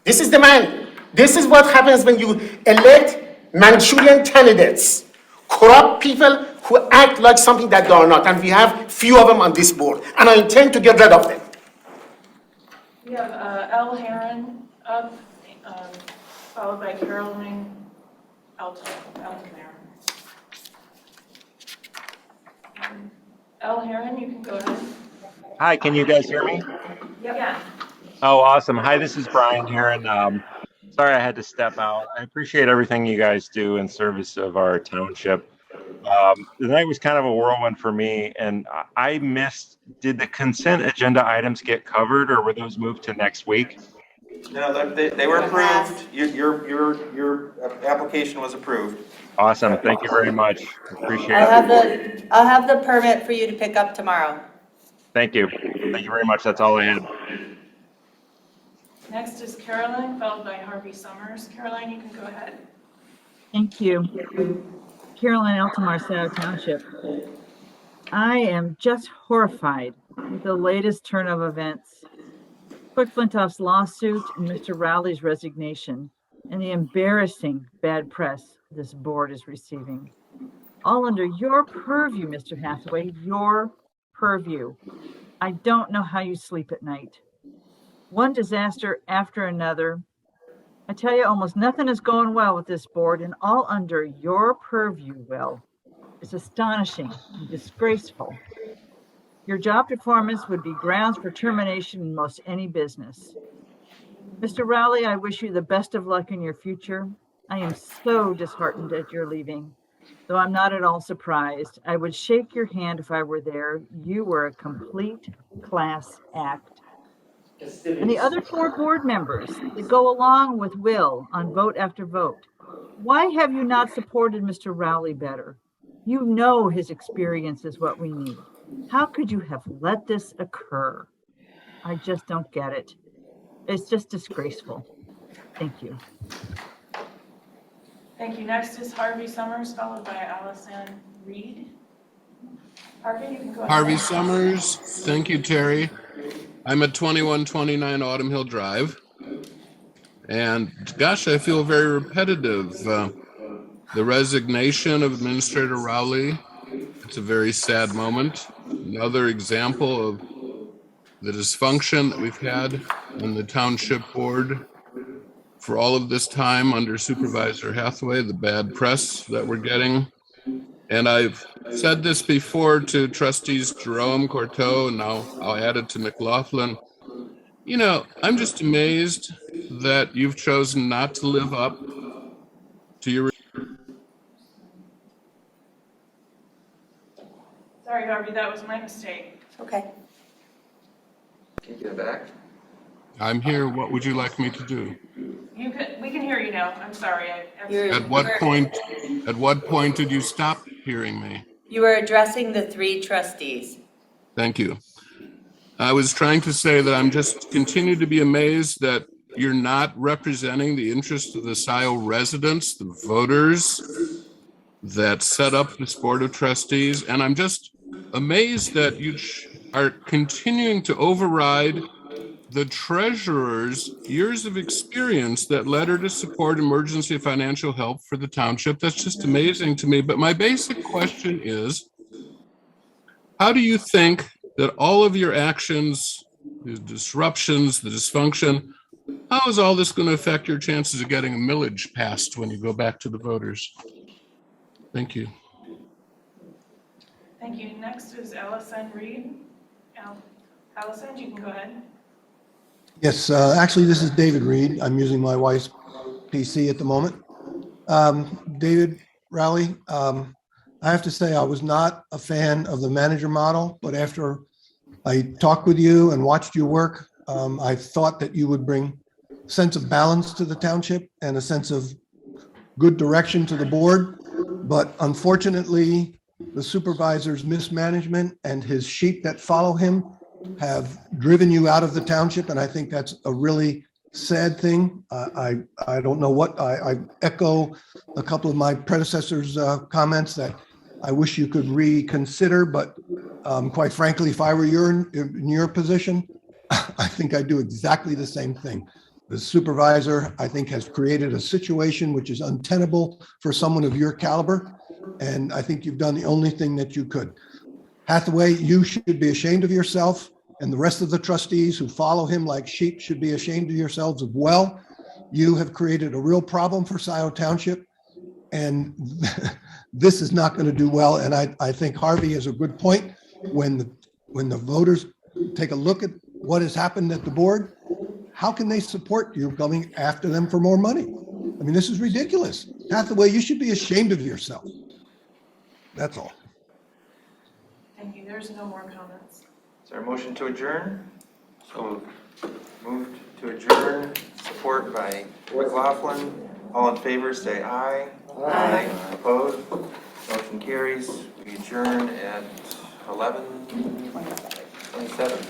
This is the man. This is what happens when you elect Manchurian candidates. Corrupt people who act like something that they are not. And we have few of them on this board. And I intend to get rid of them. We have L. Heron up, followed by Caroline Altamare. L. Heron, you can go ahead. Hi, can you guys hear me? Yeah. Oh, awesome. Hi, this is Brian Heron. Sorry I had to step out. I appreciate everything you guys do in service of our township. The night was kind of a whirlwind for me, and I missed, did the consent agenda items get covered, or were those moved to next week? No, they were approved. Your application was approved. Awesome. Thank you very much. Appreciate it. I'll have the permit for you to pick up tomorrow. Thank you. Thank you very much. That's all I had. Next is Caroline, followed by Harvey Summers. Caroline, you can go ahead. Thank you. Caroline Altamar, Scio Township. I am just horrified with the latest turn of events. Quick Flintoff's lawsuit and Mr. Rowley's resignation and the embarrassing bad press this board is receiving. All under your purview, Mr. Hathaway, your purview. I don't know how you sleep at night. One disaster after another. I tell you, almost nothing is going well with this board, and all under your purview, Will. It's astonishing and disgraceful. Your job performance would be grounds for termination in most any business. Mr. Rowley, I wish you the best of luck in your future. I am so disheartened at your leaving. Though I'm not at all surprised. I would shake your hand if I were there. You were a complete class act. And the other 4 board members that go along with Will on vote after vote, why have you not supported Mr. Rowley better? You know his experience is what we need. How could you have let this occur? I just don't get it. It's just disgraceful. Thank you. Thank you. Next is Harvey Summers, followed by Allison Reed. Harvey, you can go ahead. Harvey Summers. Thank you, Terry. I'm at 2129 Autumn Hill Drive. And gosh, I feel very repetitive. The resignation of Administrator Rowley, it's a very sad moment. Another example of the dysfunction that we've had in the township board for all of this time under Supervisor Hathaway, the bad press that we're getting. And I've said this before to Trustees Jerome, Courteau, and now I'll add it to McLaughlin. You know, I'm just amazed that you've chosen not to live up to your Sorry, Harvey, that was my mistake. Okay. Can you get it back? I'm here. What would you like me to do? We can hear you now. I'm sorry. At what point did you stop hearing me? You were addressing the 3 trustees. Thank you. I was trying to say that I'm just continue to be amazed that you're not representing the interests of the Scio residents, the voters that set up this Board of Trustees. And I'm just amazed that you are continuing to override the treasurer's years of experience that led her to support emergency financial help for the township. That's just amazing to me. But my basic question is, how do you think that all of your actions, the disruptions, the dysfunction, how is all this going to affect your chances of getting a millage passed when you go back to the voters? Thank you. Thank you. Next is Allison Reed. Allison, you can go ahead. Yes, actually, this is David Reed. I'm using my wife's PC at the moment. David Rowley, I have to say I was not a fan of the manager model, but after I talked with you and watched you work, I thought that you would bring a sense of balance to the township and a sense of good direction to the board. But unfortunately, the supervisor's mismanagement and his sheep that follow him have driven you out of the township, and I think that's a really sad thing. I don't know what, I echo a couple of my predecessors' comments that I wish you could reconsider, but quite frankly, if I were in your position, I think I'd do exactly the same thing. The supervisor, I think, has created a situation which is untenable for someone of your caliber, and I think you've done the only thing that you could. Hathaway, you should be ashamed of yourself, and the rest of the trustees who follow him like sheep should be ashamed of yourselves as well. You have created a real problem for Scio Township, and this is not going to do well. And I think Harvey has a good point. When the voters take a look at what has happened at the board, how can they support you going after them for more money? I mean, this is ridiculous. Hathaway, you should be ashamed of yourself. That's all. Thank you. There's no more comments. Is there a motion to adjourn? So moved to adjourn, support by McLaughlin. All in favor, say aye. Aye. Opposed? Motion carries. We adjourn at 11:27.